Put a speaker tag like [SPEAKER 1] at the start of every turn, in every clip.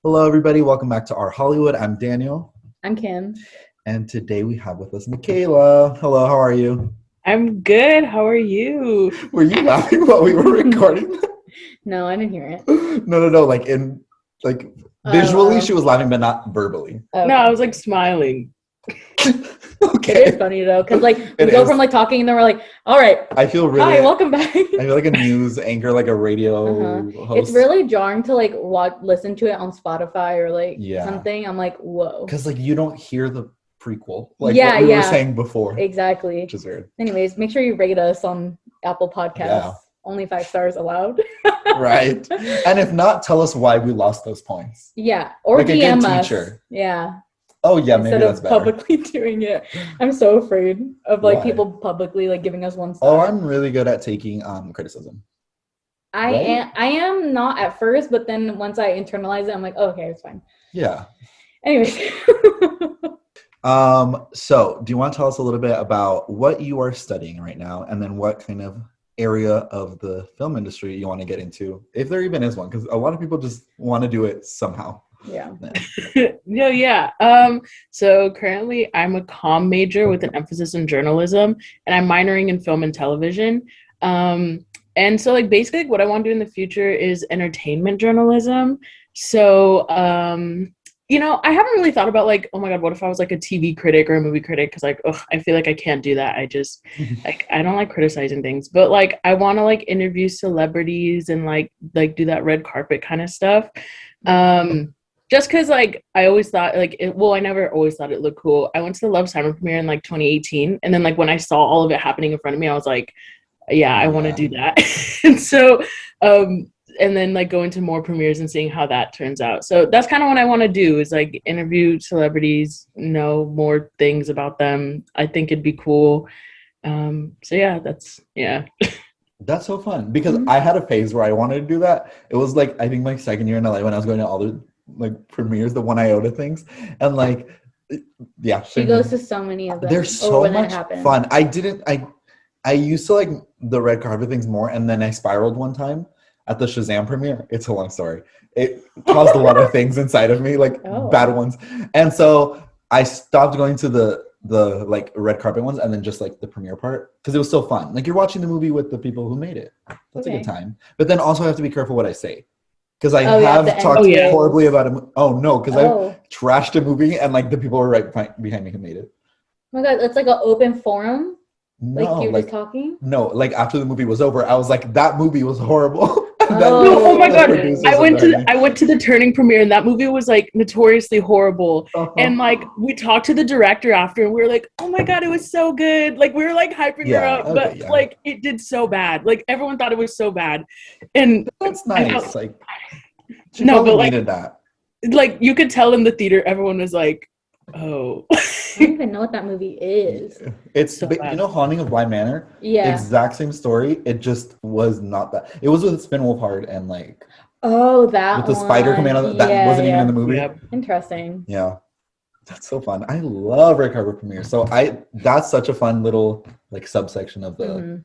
[SPEAKER 1] Hello, everybody. Welcome back to Our Hollywood. I'm Daniel.
[SPEAKER 2] I'm Kim.
[SPEAKER 1] And today we have with us Mikayla. Hello, how are you?
[SPEAKER 3] I'm good. How are you?
[SPEAKER 1] Were you laughing while we were recording?
[SPEAKER 2] No, I didn't hear it.
[SPEAKER 1] No. Visually, she was laughing, but not verbally.
[SPEAKER 2] Okay.
[SPEAKER 3] No, I was like smiling.
[SPEAKER 1] Okay.
[SPEAKER 2] It is funny though, because like we go from like talking and then we're like, all right,
[SPEAKER 1] I feel really.
[SPEAKER 2] hi, welcome back.
[SPEAKER 1] I feel like a news anchor, like a radio host.
[SPEAKER 2] It's really jarring to like listen to it on Spotify or like something. I'm like, whoa.
[SPEAKER 1] Because like you don't hear the prequel, like
[SPEAKER 2] what
[SPEAKER 1] we were saying before.
[SPEAKER 2] Exactly.
[SPEAKER 1] Which is weird.
[SPEAKER 2] Anyways, make sure you rate us on Apple Podcasts.
[SPEAKER 1] Yeah.
[SPEAKER 2] Only 5 stars allowed.
[SPEAKER 1] Right. And if not, tell us why we lost those points.
[SPEAKER 2] Yeah. Or
[SPEAKER 1] like
[SPEAKER 2] DM
[SPEAKER 1] a good
[SPEAKER 2] us.
[SPEAKER 1] teacher.
[SPEAKER 2] Yeah.
[SPEAKER 1] Oh yeah,
[SPEAKER 2] Instead
[SPEAKER 1] maybe that's
[SPEAKER 2] of
[SPEAKER 1] better.
[SPEAKER 2] publicly doing it. I'm so afraid of like
[SPEAKER 1] Why?
[SPEAKER 2] people publicly like giving us 1 star.
[SPEAKER 1] Oh, I'm really good at taking criticism.
[SPEAKER 2] I am not at first, but then once I internalize it, I'm like, oh, okay, it's fine.
[SPEAKER 1] Yeah.
[SPEAKER 2] Anyways.
[SPEAKER 1] So do you want to tell us a little bit about what you are studying right now, and then what kind of area of the film industry you want to get into, if there even is one, because a lot of people just want to do it somehow.
[SPEAKER 2] Yeah.
[SPEAKER 3] So currently I'm a comm major with an emphasis in journalism, and I'm minoring in film and television. And so like basically what I want to do in the future is entertainment journalism. So I haven't really thought about like, oh my God, what if I was like a TV critic or a movie critic? Because like, I feel like I can't do that. I just like I don't like criticizing things, but like I want to like interview celebrities and like do that red carpet kind of stuff. Just because like I always thought like I never always thought it looked cool. I went to the Love Simon premiere in like 2018, and then like when I saw all of it happening in front of me, I was like, yeah, I want to do that. And so and then like going to more premieres and seeing how that turns out. So that's kind of what I want to do, is like interview celebrities, know more things about them. I think it'd be cool. That's
[SPEAKER 1] so fun, because I had a phase where I wanted to do that. It was like I think my second year in LA when I was going to all the like premieres, the 1 iota things, and like
[SPEAKER 2] she goes to so many of them.
[SPEAKER 1] They're so much fun. I used to like the red carpet things more, and then I spiraled one time at the Shazam premiere. It's a long story. It caused a lot of things inside of me, like bad ones. And so I stopped going to the like red carpet ones, and then just like the premiere part, because it was so fun. Like you're watching the movie with the people who made it. That's a good time. But then also I have to be careful what I say, because I have talked horribly about it. I trashed a movie, and like the people were right behind me who made it.
[SPEAKER 2] Oh my God, it's like an open forum.
[SPEAKER 1] No,
[SPEAKER 2] like you were just talking?
[SPEAKER 1] No, like after the movie was over, I was like, that movie was horrible.
[SPEAKER 3] Oh my God. I went to the Turning premiere, and that movie was like notoriously horrible. And like we talked to the director after, and we were like, oh my God, it was so good. Like we were like hyping her up, but like it did so bad. Like everyone thought it was so bad. And
[SPEAKER 1] that's nice. She needed that.
[SPEAKER 3] Like you could tell in the theater, everyone was like, oh.
[SPEAKER 2] I don't even know what that movie is.
[SPEAKER 1] It's so Haunting of Bly Manor.
[SPEAKER 2] Yeah.
[SPEAKER 1] Exact same story. It just was not that. It was with Spin Wolfhard and like.
[SPEAKER 2] Oh, that
[SPEAKER 1] with the spider coming out of that wasn't even in the movie.
[SPEAKER 3] Yep.
[SPEAKER 2] Interesting.
[SPEAKER 1] Yeah, that's so fun. I love red carpet premieres. So that's such a fun little like subsection of the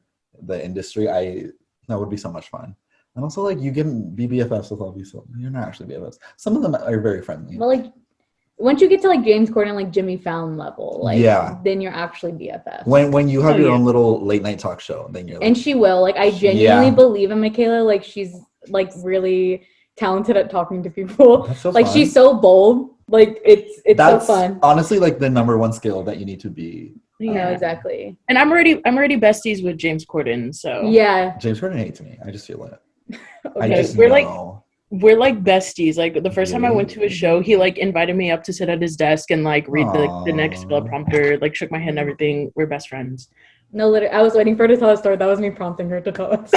[SPEAKER 1] industry. That would be so much fun. And also like you can be BFFs with all these. You're not actually BFFs. Some of them are very friendly.
[SPEAKER 2] Well, like. Once you get to like James Corden, like Jimmy Fallon level, like then you're actually BFF.
[SPEAKER 1] When you have your own little late night talk show, then you're like,
[SPEAKER 2] and she will. Like I genuinely believe in Mikayla. Like she's like really talented at talking to people.
[SPEAKER 1] That's so
[SPEAKER 2] like
[SPEAKER 1] fun. She's
[SPEAKER 2] so bold. Like it's so fun.
[SPEAKER 1] Honestly, like the number one skill that you need to be.
[SPEAKER 2] Yeah, exactly.
[SPEAKER 3] And I'm already besties with James Corden, so
[SPEAKER 1] James Corden hates me. I just feel it.
[SPEAKER 3] Okay, we're like besties. Like the first time I went to a show, he like invited me up to sit at his desk and like read the next teleprompter, like shook my hand and everything. We're best friends.
[SPEAKER 2] No, literally, I was waiting for her to tell a story. That was me prompting her to tell us.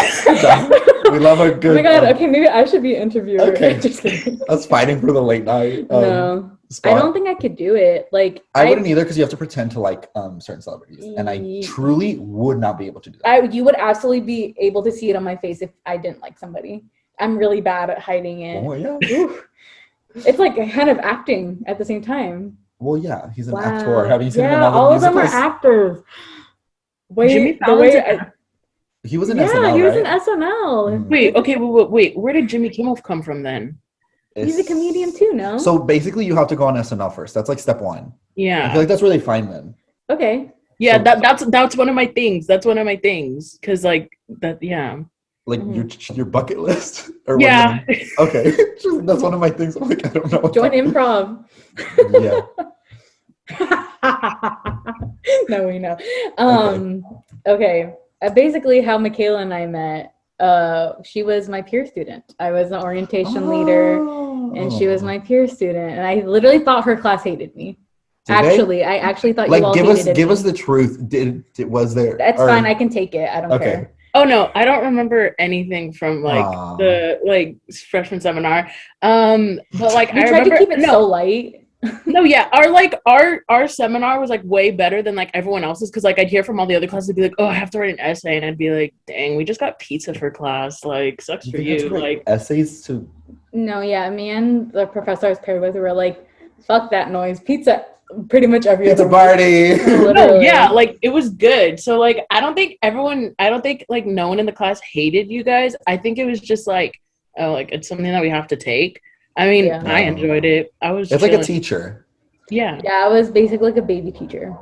[SPEAKER 1] We love a good.
[SPEAKER 2] Oh my God! Okay, maybe I should be interviewer.
[SPEAKER 1] Okay,
[SPEAKER 2] just kidding.
[SPEAKER 1] I was fighting for the late night.
[SPEAKER 2] No, spot. I don't think I could do it. Like
[SPEAKER 1] I wouldn't either, because you have to pretend to like certain celebrities, and I truly would not be able to do that.
[SPEAKER 2] You would absolutely be able to see it on my face if I didn't like somebody. I'm really bad at hiding it.
[SPEAKER 1] Oh yeah.
[SPEAKER 2] It's like kind of acting at the same time.
[SPEAKER 1] Well, yeah, he's an actor. Have you seen him in
[SPEAKER 2] all
[SPEAKER 1] of
[SPEAKER 2] them are actors.
[SPEAKER 3] Jimmy Fallon.
[SPEAKER 1] He was in SNL,
[SPEAKER 2] he was
[SPEAKER 1] right?
[SPEAKER 2] in SNL.
[SPEAKER 3] Wait, okay, wait. Where did Jimmy Kimmel come from then?
[SPEAKER 2] He's a comedian too, no?
[SPEAKER 1] So basically, you have to go on SNL first. That's like step one.
[SPEAKER 3] Yeah.
[SPEAKER 1] I feel like that's where they find them.
[SPEAKER 2] Okay.
[SPEAKER 3] Yeah, that's one of my things. That's one of my things. Cause like that, yeah.
[SPEAKER 1] Like your bucket list? Or
[SPEAKER 3] yeah.
[SPEAKER 1] Okay. That's one of my things. I'm like, I don't know.
[SPEAKER 2] Join improv.
[SPEAKER 1] Yeah.
[SPEAKER 2] No, we know. Okay. Basically, how Mikayla and I met, she was my peer student. I was an orientation leader, and she was my peer student. And I literally thought her class hated me. I actually thought you all hated me.
[SPEAKER 1] Give us the truth. Was there?
[SPEAKER 2] That's fine. I can take it. I don't care.
[SPEAKER 3] Oh no, I don't remember anything from like the like freshman seminar. But like
[SPEAKER 2] we tried to keep it so light.
[SPEAKER 3] No, yeah, our seminar was like way better than like everyone else's because like I'd hear from all the other classes, they'd be like, oh, I have to write an essay, and I'd be like, dang, we just got pizza for class, like sucks for you. Like
[SPEAKER 1] essays to.
[SPEAKER 2] No, yeah, me and the professor I was paired with were like, fuck that noise, pizza. Pretty much every
[SPEAKER 1] pizza party.
[SPEAKER 3] No, yeah, like it was good. So like I don't think like no one in the class hated you guys. I think it was just like, oh, like it's something that we have to take. I mean, I enjoyed it. It's
[SPEAKER 1] like a teacher.
[SPEAKER 3] Yeah.
[SPEAKER 2] Yeah, I was basically like a baby teacher.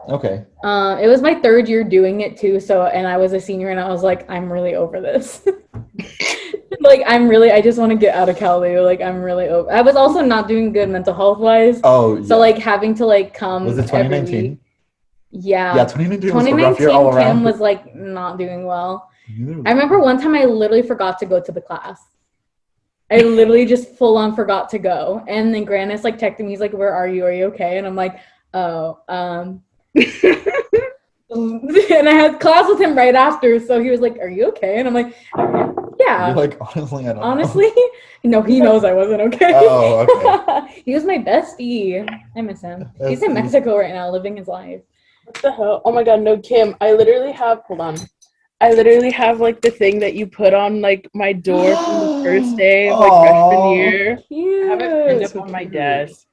[SPEAKER 1] Okay.
[SPEAKER 2] It was my third year doing it too, and I was a senior, and I was like, I'm really over this. Like, I just want to get out of Cali. Like, I'm really over. I was also not doing good mental health wise.
[SPEAKER 1] Oh, yeah.
[SPEAKER 2] So like having to like come.
[SPEAKER 1] Was it 2019?
[SPEAKER 2] Yeah.
[SPEAKER 1] Yeah, 2019 was a rough year all around.
[SPEAKER 2] Kim was like not doing well. I remember one time I literally forgot to go to the class. I literally just full on forgot to go. And then Grannis like texted me, he's like, where are you? Are you okay? And I'm like, oh, and I had class with him right after. So he was like, are you okay? And I'm like, yeah.
[SPEAKER 1] You're like, honestly, I don't
[SPEAKER 2] Honestly? No, he knows I wasn't okay.
[SPEAKER 1] Oh, okay.
[SPEAKER 2] He was my bestie. I miss him. He's in Mexico right now, living his life.
[SPEAKER 3] What the hell? Oh my god, no, Kim. I literally have like the thing that you put on like my door from the first day of like freshman year.
[SPEAKER 2] Cute.
[SPEAKER 3] I have it pinned up on my desk.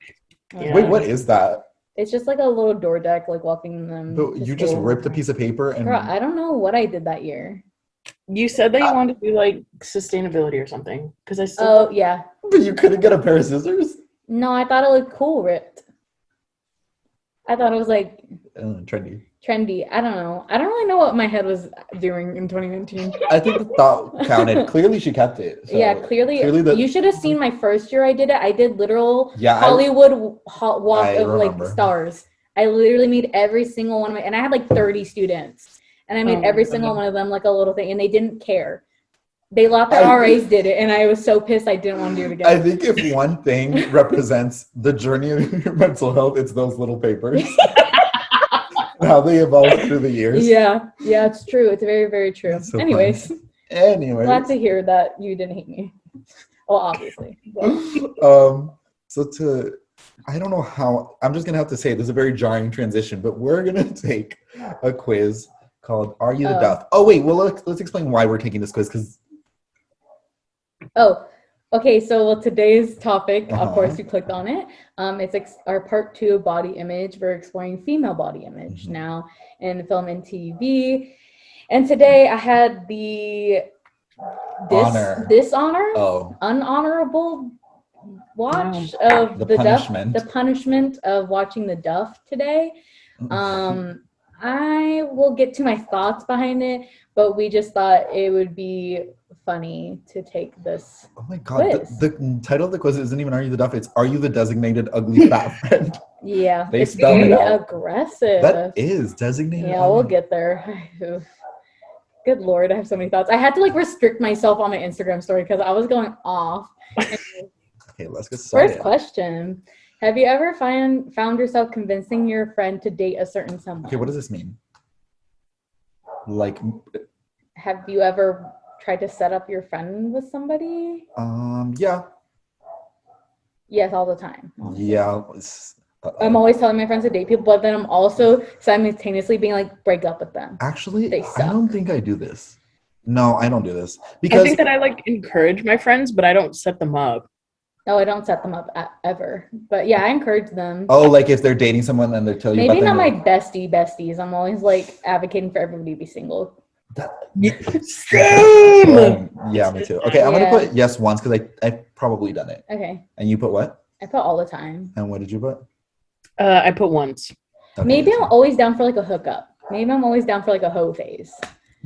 [SPEAKER 1] Yeah. Wait, what is that?
[SPEAKER 2] It's just like a little door deck, like welcoming them.
[SPEAKER 1] But you just ripped a piece of paper and.
[SPEAKER 2] Girl, I don't know what I did that year.
[SPEAKER 3] You said that you wanted to do like sustainability or something. Because I still.
[SPEAKER 2] Oh yeah.
[SPEAKER 1] But you couldn't get a pair of scissors.
[SPEAKER 2] No, I thought it looked cool ripped. I thought it was like
[SPEAKER 1] trendy.
[SPEAKER 2] I don't know. I don't really know what my head was doing in 2019.
[SPEAKER 1] I think the thought counted. Clearly, she kept it. So
[SPEAKER 2] yeah, clearly you should have seen my first year I did it. I did literal Hollywood walk of like stars. I literally made every single one of and I had like 30 students. And I made every single one of them like a little thing. And they didn't care. They thought the RAs did it. And I was so pissed I didn't want to do it again.
[SPEAKER 1] I think if one thing represents the journey of your mental health, it's those little papers. How they evolved through the years.
[SPEAKER 2] Yeah, it's true. It's very, very true.
[SPEAKER 1] So
[SPEAKER 2] Anyways. Glad to hear that you didn't hate me. Well, obviously.
[SPEAKER 1] I don't know how, I'm just going to have to say, this is a very jarring transition, but we're going to take a quiz called Are You the Death? Oh, wait, well, let's explain why we're taking this quiz, because...
[SPEAKER 2] Oh, okay, so today's topic, of course, you clicked on it. It's our part 2 of body image. We're exploring female body image now in film and TV. And today I had the unhonorable watch of the punishment of watching the Duff today. I will get to my thoughts behind it, but we just thought it would be funny to take this.
[SPEAKER 1] Oh my god, the title of the quiz isn't even Are You the Duff, it's Are You the Designated Ugly Fat Friend?
[SPEAKER 2] Yeah,
[SPEAKER 1] they spelled it out.
[SPEAKER 2] Aggressive.
[SPEAKER 1] That is designated.
[SPEAKER 2] Yeah, we'll get there. Good Lord, I have so many thoughts. I had to like restrict myself on my Instagram story because I was going off.
[SPEAKER 1] Okay, let's get started.
[SPEAKER 2] First question. Have you ever found yourself convincing your friend to date a certain someone?
[SPEAKER 1] Okay, what does this mean? Like,
[SPEAKER 2] have you ever tried to set up your friend with somebody?
[SPEAKER 1] Yeah.
[SPEAKER 2] Yes, all the time. Honestly.
[SPEAKER 1] Yeah.
[SPEAKER 2] I'm always telling my friends to date people, but then I'm also simultaneously being like, break up with them.
[SPEAKER 1] Actually, I don't think I do this. No, I don't do this. Because
[SPEAKER 3] I think that I like encourage my friends, but I don't set them up.
[SPEAKER 2] No, I don't set them up ever. But yeah, I encourage them.
[SPEAKER 1] Oh, like if they're dating someone and they're telling you
[SPEAKER 2] maybe
[SPEAKER 1] about
[SPEAKER 2] not my besties. I'm always like advocating for everybody to be single.
[SPEAKER 3] Same.
[SPEAKER 1] Yeah, me too. Okay, I'm gonna put yes once because I've probably done it.
[SPEAKER 2] Okay.
[SPEAKER 1] And you put what?
[SPEAKER 2] I put all the time.
[SPEAKER 1] And what did you put?
[SPEAKER 3] I put once.
[SPEAKER 2] Okay, maybe I'm always down for like a hookup. Maybe I'm always down for like a hoe phase.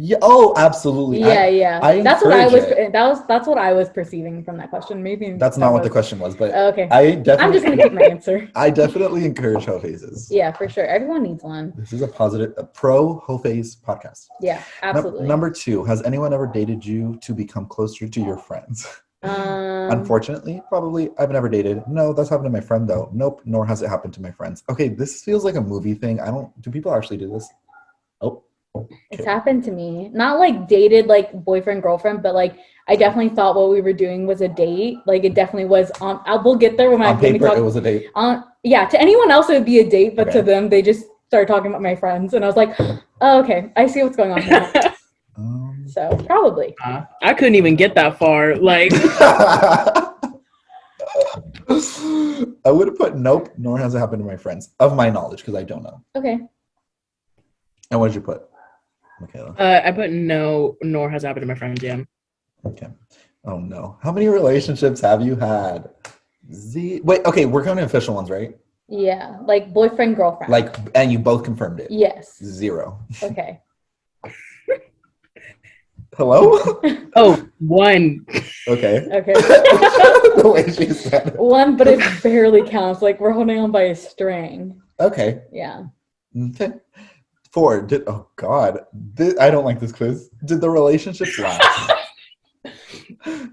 [SPEAKER 1] Yeah. Oh, absolutely.
[SPEAKER 2] Yeah. That's what I was. That's what I was perceiving from that question. Maybe
[SPEAKER 1] that's not what the question was, but
[SPEAKER 2] okay.
[SPEAKER 1] I'm
[SPEAKER 2] just gonna keep my answer.
[SPEAKER 1] I definitely encourage hoe phases.
[SPEAKER 2] Yeah, for sure. Everyone needs one.
[SPEAKER 1] This is a pro hoe phase podcast.
[SPEAKER 2] Yeah, absolutely.
[SPEAKER 1] Number 2, has anyone ever dated you to become closer to your friends? Unfortunately, probably. I've never dated. No, that's happened to my friend though. Nope, nor has it happened to my friends. Okay, this feels like a movie thing. Do people actually do this? Oh. Okay.
[SPEAKER 2] It's happened to me. Not like dated like boyfriend, girlfriend, but like I definitely thought what we were doing was a date. Like it definitely was we'll get there when
[SPEAKER 1] on paper it was a date.
[SPEAKER 2] Yeah, to anyone else it would be a date, but to them they just started talking about my friends and I was like, oh, okay, I see what's going on here. So probably.
[SPEAKER 3] I couldn't even get that far. Like
[SPEAKER 1] I would have put nope, nor has it happened to my friends. Of my knowledge, because I don't know.
[SPEAKER 2] Okay.
[SPEAKER 1] And what did you put, Mikayla?
[SPEAKER 3] I put no, nor has it happened to my friends, yeah.
[SPEAKER 1] Okay. Oh no. How many relationships have you had? Wait, okay, we're counting official ones, right?
[SPEAKER 2] Yeah, like boyfriend, girlfriend.
[SPEAKER 1] Like, and you both confirmed it?
[SPEAKER 2] Yes.
[SPEAKER 1] 0.
[SPEAKER 2] Okay.
[SPEAKER 1] Hello?
[SPEAKER 3] Oh, 1.
[SPEAKER 1] Okay.
[SPEAKER 2] The
[SPEAKER 1] way she said it.
[SPEAKER 2] 1, but it barely counts. Like we're holding on by a string.
[SPEAKER 1] Okay.
[SPEAKER 2] Yeah.
[SPEAKER 1] Okay. 4. Oh God. I don't like this quiz. Did the relationships last?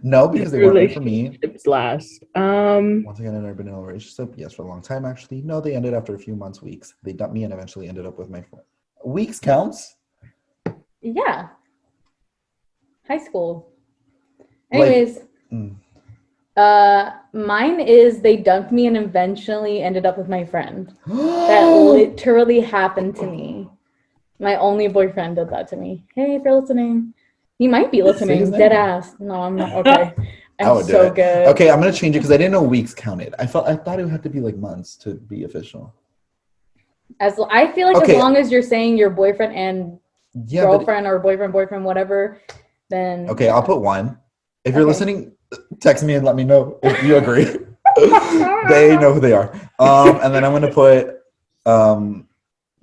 [SPEAKER 1] No, because they weren't right for me.
[SPEAKER 3] Relationships last.
[SPEAKER 1] Once again, I've never been in a relationship. Yes, for a long time actually. No, they ended after a few months, weeks. They dumped me and eventually ended up with my friend. Weeks counts?
[SPEAKER 2] Yeah. High school. Anyways, mine is they dumped me and eventually ended up with my friend. That literally happened to me. My only boyfriend did that to me. Hey, if you're listening. He might be listening. Dead ass. No, I'm not. Okay. I'm so good.
[SPEAKER 1] Okay, I'm going to change it because I didn't know weeks counted. I thought it would have to be like months to be official.
[SPEAKER 2] I feel like as long as you're saying your boyfriend and girlfriend or boyfriend, whatever, then...
[SPEAKER 1] Okay, I'll put 1. If you're listening, text me and let me know if you agree. They know who they are. And then I'm going to put...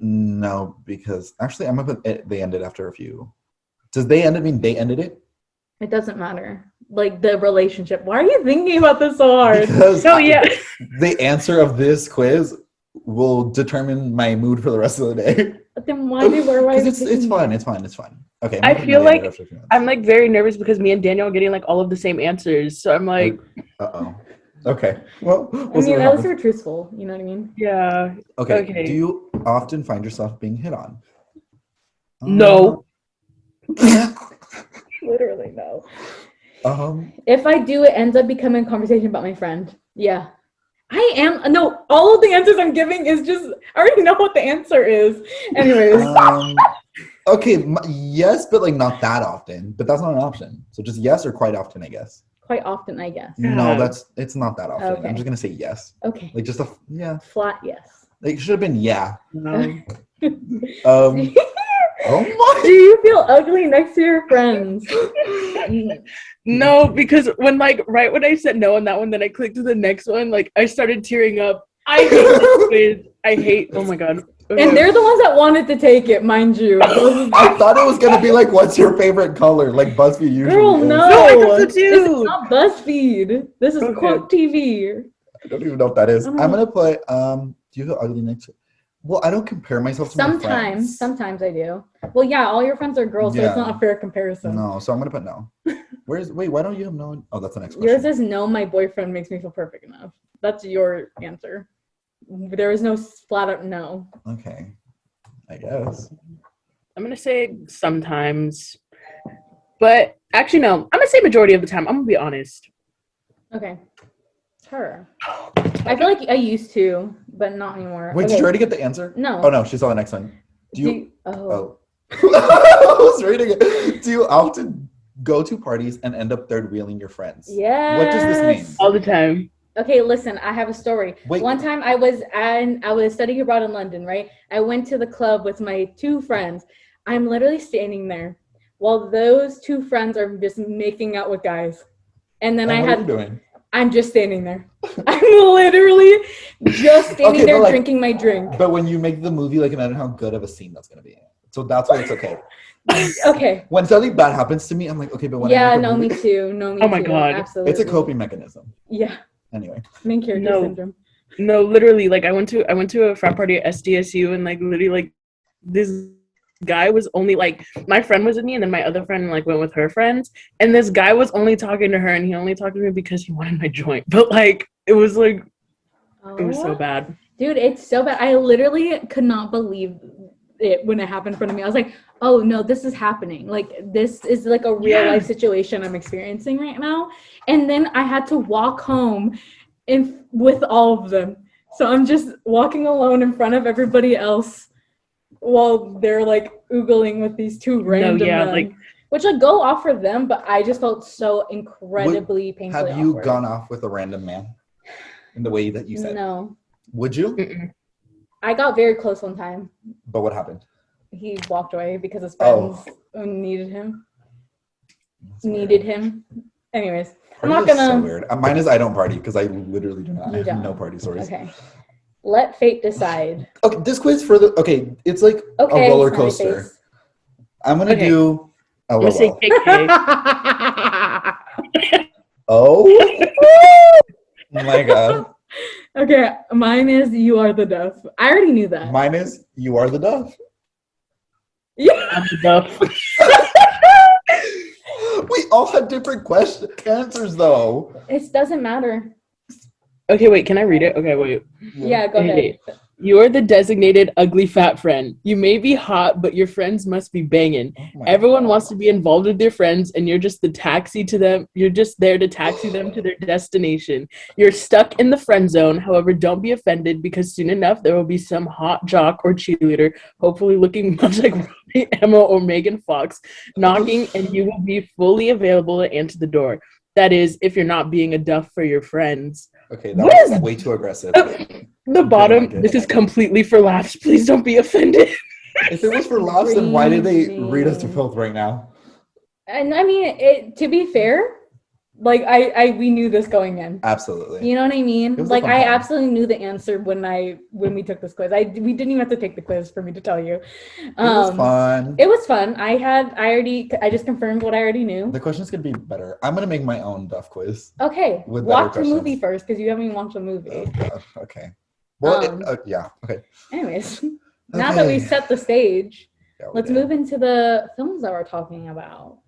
[SPEAKER 1] no, because... Actually, I'm going to put they ended after a few... Does they end it mean they ended it?
[SPEAKER 2] It doesn't matter. Like the relationship. Why are you thinking about this so hard?
[SPEAKER 1] Because the answer of this quiz will determine my mood for the rest of the day.
[SPEAKER 2] But then why
[SPEAKER 1] it's fun. It's fine. Okay.
[SPEAKER 3] I feel like I'm like very nervous because me and Daniel are getting like all of the same answers. So I'm like,
[SPEAKER 1] Okay. Well,
[SPEAKER 2] I mean, at least we're truthful. You know what I mean?
[SPEAKER 3] Yeah.
[SPEAKER 1] Okay. Do you often find yourself being hit on?
[SPEAKER 3] No.
[SPEAKER 2] Literally no. If I do, it ends up becoming a conversation about my friend. Yeah. All of the answers I'm giving is just I already know what the answer is. Anyways.
[SPEAKER 1] Okay, yes, but like not that often. But that's not an option. So just yes or quite often, I guess.
[SPEAKER 2] Quite often, I guess.
[SPEAKER 1] No, it's not that often. Okay. I'm just gonna say yes.
[SPEAKER 2] Okay.
[SPEAKER 1] Like just
[SPEAKER 2] flat yes.
[SPEAKER 1] Like it should have been yeah.
[SPEAKER 3] No.
[SPEAKER 1] Oh my!
[SPEAKER 2] Do you feel ugly next to your friends?
[SPEAKER 3] No, because when right when I said no on that one, then I clicked to the next one. Like I started tearing up. I hate this quiz. Oh my god. Okay.
[SPEAKER 2] And they're the ones that wanted to take it, mind you.
[SPEAKER 1] I thought it was gonna be like, "What's your favorite color?" Like BuzzFeed usually.
[SPEAKER 2] Girl, no,
[SPEAKER 3] I thought so too.
[SPEAKER 2] This is not BuzzFeed. This is Quote TV.
[SPEAKER 1] I don't even know what that is. I'm gonna put. Do you feel ugly next to? Well, I don't compare myself to my friends.
[SPEAKER 2] Sometimes I do. Well, yeah, all your friends are girls, so it's not a fair comparison.
[SPEAKER 1] No, so I'm gonna put no. Wait, why don't you have no? Oh, that's the next question.
[SPEAKER 2] Yours is no, my boyfriend makes me feel perfect enough. That's your answer. There is no flat out no.
[SPEAKER 1] Okay. I guess.
[SPEAKER 3] I'm gonna say sometimes. But actually no, I'm gonna say majority of the time. I'm gonna be honest.
[SPEAKER 2] Okay. Her. I feel like I used to, but not anymore.
[SPEAKER 1] Wait, did you already get the answer?
[SPEAKER 2] No.
[SPEAKER 1] Oh no, she saw the next one. I
[SPEAKER 2] was
[SPEAKER 1] reading it. Do you often go to parties and end up third wheeling your friends?
[SPEAKER 2] Yeah.
[SPEAKER 1] What does this mean?
[SPEAKER 3] All the time.
[SPEAKER 2] Okay, listen, I have a story.
[SPEAKER 1] Wait.
[SPEAKER 2] One time I was studying abroad in London, right? I went to the club with my 2 friends. I'm literally standing there. while those two friends are just making out with guys. And then
[SPEAKER 1] what are you doing?
[SPEAKER 2] I'm just standing there. I'm literally just standing there drinking my drink.
[SPEAKER 1] But when you make the movie, like, imagine how good of a scene that's going to be. So that's why it's okay.
[SPEAKER 2] Okay.
[SPEAKER 1] When something bad happens to me, I'm like, okay, but when
[SPEAKER 2] me too. No, me too.
[SPEAKER 3] Oh my God.
[SPEAKER 2] Absolutely.
[SPEAKER 1] It's a coping mechanism.
[SPEAKER 2] Yeah.
[SPEAKER 1] Anyway.
[SPEAKER 2] Main character syndrome.
[SPEAKER 3] No, literally, like I went to a frat party at SDSU, and like literally, like this guy was only like, my friend was with me, and then my other friend like went with her friends, and this guy was only talking to her, and he only talked to me because he wanted my joint. But like it was like it was so bad.
[SPEAKER 2] Dude, it's so bad. I literally could not believe it when it happened in front of me. I was like, oh no, this is happening. Like this is like a real life situation I'm experiencing right now. And then I had to walk home with all of them. So I'm just walking alone in front of everybody else while they're like oogling with these two random men. Which like go off for them, but I just felt so incredibly painfully
[SPEAKER 1] Have you
[SPEAKER 2] awkward.
[SPEAKER 1] gone off with a random man in the way that you said?
[SPEAKER 2] No.
[SPEAKER 1] Would you?
[SPEAKER 3] Mm-mm.
[SPEAKER 2] I got very close one time.
[SPEAKER 1] But what happened?
[SPEAKER 2] He walked away because his friends needed him. Anyways, I'm not gonna.
[SPEAKER 1] So weird. Mine is I don't party because I literally do not. I have no party stories.
[SPEAKER 2] Okay. Let fate decide.
[SPEAKER 1] Okay, this quiz it's like a roller coaster. I'm gonna do a
[SPEAKER 3] I'm say KK.
[SPEAKER 1] Oh my God.
[SPEAKER 2] Okay, mine is You Are the Dove. I already knew that.
[SPEAKER 1] Mine is You Are the Dove.
[SPEAKER 2] Yeah.
[SPEAKER 3] I'm the dove.
[SPEAKER 1] We all had different answers though.
[SPEAKER 2] It doesn't matter.
[SPEAKER 3] Okay, wait, can I read it? Okay, wait.
[SPEAKER 2] Yeah, go ahead.
[SPEAKER 3] You're the designated ugly fat friend. You may be hot, but your friends must be banging. Everyone wants to be involved with their friends, and you're just the taxi to them. You're just there to taxi them to their destination. You're stuck in the friend zone. However, don't be offended because soon enough there will be some hot jock or cheerleader, hopefully looking much like Robbie, Emma, or Megan Fox, knocking, and you will be fully available to answer the door. That is, if you're not being a duff for your friends.
[SPEAKER 1] Okay, that was way too aggressive.
[SPEAKER 3] The bottom, this is completely for laughs. Please don't be offended.
[SPEAKER 1] If it was for laughs, then why did they read us to filth right now?
[SPEAKER 2] And I mean, to be fair, like we knew this going in.
[SPEAKER 1] Absolutely.
[SPEAKER 2] You know what I mean? Like I absolutely knew the answer when we took this quiz. We didn't even have to take the quiz for me to tell you.
[SPEAKER 1] It was fun.
[SPEAKER 2] It was fun. I just confirmed what I already knew.
[SPEAKER 1] The questions could be better. I'm gonna make my own Duff quiz.
[SPEAKER 2] Okay. Watch the movie first because you haven't even watched the movie.
[SPEAKER 1] Oh, God. Okay. Well, yeah. Okay.
[SPEAKER 2] Anyways, now that we set the stage, let's move into the films that we're talking about.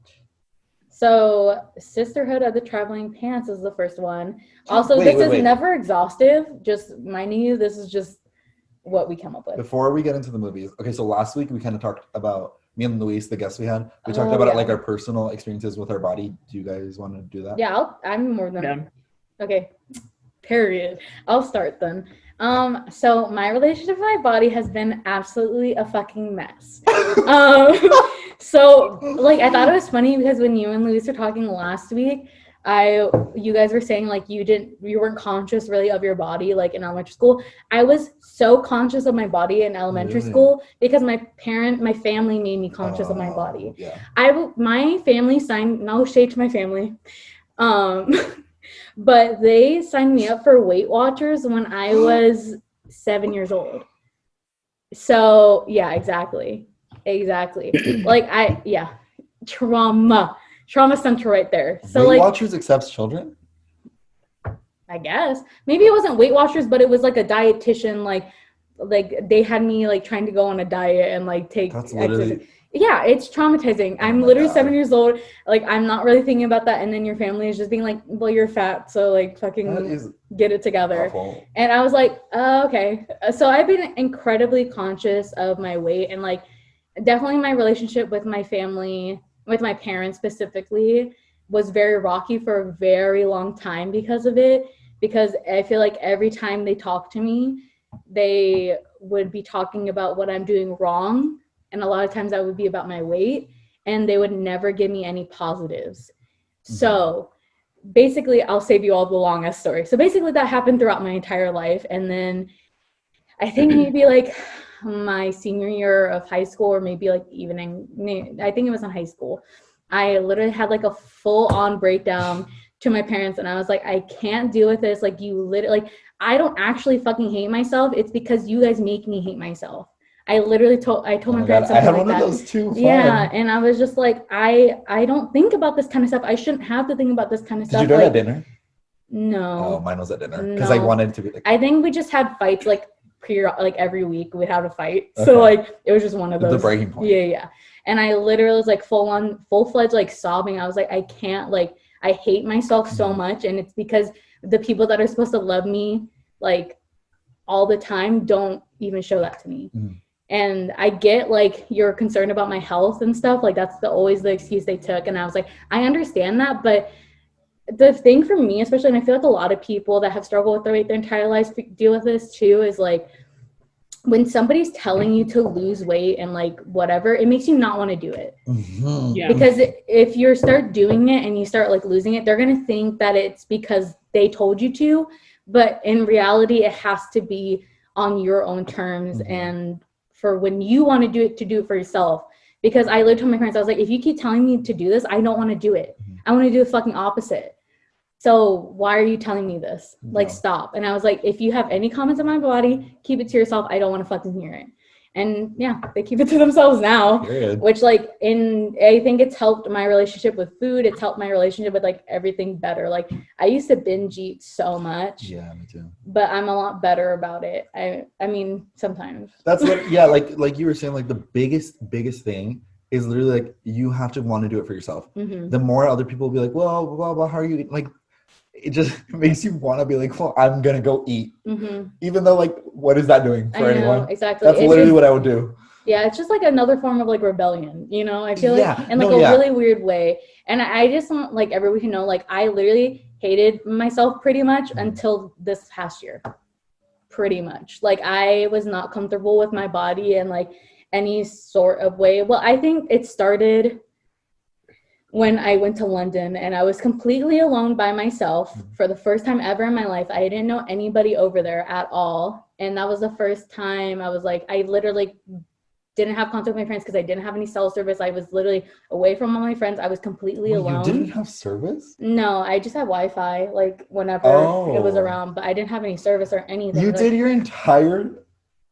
[SPEAKER 2] So, Sisterhood of the Traveling Pants is the first one. Also, this is never exhaustive. Just minding you, this is just what we come up with.
[SPEAKER 1] Before we get into the movies, okay, so last week we kind of talked about, me and Luis, the guest we had, we talked about like our personal experiences with our body. Do you guys want to do that?
[SPEAKER 2] Yeah, I'm more than... Yeah. Okay, period. I'll start then. So my relationship with my body has been absolutely a fucking mess. So like I thought it was funny because when you and Luis were talking last week, you guys were saying like you weren't conscious really of your body like in elementary school. I was so conscious of my body in elementary school because my family made me conscious of my body. Yeah. My family signed, no shade to my family. But they signed me up for Weight Watchers when I was 7 years old. So yeah, exactly. Like trauma center right there. So
[SPEAKER 1] Weight Watchers accepts children?
[SPEAKER 2] I guess. Maybe it wasn't Weight Watchers, but it was like a dietitian, like they had me like trying to go on a diet and like take exercise. Yeah, it's traumatizing. I'm literally 7 years old. Like, I'm not really thinking about that. And then your family is just being like, well, you're fat. So, like, fucking get it together. Awful. And I was like, okay. So, I've been incredibly conscious of my weight. And, like, definitely my relationship with my family, with my parents specifically, was very rocky for a very long time because of it. Because I feel like every time they talk to me, they would be talking about what I'm doing wrong. And a lot of times that would be about my weight, and they would never give me any positives. Mm-hmm. So basically, I'll save you all the longest story. So basically that happened throughout my entire life. And then I think maybe like my senior year of high school, or maybe like even I think it was in high school. I literally had like a full-on breakdown to my parents, and I was like, I can't deal with this. Like, you literally, like, I don't actually fucking hate myself. It's because you guys make me hate myself. I literally told my parents something
[SPEAKER 1] I had
[SPEAKER 2] like
[SPEAKER 1] one
[SPEAKER 2] that.
[SPEAKER 1] of those too.
[SPEAKER 2] Yeah, and I was just like, I don't think about this kind of stuff. I shouldn't have to think about this kind of stuff.
[SPEAKER 1] Did you do it at dinner?
[SPEAKER 2] No.
[SPEAKER 1] Oh, mine was at dinner because I wanted to be like.
[SPEAKER 2] I think we just had fights like every week we'd have a fight. Okay. So like it was just one of those.
[SPEAKER 1] The breaking point.
[SPEAKER 2] Yeah. And I literally was like full-fledged like sobbing. I was like, I can't, like, I hate myself so much, and it's because the people that are supposed to love me like all the time don't even show that to me. Mm-hmm. And I get like you're concerned about my health and stuff, like that's always the excuse they took, and I was like, I understand that, but the thing for me, especially, and I feel like a lot of people that have struggled with their weight their entire lives deal with this too, is like when somebody's telling you to lose weight and like whatever, it makes you not want to do it. Mm-hmm. Yeah. Because if you start doing it and you start like losing it, they're going to think that it's because they told you to, but in reality, it has to be on your own terms. Mm-hmm. And for when you want to do it for yourself. Because I lived with my parents, I was like, if you keep telling me to do this, I don't want to do it. Mm-hmm. I want to do the fucking opposite. So why are you telling me this? Like, stop. And I was like, if you have any comments on my body, keep it to yourself. I don't want to fucking hear it. And yeah, they keep it to themselves now. Period. Which I think it's helped my relationship with food. It's helped my relationship with like everything better. Like I used to binge eat so much.
[SPEAKER 1] Yeah, me too.
[SPEAKER 2] But I'm a lot better about it. I mean, sometimes.
[SPEAKER 1] That's what, yeah, like you were saying, like the biggest thing is literally like you have to want to do it for yourself. Mm-hmm. The more other people will be like, well, blah, blah, how are you? Like, it just makes you want to be like, well, I'm going to go eat. Mm-hmm. Even though, like, what is that doing for anyone?
[SPEAKER 2] Exactly.
[SPEAKER 1] That's literally what I would do.
[SPEAKER 2] Yeah, it's just like another form of, like, rebellion, you know? I feel like, in, like, a really weird way. And I just want, like, everyone to know, like, I literally hated myself pretty much until this past year. Pretty much. Like, I was not comfortable with my body in, like, any sort of way. Well, I think it started when I went to London and I was completely alone by myself for the first time ever in my life. I didn't know anybody over there at all. And that was the first time I was like, I literally didn't have contact with my friends because I didn't have any cell service. I was literally away from all my friends. I was completely alone.
[SPEAKER 1] You didn't have service?
[SPEAKER 2] No, I just had Wi-Fi, like whenever it was around, but I didn't have any service or anything.
[SPEAKER 1] You did your entire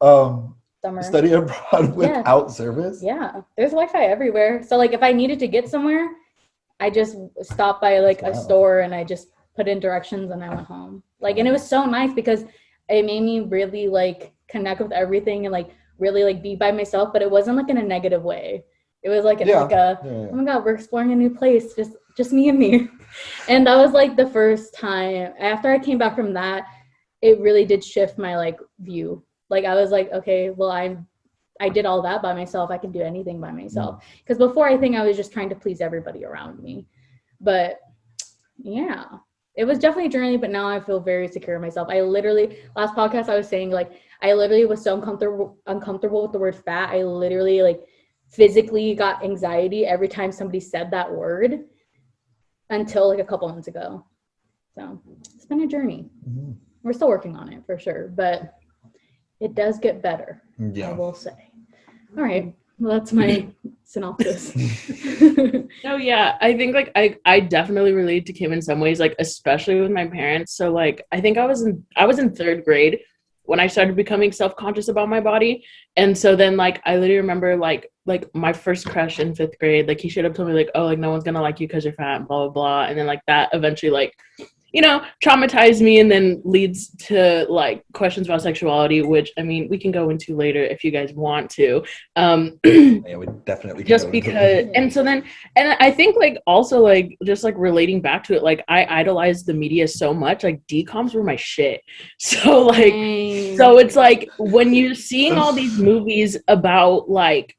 [SPEAKER 1] summer study abroad without service?
[SPEAKER 2] Yeah, there's Wi-Fi everywhere. So like if I needed to get somewhere, I just stopped by like a store and I just put in directions and I went home. Like, and it was so nice because it made me really like connect with everything and like really like be by myself, but it wasn't like in a negative way. It was like oh my God, we're exploring a new place, just me and me. And that was like the first time after I came back from that, it really did shift my like view. Like I was like, okay, well, I did all that by myself. I can do anything by myself. Because before, I think I was just trying to please everybody around me. But yeah, it was definitely a journey. But now I feel very secure in myself. I literally, last podcast, I was saying like, I literally was so uncomfortable with the word fat. I literally like physically got anxiety every time somebody said that word until like a couple months ago. So it's been a journey. Mm-hmm. We're still working on it for sure. But it does get better, I will say. All right. Well, that's my synopsis.
[SPEAKER 3] No, yeah. I think, like, I definitely relate to Kim in some ways, like, especially with my parents. So, like, I think I was in third grade when I started becoming self-conscious about my body. And so then, like, I literally remember, like my first crush in fifth grade, like, he should have told me, like, oh, like, no one's gonna like you because you're fat, blah, blah, blah. And then, like, that eventually, like, you know, traumatized me and then leads to like questions about sexuality, which I mean, we can go into later if you guys want to.
[SPEAKER 1] Yeah, we definitely can
[SPEAKER 3] just because. And so then, and I think like also like just like relating back to it, like I idolized the media so much, like DComs were my shit. So like, so it's like when you're seeing all these movies about like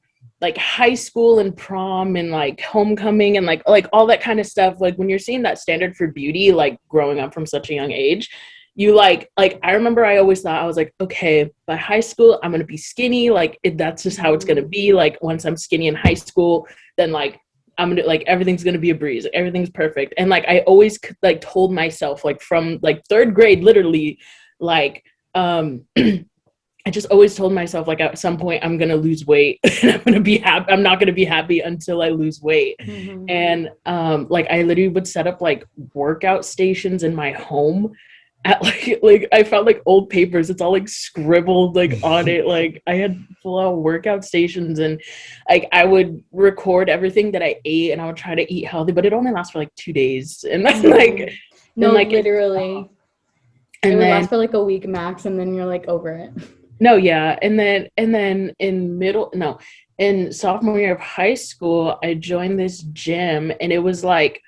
[SPEAKER 3] high school and prom and like homecoming and like all that kind of stuff, like when you're seeing that standard for beauty, like growing up from such a young age, you like I remember I always thought, I was like, okay, by high school I'm gonna be skinny, like that's just how it's gonna be. Like once I'm skinny in high school, then like I'm gonna like everything's gonna be a breeze, like, everything's perfect. And like I always like told myself like from like third grade literally like I just always told myself, like, at some point I'm going to lose weight and I'm going to be happy. I'm not going to be happy until I lose weight. Mm-hmm. And like, I literally would set up like workout stations in my home at like I found like old papers. It's all like scribbled like on it. Like I had full out workout stations, and like I would record everything that I ate, and I would try to eat healthy, but it only lasts for like 2 days. And then like,
[SPEAKER 2] no, like, literally. It would last for like a week max, and then you're like over it.
[SPEAKER 3] No, yeah. And then in sophomore year of high school, I joined this gym, and it was like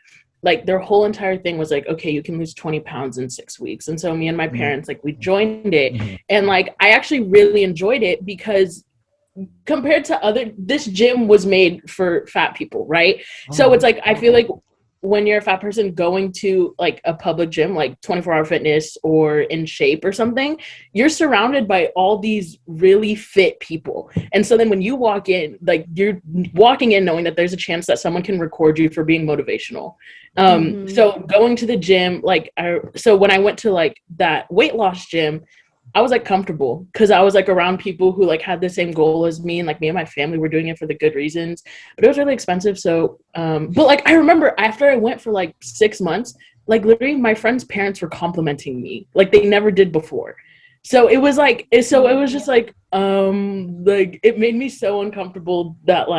[SPEAKER 3] their whole entire thing was like, okay, you can lose 20 pounds in 6 weeks. And so me and my parents, like, we joined it, and like I actually really enjoyed it because compared to this gym was made for fat people, right? So it's like, I feel like when you're a fat person going to like a public gym, like 24-hour fitness or In Shape or something, you're surrounded by all these really fit people. And so then when you walk in, like you're walking in knowing that there's a chance that someone can record you for being motivational. So going to the gym, like, so when I went to like that weight loss gym, I was like comfortable because I was like around people who like had the same goal as me, and like me and my family were doing it for the good reasons, but it was really expensive. So, but like I remember after I went for like 6 months, like literally my friends' parents were complimenting me like they never did before. So it was like, it was just like it made me so uncomfortable that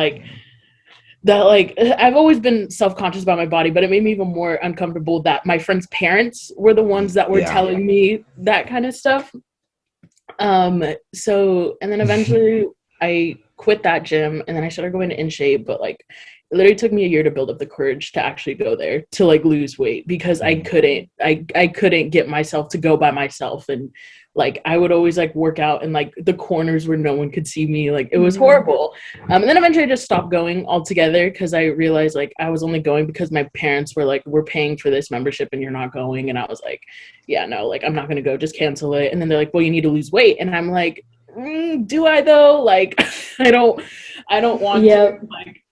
[SPEAKER 3] I've always been self-conscious about my body, but it made me even more uncomfortable that my friends' parents were the ones that were telling me that kind of stuff. So, and then eventually I quit that gym, and then I started going to In Shape, but like it literally took me a year to build up the courage to actually go there to like lose weight, because I couldn't get myself to go by myself. And like I would always like work out in like the corners where no one could see me. Like it was horrible. And then eventually I just stopped going altogether because I realized like I was only going because my parents were like, we're paying for this membership and you're not going. And I was like, yeah, no, like I'm not going to go, just cancel it. And then they're like, well, you need to lose weight. And I'm like, do I though? Like, I don't want to,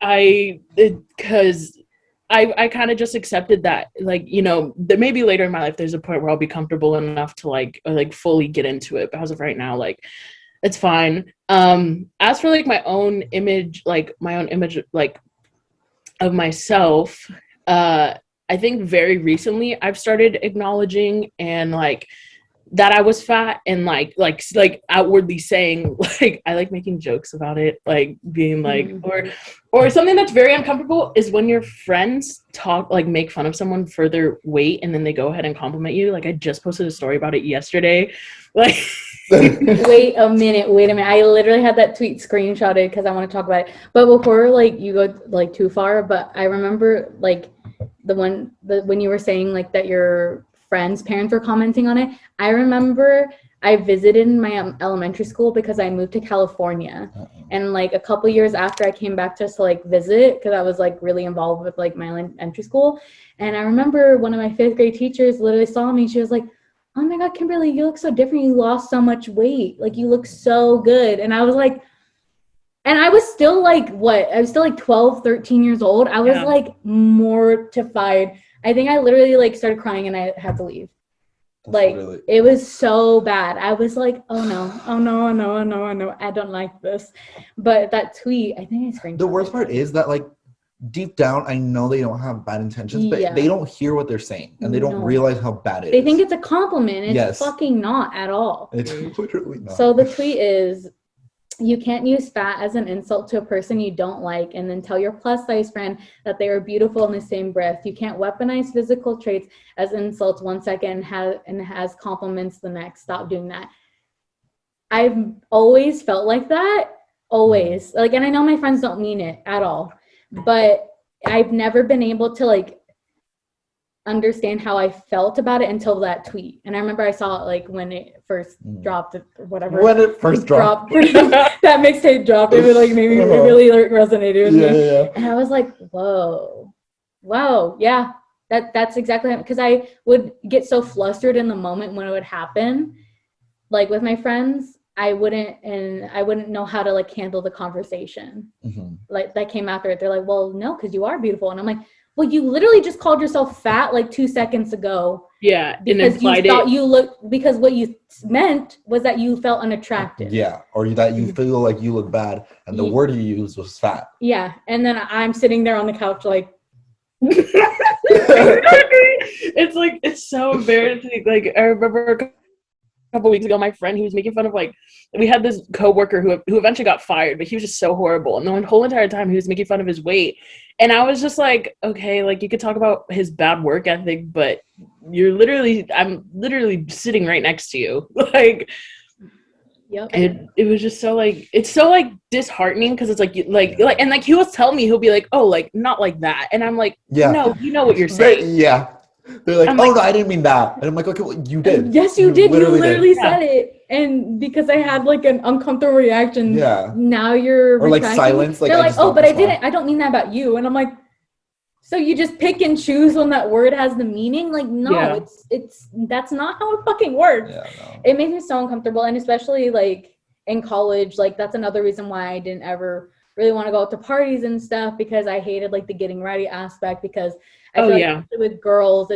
[SPEAKER 3] like, because I kind of just accepted that, like, you know, that maybe later in my life, there's a point where I'll be comfortable enough to like fully get into it. But as of right now, like, it's fine. As for like my own image, like of myself, I think very recently I've started acknowledging and like that I was fat, and like outwardly saying like I like making jokes about it, like being like or something that's very uncomfortable is when your friends make fun of someone for their weight and then they go ahead and compliment you. Like I just posted a story about it yesterday. Like
[SPEAKER 2] wait a minute. I literally had that tweet screenshotted because I want to talk about it. But before like you go like too far, but I remember like when you were saying like that your friends' parents were commenting on it. I remember I visited my elementary school because I moved to California. And like a couple years after I came back just to like visit, because I was like really involved with like my elementary school. And I remember one of my 5th grade teachers literally saw me. She was like, oh my God, Kimberly, you look so different. You lost so much weight. Like you look so good. And I was like, and I was still like, I was still like 12, 13 years old. I was like mortified. I think I literally like started crying and I had to leave. It was so bad. I was like, oh no, I don't like this. But that tweet, I think I screenshot.
[SPEAKER 1] The worst part is that like deep down, I know they don't have bad intentions, but they don't hear what they're saying and they don't realize how bad it is.
[SPEAKER 2] They think it's a compliment. It's fucking not at all.
[SPEAKER 1] It's literally not.
[SPEAKER 2] So the tweet is, you can't use fat as an insult to a person you don't like and then tell your plus size friend that they are beautiful in the same breath. You can't weaponize physical traits as insults one second and has compliments the next. Stop doing that. I've always felt like that. Always. Like, and I know my friends don't mean it at all, but I've never been able to like understand how I felt about it until that tweet. And I remember I saw it like when it first dropped or whatever.
[SPEAKER 1] When it first dropped.
[SPEAKER 2] That mixtape dropped. It was like maybe it really resonated with me. Yeah. And I was like, whoa, yeah. That's exactly because I would get so flustered in the moment when it would happen. Like with my friends, I wouldn't know how to like handle the conversation. Like that came after it. They're like, well, no, because you are beautiful. And I'm like, well, you literally just called yourself fat like 2 seconds ago.
[SPEAKER 3] Yeah,
[SPEAKER 2] because you thought you looked, because what you meant was that you felt unattractive.
[SPEAKER 1] Yeah, or that you feel like you look bad, and the word you used was fat.
[SPEAKER 2] Yeah, and then I'm sitting there on the couch like.
[SPEAKER 3] Exactly. It's like, it's so embarrassing. Like, I remember a couple weeks ago, my friend, he was making fun of, like, we had this coworker who eventually got fired, but he was just so horrible, and the whole entire time he was making fun of his weight, and I was just like, okay, like, you could talk about his bad work ethic, but I'm literally sitting right next to you. Like,
[SPEAKER 2] yep.
[SPEAKER 3] It was just so, like, it's so, like, disheartening, because it's like, and like, he was telling me, he'll be like, oh, like, not like that, and I'm like, no, you know what you're saying.
[SPEAKER 1] Yeah. They're like, no, I didn't mean that. And I'm like, okay, well, you did.
[SPEAKER 2] Yes, you did. You literally said it. And because I had like an uncomfortable reaction, now you're
[SPEAKER 1] or like silence. Like,
[SPEAKER 2] they're like, oh, but I don't mean that about you. And I'm like, so you just pick and choose when that word has the meaning? Like, no, it's that's not how it fucking works. Yeah, no. It makes me so uncomfortable. And especially like in college, like that's another reason why I didn't ever really want to go out to parties and stuff, because I hated like the getting ready aspect, because I feel like with girls,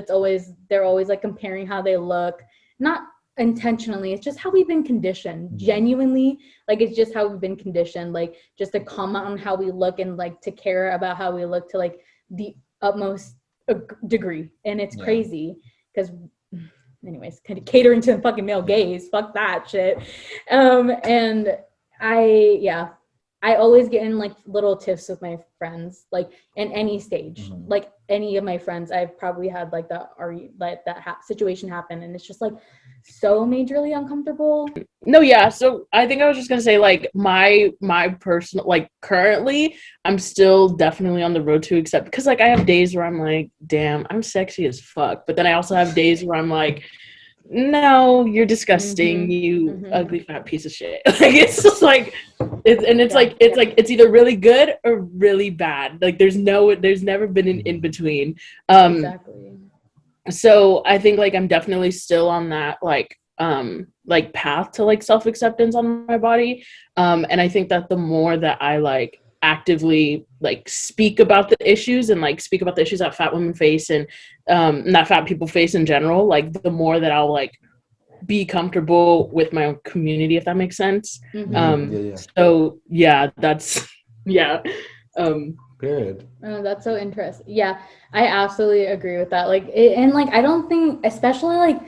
[SPEAKER 2] they're always like comparing how they look, not intentionally. It's just how we've been conditioned. Genuinely, like it's just how we've been conditioned. Like just to comment on how we look and like to care about how we look to like the utmost degree, and it's crazy because, anyways, kind of catering to the fucking male gaze. Fuck that shit. And I always get in like little tiffs with my friends, like in any stage, like any of my friends, I've probably had like that situation happen, and it's just like so majorly uncomfortable.
[SPEAKER 3] No, yeah. So I think I was just gonna say, like, my personal, like, currently I'm still definitely on the road to accept, because like I have days where I'm like, damn, I'm sexy as fuck, but then I also have days where I'm like, no, you're disgusting, you ugly fat piece of shit. Like it's just like it's either really good or really bad. Like there's never been an in between.
[SPEAKER 2] Exactly.
[SPEAKER 3] So I think like I'm definitely still on that like path to like self-acceptance on my body. And I think that the more that I like actively like speak about the issues and like speak about the issues that fat women face and that fat people face in general, like the more that I'll like be comfortable with my own community, if that makes sense. So that's
[SPEAKER 1] period.
[SPEAKER 2] Oh, that's so interesting. Yeah, I absolutely agree with that. Like and like I don't think, especially like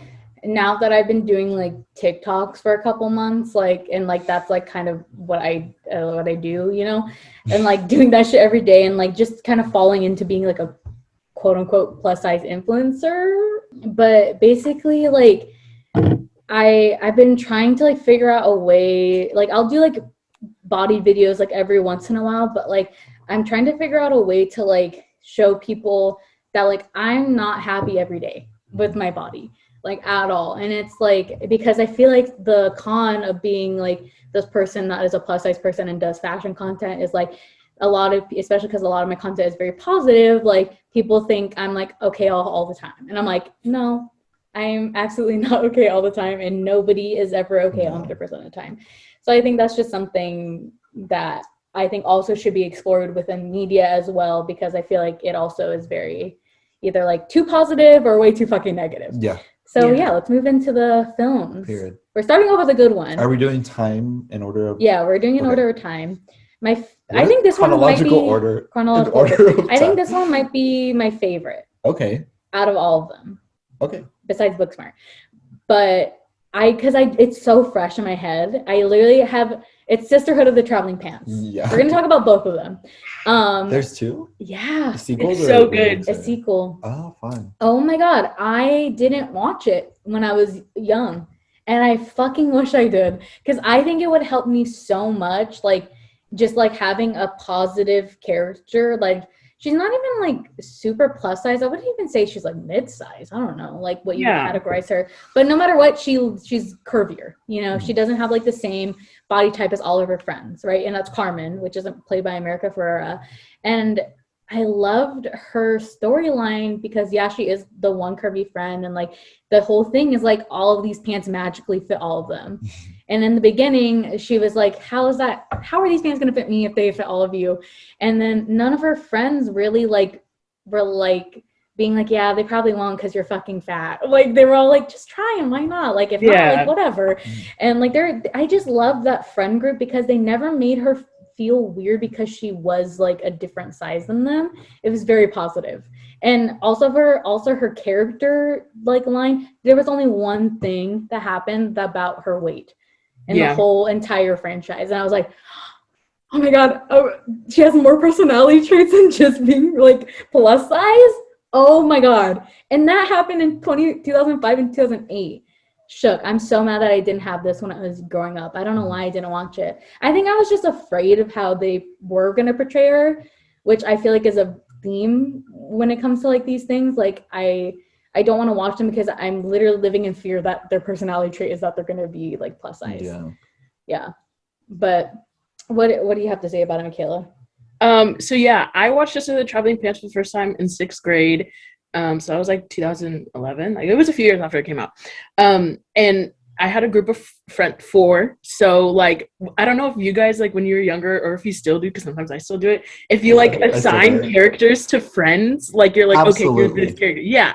[SPEAKER 2] now that I've been doing like TikToks for a couple months, like, and like that's like kind of what I do, you know, and like doing that shit every day, and like just kind of falling into being like a quote unquote plus size influencer. But basically, like I've been trying to like figure out a way, like I'll do like body videos like every once in a while, but like I'm trying to figure out a way to like show people that like I'm not happy every day with my body, like at all. And it's like, because I feel like the con of being like this person that is a plus size person and does fashion content is like a lot of, especially because a lot of my content is very positive, like people think I'm like okay all the time, and I'm like, no, I'm absolutely not okay all the time, and nobody is ever okay 100% of the time. So I think that's just something that I think also should be explored within media as well, because I feel like it also is very either like too positive or way too fucking negative.
[SPEAKER 1] Yeah.
[SPEAKER 2] So let's move into the films.
[SPEAKER 1] Period.
[SPEAKER 2] We're starting off with a good one.
[SPEAKER 1] Are we doing time in order of?
[SPEAKER 2] Yeah, we're doing in order of time. I think this one might be chronological order. I think this one might be my favorite.
[SPEAKER 1] Okay.
[SPEAKER 2] Out of all of them.
[SPEAKER 1] Okay.
[SPEAKER 2] Besides Booksmart. But it's so fresh in my head. I literally have, it's Sisterhood of the Traveling Pants. Yeah. We're going to talk about both of them.
[SPEAKER 1] There's two?
[SPEAKER 2] Yeah.
[SPEAKER 3] It's so good.
[SPEAKER 2] A sequel.
[SPEAKER 1] Oh, fun.
[SPEAKER 2] Oh my God. I didn't watch it when I was young. And I fucking wish I did. Because I think it would help me so much. Like, just like having a positive character. Like, she's not even like super plus size. I wouldn't even say she's like mid-size. I don't know, like what you would categorize her. But no matter what, she's curvier. You know, she doesn't have like the same body type as all of her friends, right? And that's Carmen, which isn't played by America Ferrera. And I loved her storyline because she is the one curvy friend, and like the whole thing is like all of these pants magically fit all of them. And in the beginning, she was like, how are these pants going to fit me if they fit all of you? And then none of her friends really like were like being like, yeah, they probably won't because you're fucking fat. Like they were all like, just try and why not? Like if not, like whatever. And like I just love that friend group because they never made her feel weird because she was like a different size than them. It was very positive. And also her character like line, there was only one thing that happened about her weight in the whole entire franchise. And I was like, oh my God, she has more personality traits than just being like plus size. Oh my God. And that happened in 2005 and 2008. Shook. I'm so mad that I didn't have this when I was growing up. I don't know why I didn't watch it. I think I was just afraid of how they were going to portray her, which I feel like is a theme when it comes to like these things. Like I don't want to watch them because I'm literally living in fear that their personality trait is that they're going to be like plus size. Yeah. But what do you have to say about it, Mikayla?
[SPEAKER 3] So yeah, I watched Sisterhood Traveling Pants for the first time in 6th grade. So that was like 2011. Like it was a few years after it came out. And I had a group of four. So like, I don't know if you guys like when you were younger or if you still do, because sometimes I still do it. If you like assign characters to friends, like you're like, absolutely. Okay, you're this character. Yeah.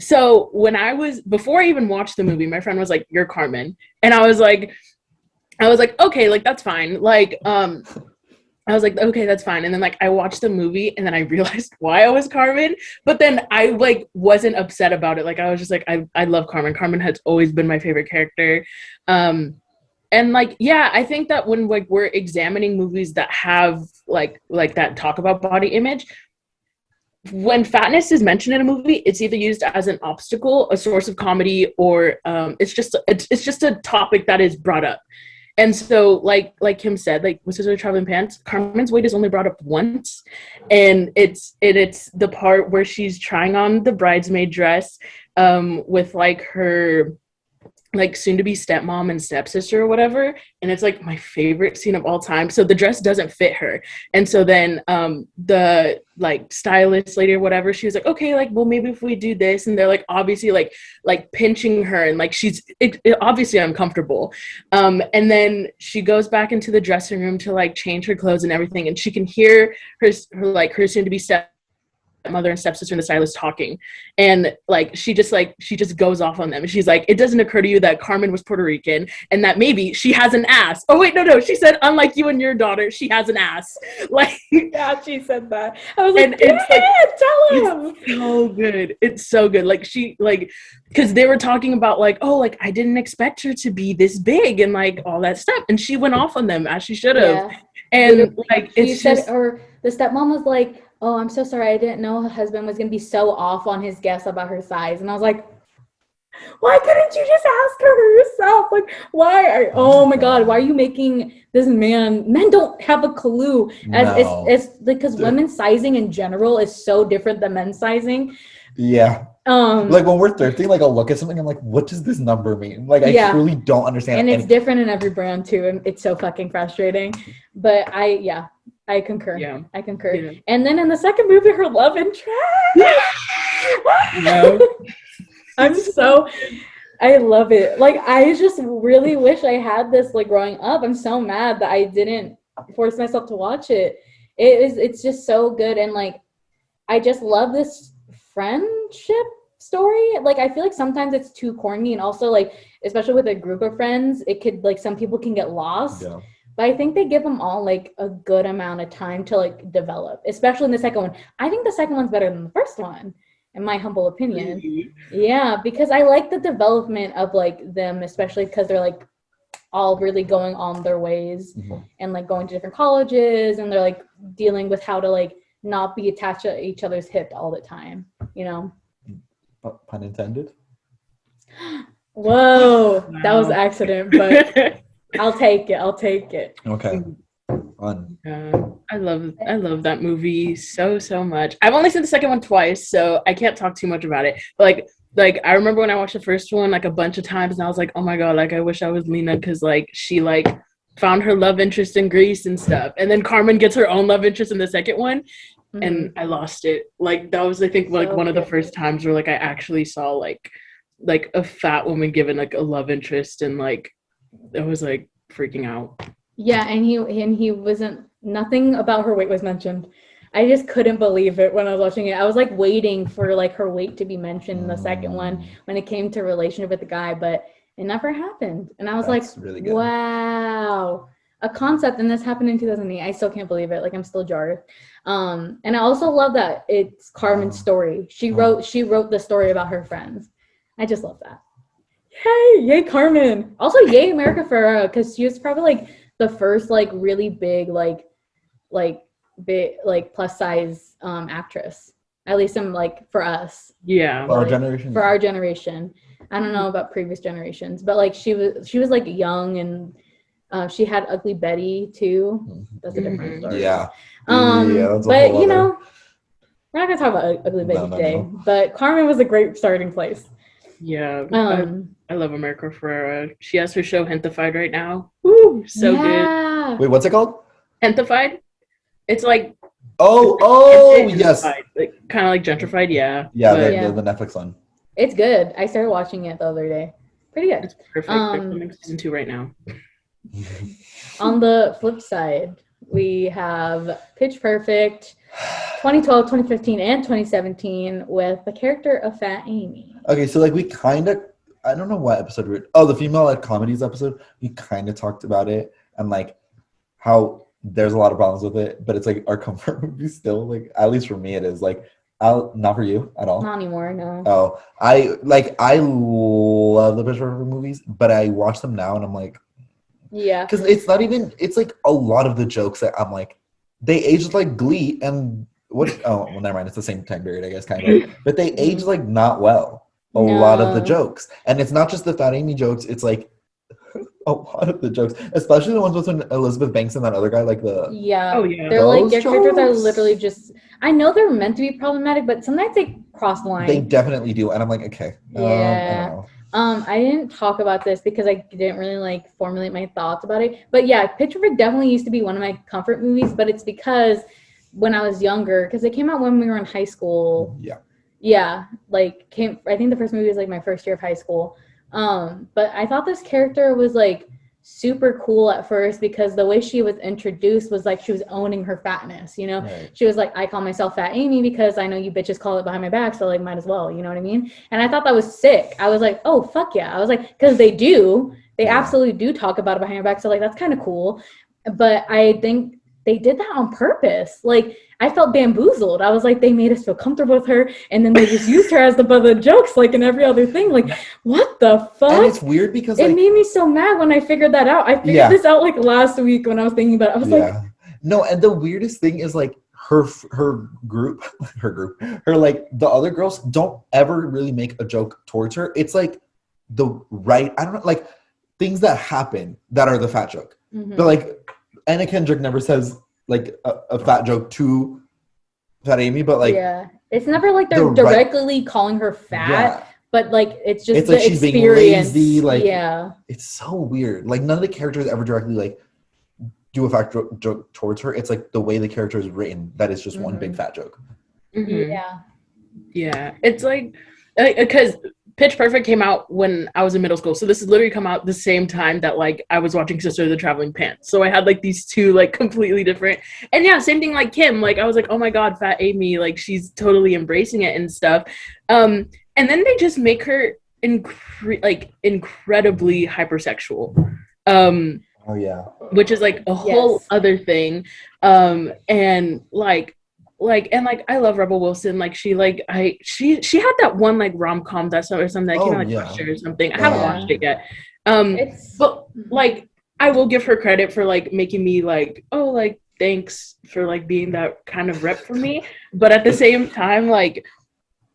[SPEAKER 3] So before I even watched the movie, my friend was like, you're Carmen. And I was like, okay, like that's fine. Like, I was like, okay, that's fine. And then like I watched the movie and then I realized why I was Carmen, but then I like wasn't upset about it. Like I was just like, I love Carmen. Carmen has always been my favorite character. And like, yeah, I think that when like we're examining movies that have like that talk about body image, when fatness is mentioned in a movie, it's either used as an obstacle, a source of comedy, or it's just a topic that is brought up. And so, like Kim said, like with Sisterhood Traveling Pants, Carmen's weight is only brought up once, and it's the part where she's trying on the bridesmaid dress, with like her like soon-to-be stepmom and stepsister or whatever, and it's like my favorite scene of all time. So the dress doesn't fit her, and so then the like stylist lady or whatever, she was like, okay, like well maybe if we do this, and they're like obviously like pinching her, and like she's obviously uncomfortable, and then she goes back into the dressing room to like change her clothes and everything, and she can hear her soon-to-be stepmother and stepsister and the stylist talking, and like she just goes off on them, and she's like, it doesn't occur to you that Carmen was Puerto Rican and that maybe she has an ass. Oh wait, no, she said unlike you and your daughter, she has an ass. Like
[SPEAKER 2] yeah, she said that. I was like, tell him.
[SPEAKER 3] It's so good. It's so good. Like she like, because they were talking about like, oh, like I didn't expect her to be this big and like all that stuff, and she went off on them as she should have. Yeah. And like it's just,
[SPEAKER 2] or the stepmom was like, oh, I'm so sorry, I didn't know her husband was going to be so off on his guess about her size. And I was like, why couldn't you just ask her yourself? Like, oh my God, why are you making this men don't have a clue. It's because women's sizing in general is so different than men's sizing.
[SPEAKER 1] Yeah. Like when we're 13, like I'll look at something, I'm like, what does this number mean? Like I truly don't understand.
[SPEAKER 2] And it's different in every brand too, and it's so fucking frustrating. But I concur. Yeah. I concur. Yeah. And then in the second movie, her love interest. No. I love it. Like, I just really wish I had this, like, growing up. I'm so mad that I didn't force myself to watch it. It's just so good. And, like, I just love this friendship story. Like, I feel like sometimes it's too corny. And also, like, especially with a group of friends, it could, like, some people can get lost. Yeah. But I think they give them all, like, a good amount of time to, like, develop, especially in the second one. I think the second one's better than the first one, in my humble opinion. Mm-hmm. Yeah, because I like the development of, like, them, especially because they're, like, all really going on their ways mm-hmm. and, like, going to different colleges, and they're, like, dealing with how to, like, not be attached to each other's hip all the time, you know?
[SPEAKER 1] Pun intended?
[SPEAKER 2] Whoa, wow. That was an accident, but... I'll take it.
[SPEAKER 1] Okay. Fun.
[SPEAKER 3] I love that movie so much. I've only seen the second one twice, so I can't talk too much about it. But like I remember when I watched the first one like a bunch of times, and I was like, oh my God, like I wish I was Lena, because like she like found her love interest in Greece and stuff, and then Carmen gets her own love interest in the second one, mm-hmm. and I lost it. Like that was I think like one of the first times where like I actually saw like a fat woman given like a love interest, and like I was like freaking out.
[SPEAKER 2] Yeah, and he wasn't, nothing about her weight was mentioned. I just couldn't believe it when I was watching it. I was like waiting for like her weight to be mentioned in the second one when it came to relationship with the guy, but it never happened. And I was
[SPEAKER 1] really good.
[SPEAKER 2] Wow, a concept, and this happened in 2008. I still can't believe it. Like I'm still jarred. And I also love that it's Carmen's story. She wrote the story about her friends. I just love that. Yay Carmen. Also yay America Ferrera, because she was probably like the first like really big big plus size actress, at least in like for us,
[SPEAKER 1] for our generation.
[SPEAKER 2] I don't know about previous generations, but like she was like young, and she had Ugly Betty too. That's a different story. But you know, we're not gonna talk about Ugly Betty today. But Carmen was a great starting place.
[SPEAKER 3] I love America Ferrera. She has her show Hentified right now. Woo, so good.
[SPEAKER 1] Wait, what's it called?
[SPEAKER 3] Hentified. It's like
[SPEAKER 1] yes,
[SPEAKER 3] like kind of like Gentrified,
[SPEAKER 1] the Netflix one.
[SPEAKER 2] It's good. I started watching it the other day. Pretty good.
[SPEAKER 3] It's perfect. They're filming season 2 right now.
[SPEAKER 2] On the flip side, we have Pitch Perfect, 2012, 2015, and 2017 with the character of Fat Amy.
[SPEAKER 1] Okay, so like we kind of, I don't know what episode the female-led comedies episode. We kind of talked about it and like how there's a lot of problems with it, but it's like our comfort movie still, like at least for me it is like not for you at all.
[SPEAKER 2] Not anymore, no.
[SPEAKER 1] Oh, I love the Pitch Perfect movies, but I watch them now and I'm like,
[SPEAKER 2] yeah,
[SPEAKER 1] because it's not even, it's like a lot of the jokes that I'm like, they aged like Glee and well never mind, it's the same time period I guess kind of, but they aged like not well. A lot of the jokes, and it's not just the Fat Amy jokes, it's like a lot of the jokes, especially the ones with Elizabeth Banks and that other guy, like the
[SPEAKER 2] they're like their characters are literally just, I know they're meant to be problematic, but sometimes they cross the line.
[SPEAKER 1] They definitely do, and I'm like, okay, I don't know.
[SPEAKER 2] I didn't talk about this because I didn't really like formulate my thoughts about it, but yeah, Pitch Perfect definitely used to be one of my comfort movies, but it's because when I was younger, because it came out when we were in high school. I think the first movie was like my first year of high school. But I thought this character was like super cool at first because the way she was introduced was like she was owning her fatness, you know? Right. She was like, I call myself Fat Amy because I know you bitches call it behind my back, so like might as well, you know what I mean? And I thought that was sick. I was like, oh, fuck yeah. I was like, because they absolutely do talk about it behind your back, so like that's kind of cool. But I think they did that on purpose. Like, I felt bamboozled. I was like, they made us feel comfortable with her, and then they just used her as the butt of the jokes, like in every other thing. Like, what the fuck? And
[SPEAKER 1] it's weird because
[SPEAKER 2] it made me so mad when I figured that out. I figured this out like last week when I was thinking about it. I was like,
[SPEAKER 1] no. And the weirdest thing is like her group, like the other girls don't ever really make a joke towards her. It's like I don't know, like things that happen that are the fat joke. Mm-hmm. But like Anna Kendrick never says like a fat joke to Fat Amy, but like
[SPEAKER 2] it's never like they're directly calling her fat, but like it's just
[SPEAKER 1] it's like she's
[SPEAKER 2] experience.
[SPEAKER 1] Being lazy, like it's so weird. Like none of the characters ever directly like do a fat joke towards her. It's like the way the character is written that is just one big fat joke.
[SPEAKER 3] Mm-hmm. Yeah, it's like because Pitch Perfect came out when I was in middle school. So this has literally come out the same time that like I was watching Sisterhood, the Traveling Pants. So I had like these two like completely different. And yeah, same thing like Kim. Like I was like, oh my God, Fat Amy, like she's totally embracing it and stuff. And then they just make her incredibly hypersexual. Which is like a whole other thing. And I love Rebel Wilson. Like she had that one like rom-com or something that came out like last year or something. I haven't watched it yet. But like I will give her credit for like making me like, oh, like thanks for like being that kind of rep for me. But at the same time, like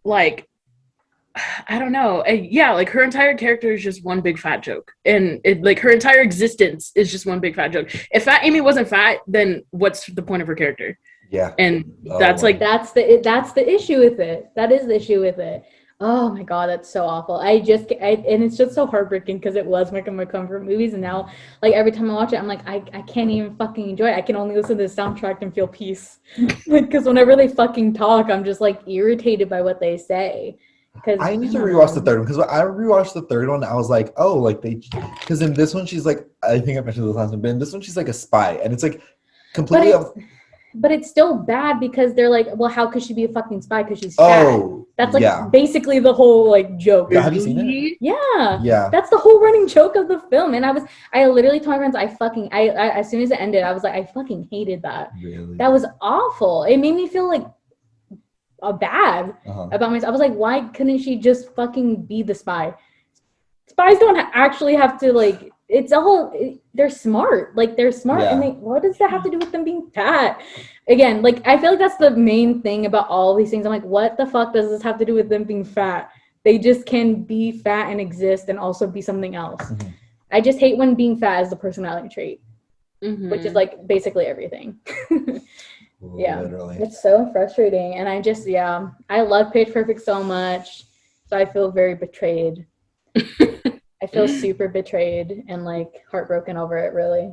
[SPEAKER 3] I don't know. Like her entire character is just one big fat joke. And it like her entire existence is just one big fat joke. If Fat Amy wasn't fat, then what's the point of her character?
[SPEAKER 1] Yeah.
[SPEAKER 3] And that's
[SPEAKER 2] the issue with it. That is the issue with it. Oh my God, that's so awful. And it's just so heartbreaking because it was one of my comfort movies, and now like every time I watch it, I'm like, I can't even fucking enjoy it. I can only listen to the soundtrack and feel peace. Like, because whenever they fucking talk, I'm just like irritated by what they say.
[SPEAKER 1] I need to rewatch the third one because when I rewatched the third one, I was like, oh, like because in this one she's like, I think I mentioned this last time, but in this one she's like a spy, and it's like completely.
[SPEAKER 2] but it's still bad because they're like, well, how could she be a fucking spy? Because she's fat. That's like basically the whole like joke.
[SPEAKER 1] Have you seen it?
[SPEAKER 2] Yeah. That's the whole running joke of the film. And I literally told my friends, I as soon as it ended, I was like, I fucking hated that.
[SPEAKER 1] Really?
[SPEAKER 2] That was awful. It made me feel like bad about myself. I was like, why couldn't she just fucking be the spy? Spies don't actually have to like. It's a whole. They're smart. Like they're smart, and what does that have to do with them being fat? Again, like I feel like that's the main thing about all these things. I'm like, what the fuck does this have to do with them being fat? They just can be fat and exist, and also be something else. Mm-hmm. I just hate when being fat is the personality trait, which is like basically everything.
[SPEAKER 1] Literally.
[SPEAKER 2] It's so frustrating, and I love Pitch Perfect so much, so I feel very betrayed. I feel super betrayed and like heartbroken over it, really.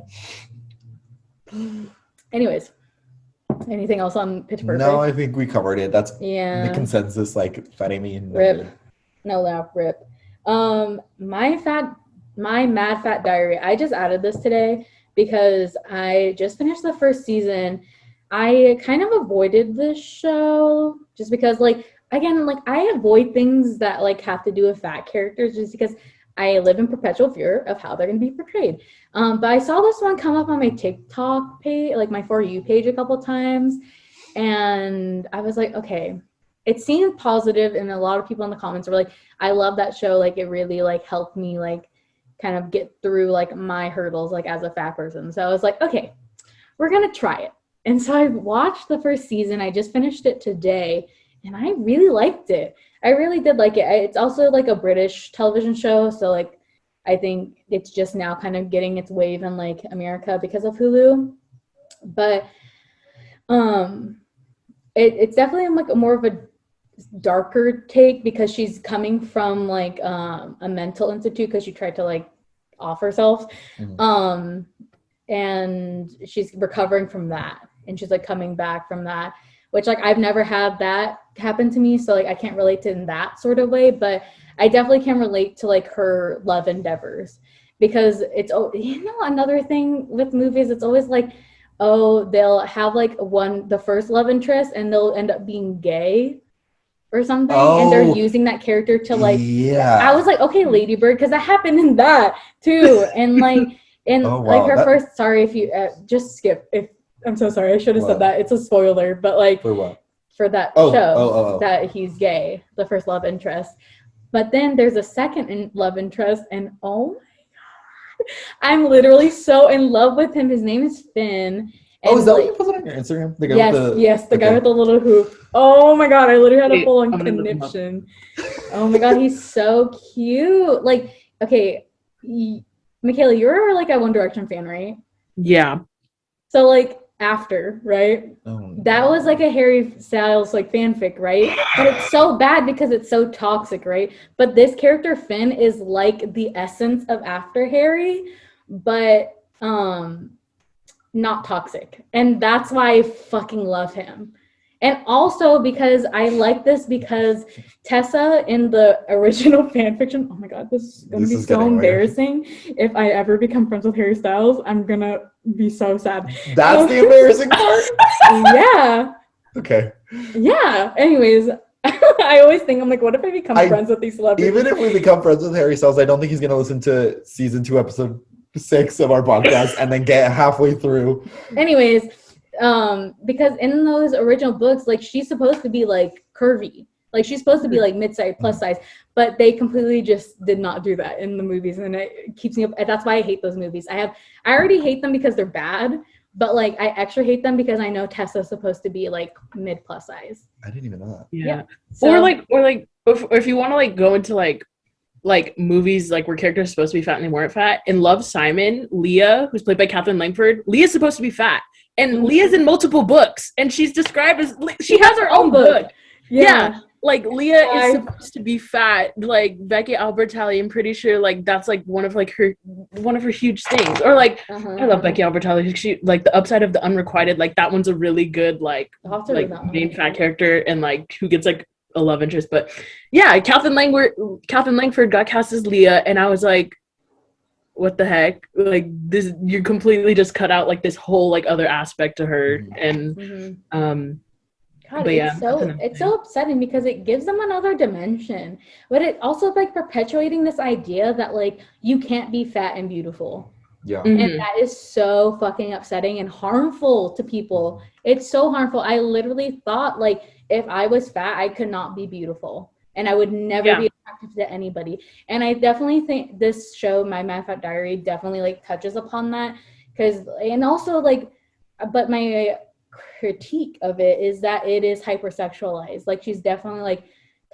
[SPEAKER 2] Anyways, anything else on Pitch Perfect?
[SPEAKER 1] No, I think we covered it. That's the consensus, like Fat Amy and
[SPEAKER 2] Rip. Rip. My Mad Fat Diary. I just added this today because I just finished the first season. I kind of avoided this show just because, like, again, like I avoid things that like have to do with fat characters just because I live in perpetual fear of how they're going to be portrayed. But I saw this one come up on my TikTok page, like my For You page a couple times. And I was like, okay, it seemed positive. And a lot of people in the comments were like, I love that show. Like it really like helped me like kind of get through like my hurdles, like as a fat person. So I was like, okay, we're going to try it. And so I watched the first season. I just finished it today. And I really liked it. I really did like it. It's also like a British television show. So like, I think it's just now kind of getting its wave in like America because of Hulu. But it's definitely like more of a darker take because she's coming from like a mental institute because she tried to like off herself. And she's recovering from that. And she's like coming back from that. Which like I've never had that happen to me, so like I can't relate to in that sort of way, but I definitely can relate to like her love endeavors because it's another thing with movies, it's always like, oh, they'll have like the first love interest and they'll end up being gay or something, and they're using that character to like I was like, okay, Lady Bird, because that happened in that too, and like like her first. Sorry if you just skip if. I'm so sorry. I should have said that. It's a spoiler, but like
[SPEAKER 1] for what?
[SPEAKER 2] For that show that he's gay, the first love interest. But then there's a second love interest, and oh my god, I'm literally so in love with him. His name is Finn.
[SPEAKER 1] And is that what you posted on your Instagram? The guy
[SPEAKER 2] the guy with the little hoop. Oh my god, I literally had a full on conniption. Oh my god, he's so cute. Like, okay, Mikayla, you're like a One Direction fan, right?
[SPEAKER 3] Yeah.
[SPEAKER 2] So like. After, right? That was like a Harry Styles like fanfic, right? But it's so bad because it's so toxic, right? But this character Finn is like the essence of After Harry, but not toxic. And that's why I fucking love him. And also because I like this because Tessa in the original fanfiction, oh my god, this is going to be so embarrassing. If I ever become friends with Harry Styles, I'm going to be so sad.
[SPEAKER 1] That's the embarrassing part?
[SPEAKER 2] Yeah.
[SPEAKER 1] Okay.
[SPEAKER 2] Yeah. Anyways, I always think, I'm like, what if I become friends with these celebrities?
[SPEAKER 1] Even if we become friends with Harry Styles, I don't think he's going to listen to season 2, episode 6 of our podcast and then get halfway through.
[SPEAKER 2] Anyways, because in those original books, like she's supposed to be like curvy, like she's supposed to be like mid-size, plus size, but they completely just did not do that in the movies, and it keeps me up. That's why I hate those movies. I already hate them because they're bad, but like I extra hate them because I know Tessa's supposed to be like mid plus size.
[SPEAKER 1] I didn't even know that.
[SPEAKER 3] Yeah. So, or if you want to like go into like movies like where characters are supposed to be fat and they weren't fat. In Love, Simon, Leah, who's played by Katherine Langford, Leah's supposed to be fat. And Leah's in multiple books, and she's described as she has her own book. Yeah. Like Leah is supposed to be fat. Like Becky Albertalli, I'm pretty sure like that's like one of her huge things. Or like I love Becky Albertalli. She like The Upside of the Unrequited. Like that one's a really good like main fat character and like who gets like a love interest. But yeah, Katherine Langford got cast as Leah, and I was like, what the heck? Like this, you completely just cut out like this whole like other aspect to her, and
[SPEAKER 2] God, it's so upsetting because it gives them another dimension, but it also like perpetuating this idea that like you can't be fat and beautiful.
[SPEAKER 1] Yeah.
[SPEAKER 2] And that is so fucking upsetting and harmful to people. It's so harmful. I literally thought like if I was fat, I could not be beautiful and I would never be attracted to anybody. And I definitely think this show, My Mad Fat Diary, definitely like touches upon that and also like, but my critique of it is that it is hypersexualized. Like she's definitely like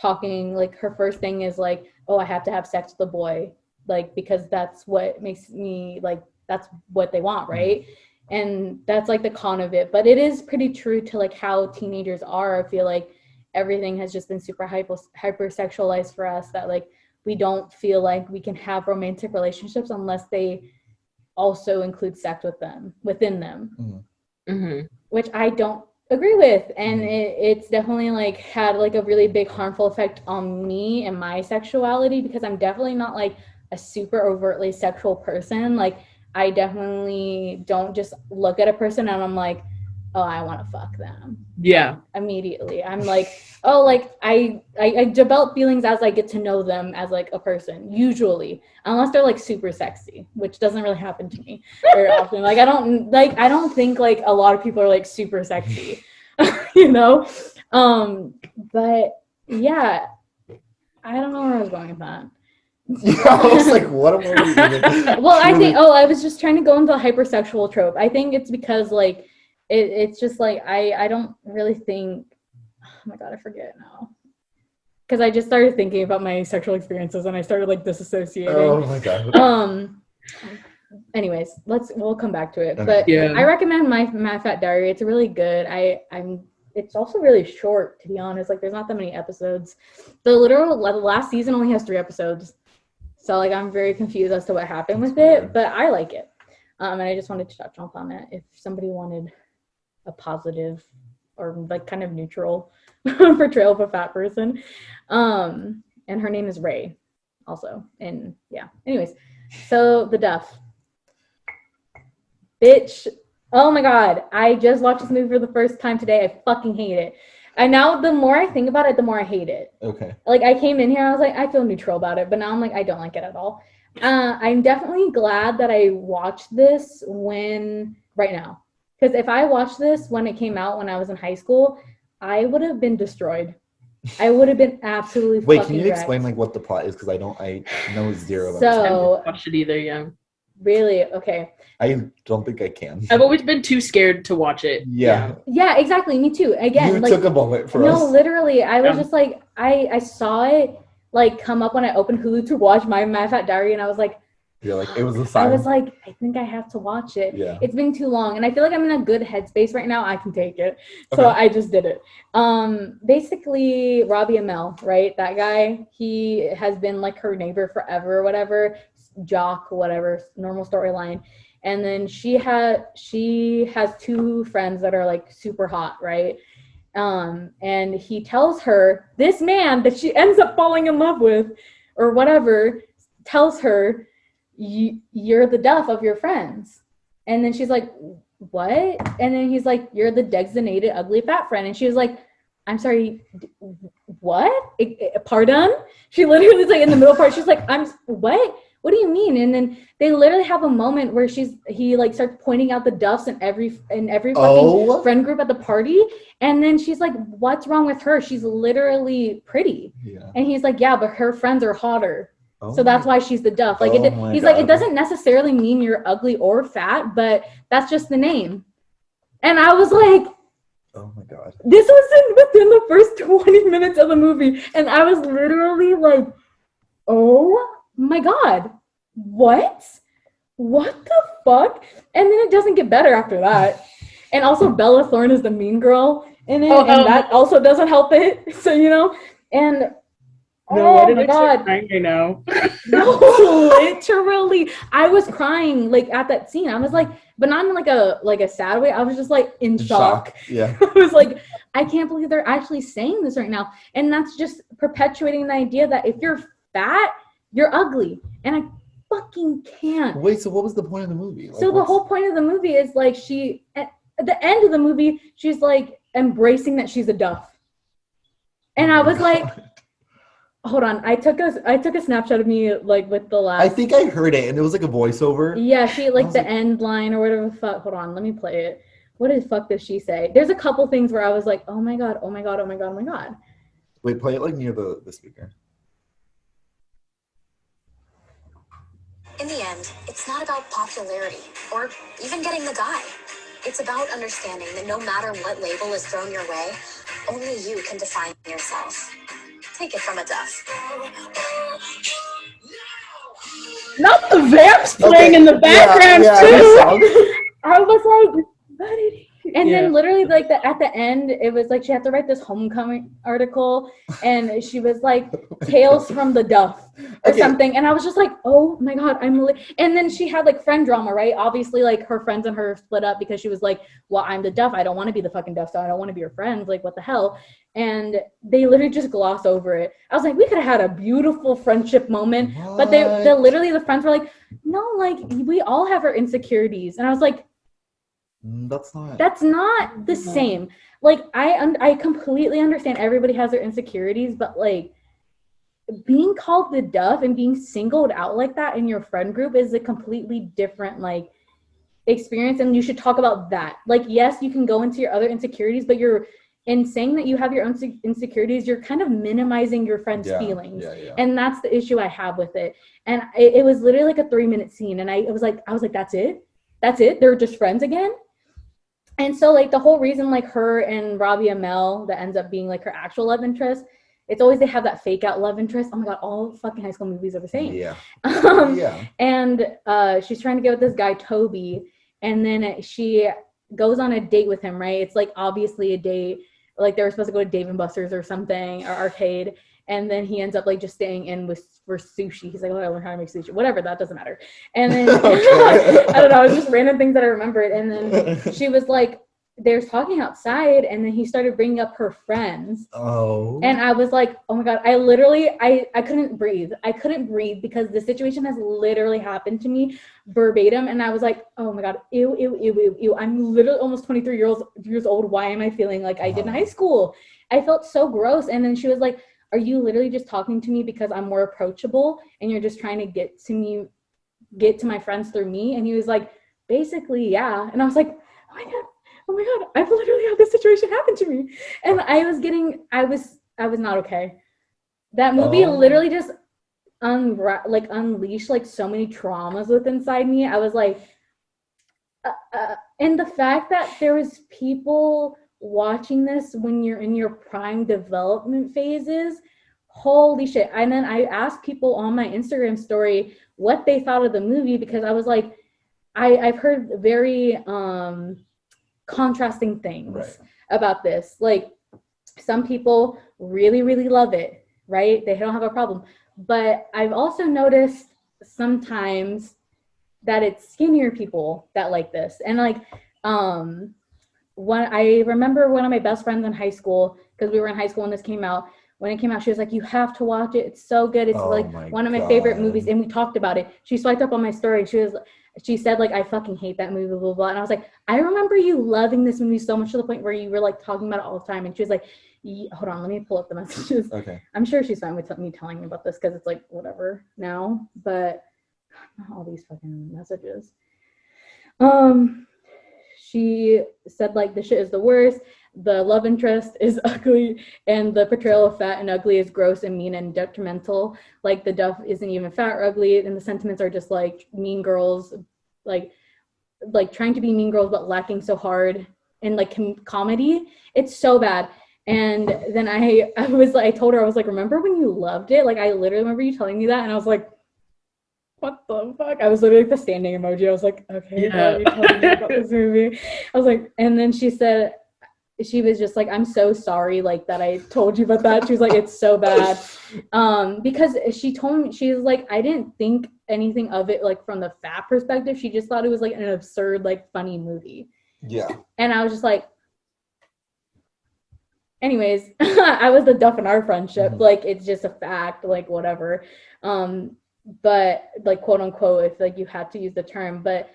[SPEAKER 2] talking, like her first thing is like, oh, I have to have sex with a boy. Like, because that's what makes me like, that's what they want, right? And that's like the con of it. But it is pretty true to like how teenagers are. I feel like everything has just been super hypersexualized for us, that like we don't feel like we can have romantic relationships unless they also include sex within them. Which I don't agree with. And it's definitely like had like a really big harmful effect on me and my sexuality, because I'm definitely not like a super overtly sexual person. Like I definitely don't just look at a person and I'm like, oh, I want to fuck them.
[SPEAKER 3] Yeah.
[SPEAKER 2] Immediately. I'm like, oh, like I develop feelings as I get to know them as like a person, usually, unless they're like super sexy, which doesn't really happen to me very often. Like I don't think like a lot of people are like super sexy, you know? But yeah, I don't know where I was going with that.
[SPEAKER 1] I was like, what am I even?
[SPEAKER 2] Well, I was just trying to go into a hypersexual trope. I think it's because like it's just like I don't really think, oh my god, I forget now. Because I just started thinking about my sexual experiences and I started like disassociating.
[SPEAKER 1] Oh my god.
[SPEAKER 2] Anyways, we'll come back to it.
[SPEAKER 1] Okay.
[SPEAKER 2] But I recommend My Mad Fat Diary. It's really good. It's also really short, to be honest. Like there's not that many episodes. The last season only has 3 episodes. So like I'm very confused as to what happened with it, but I like it. And I just wanted to touch on it. If somebody wanted a positive or like kind of neutral portrayal of a fat person. And her name is Ray also. And yeah. Anyways, so the Duff. Bitch. Oh my god. I just watched this movie for the first time today. I fucking hate it. And now the more I think about it, the more I hate it.
[SPEAKER 1] Okay.
[SPEAKER 2] Like I came in here, I was like, I feel neutral about it, but now I'm like, I don't like it at all. I'm definitely glad that I watched this right now. Because if I watched this when it came out when I was in high school, I would have been destroyed. I would have been absolutely
[SPEAKER 1] Wait,
[SPEAKER 2] fucking
[SPEAKER 1] can you
[SPEAKER 2] wrecked.
[SPEAKER 1] explain like what the plot is? Because I know zero about
[SPEAKER 2] So,
[SPEAKER 3] I haven't watched it either, yeah.
[SPEAKER 2] Really? Okay.
[SPEAKER 1] I don't think I can.
[SPEAKER 3] I've always been too scared to watch it.
[SPEAKER 1] Yeah.
[SPEAKER 2] Yeah, exactly. Me too. Again,
[SPEAKER 1] you
[SPEAKER 2] like,
[SPEAKER 1] took a moment for us.
[SPEAKER 2] No, literally. I was just like, I saw it like come up when I opened Hulu to watch My Mad Fat Diary, and I was like,
[SPEAKER 1] you're like, it was a sign.
[SPEAKER 2] I was like, I think I have to watch it.
[SPEAKER 1] Yeah.
[SPEAKER 2] It's been too long, and I feel like I'm in a good headspace right now. I can take it. So I just did it. Basically, Robbie Amell, right? That guy, he has been like her neighbor forever or whatever, jock, whatever, normal storyline. And then she has 2 friends that are like super hot, right? And he tells her, this man that she ends up falling in love with or whatever, tells her, you're the Duff of your friends. And then she's like, what? And then he's like, you're the designated ugly fat friend. And she was like, I'm sorry, what? Pardon? She literally was like in the middle part, she's like, what? What do you mean? And then they literally have a moment where he like starts pointing out the Duffs in every fucking friend group at the party. And then she's like, what's wrong with her? She's literally pretty. Yeah. And he's like, yeah, but her friends are hotter. So that's why she's the Duff. Like he's like, it doesn't necessarily mean you're ugly or fat, but that's just the name. And I was like,
[SPEAKER 1] oh my god.
[SPEAKER 2] This was within the first 20 minutes of the movie. And I was literally like, oh my god, what the fuck? And then it doesn't get better after that. And also Bella Thorne is the mean girl in it, and that also doesn't help it. So, you know, and
[SPEAKER 3] oh my god, crying right now.
[SPEAKER 2] No, literally, I was crying like at that scene. I was like, but not in like a sad way. I was just like in shock.
[SPEAKER 1] Yeah.
[SPEAKER 2] I was like, I can't believe they're actually saying this right now. And that's just perpetuating the idea that if you're fat, you're ugly. And fucking can't.
[SPEAKER 1] Wait, so what was the point of the movie?
[SPEAKER 2] So the whole point of the movie is like at the end of the movie, she's like embracing that she's a duff. And I was like, hold on, I took a snapshot of me like with the last.
[SPEAKER 1] I think I heard it, and it was like a voiceover.
[SPEAKER 2] Yeah, she like the end line or whatever the fuck. Hold on, let me play it. What the fuck does she say? There's a couple things where I was like, oh my god, oh my god, oh my god, oh my god.
[SPEAKER 1] Wait, play it like near the speaker.
[SPEAKER 4] In the end, it's not about popularity or even getting the guy. It's about understanding that no matter what label is thrown your way, only you can define yourself. Take it from a duff.
[SPEAKER 3] Not the vamps playing in the background too.
[SPEAKER 2] I was like, what did he? And then literally like at the end, it was like she had to write this homecoming article, and she was like tales from the duff or something, and I was just like, oh my god, and then she had like friend drama, right? Obviously like her friends and her split up because she was like, well, I'm the duff, I don't want to be the fucking duff, so I don't want to be your friends, like what the hell. And they literally just gloss over it. I was like, we could have had a beautiful friendship moment. What? But they literally, the friends were like, no, like we all have our insecurities. And I was like, that's not the same. Like I completely understand everybody has their insecurities, but like being called the duff and being singled out like that in your friend group is a completely different like experience, and you should talk about that. Like, yes, you can go into your other insecurities, but in saying that you have your own insecurities, you're kind of minimizing your friend's feelings. And that's the issue I have with it. And it was literally like a 3-minute scene, and I was like, that's it? They're just friends again? And so like the whole reason like her and Robbie Amell that ends up being like her actual love interest, it's always they have that fake out love interest. Oh my god, all fucking high school movies are the same. And she's trying to get with this guy Toby, and then she goes on a date with him, right? It's like obviously a date, like they were supposed to go to Dave and Buster's or something, or arcade, and then he ends up like just staying in for sushi. He's like, oh, I learned how to make sushi, whatever, that doesn't matter. And then I don't know, it's just random things that I remembered. And then she was like, they were talking outside, and then he started bringing up her friends. Oh. And I was like, oh my god, I literally I couldn't breathe. I couldn't breathe because the situation has literally happened to me verbatim, and I was like, oh my god, ew, ew, ew, ew, ew. I'm literally almost 23 years old. Why am I feeling like I did in high school? I felt so gross. And then she was like, are you literally just talking to me because I'm more approachable and you're just trying to get to my friends through me? And he was like, basically, yeah. And I was like, oh my god, I've literally had this situation happen to me. And I was not okay. That movie literally just unleashed like so many traumas within inside me. I was like, and the fact that there was people watching this when you're in your prime development phases, holy shit. And then I asked people on my Instagram story what they thought of the movie, because I was like, I've heard very contrasting things about this. Like some people really, really love it, right? They don't have a problem. But I've also noticed sometimes that it's skinnier people that like this. And like I remember one of my best friends in high school, because we were in high school when this came out. When it came out, she was like, you have to watch it. It's so good. It's one of my favorite movies. And we talked about it. She swiped up on my story. She said, like, I fucking hate that movie, blah, blah, blah. And I was like, I remember you loving this movie so much to the point where you were like talking about it all the time. And she was like, hold on, let me pull up the messages. Okay. I'm sure she's fine with me telling you about this because it's like whatever now. But not all these fucking messages. She said, like, the shit is the worst. The love interest is ugly, and the portrayal of fat and ugly is gross and mean and detrimental. Like, the duff isn't even fat or ugly, and the sentiments are just like Mean Girls, like trying to be Mean Girls but lacking so hard in like comedy. It's so bad. And then I told her, I was like, remember when you loved it? Like, I literally remember you telling me that, and I was like, what the fuck? I was literally like the standing emoji. I was like, okay, yeah. You telling me about this movie? I was like, and then she said, she was just like, I'm so sorry, like, that I told you about that. She was like, it's so bad. Because she told me, she was like, I didn't think anything of it, like, from the fat perspective. She just thought it was, like, an absurd, like, funny movie. Yeah. And I was just like, anyways, I was the duff in our friendship. Mm-hmm. Like, it's just a fact, like, whatever. but like quote unquote, if like you had to use the term, but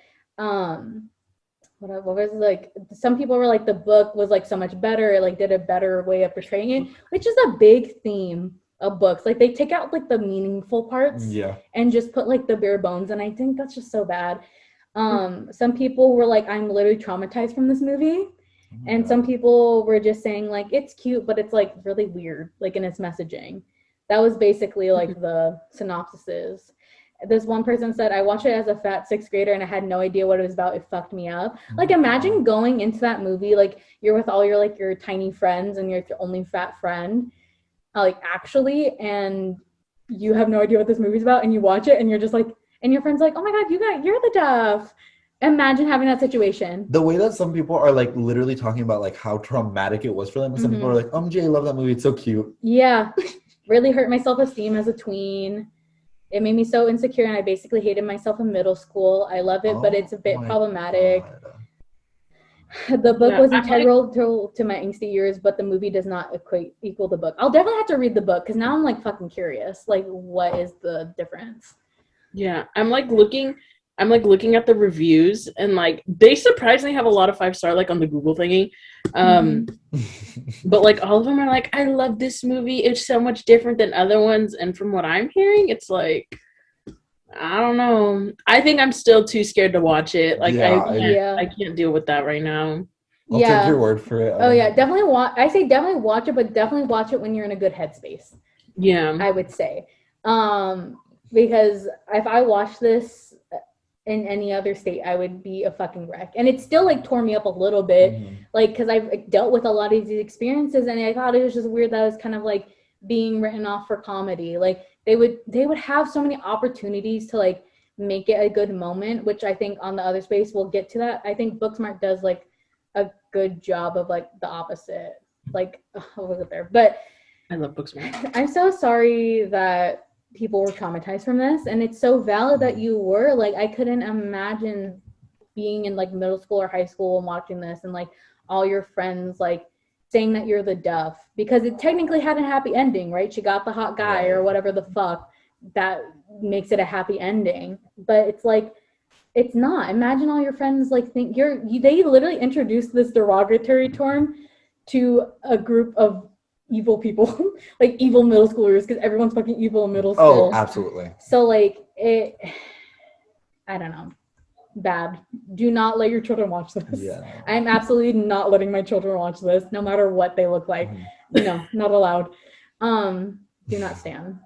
[SPEAKER 2] what was like, some people were like the book was like so much better, it like did a better way of portraying it, which is a big theme of books. Like they take out like the meaningful parts and just put like the bare bones, and I think that's just so bad. Some people were like, I'm literally traumatized from this movie, and some people were just saying like it's cute but it's like really weird like in its messaging. That was basically like the synopsises. This one person said, I watched it as a fat 6th grader and I had no idea what it was about. It fucked me up. Like imagine going into that movie, like you're with all your like your tiny friends and you're your only fat friend, like actually, and you have no idea what this movie's about, and you watch it and you're just like, and your friend's like, oh my God, you're the deaf. Imagine having that situation.
[SPEAKER 1] The way that some people are like literally talking about like how traumatic it was for them. And some people are like, Jay, I love that movie. It's so cute.
[SPEAKER 2] Yeah. Really hurt my self-esteem as a tween. It made me so insecure, and I basically hated myself in middle school. I love it, but it's a bit problematic. God. The book was integral to my angsty years, but the movie does not equal the book. I'll definitely have to read the book because now I'm like fucking curious. Like, what is the difference?
[SPEAKER 3] Yeah, I'm looking at the reviews, and like they surprisingly have a lot of 5-star like on the Google thingy. But like all of them are like, I love this movie. It's so much different than other ones. And from what I'm hearing, it's like, I don't know. I think I'm still too scared to watch it. Like I can't deal with that right now.
[SPEAKER 1] I'll take your word for it.
[SPEAKER 2] Oh yeah, definitely definitely watch it, but definitely watch it when you're in a good headspace.
[SPEAKER 3] Yeah,
[SPEAKER 2] I would say. Because if I watch this in any other state, I would be a fucking wreck. And it still like tore me up a little bit, like because I've dealt with a lot of these experiences, and I thought it was just weird that it was kind of like being written off for comedy. Like they would have so many opportunities to like make it a good moment, which I think on the other space we'll get to that. I think Booksmart does like a good job of like the opposite. Like I wasn't there, but
[SPEAKER 3] I love Booksmart.
[SPEAKER 2] I'm so sorry that people were traumatized from this, and it's so valid that you were. Like I couldn't imagine being in like middle school or high school and watching this and like all your friends like saying that you're the deaf, because it technically had a happy ending, right? She got the hot guy or whatever the fuck that makes it a happy ending, but it's like it's not. Imagine all your friends like think they literally introduced this derogatory term to a group of evil people, like evil middle schoolers, because everyone's fucking evil in middle school.
[SPEAKER 1] Oh, absolutely.
[SPEAKER 2] So like it, I don't know, bad. Do not let your children watch this. Yeah. I'm absolutely not letting my children watch this, no matter what they look like. No, not allowed. Do not stand.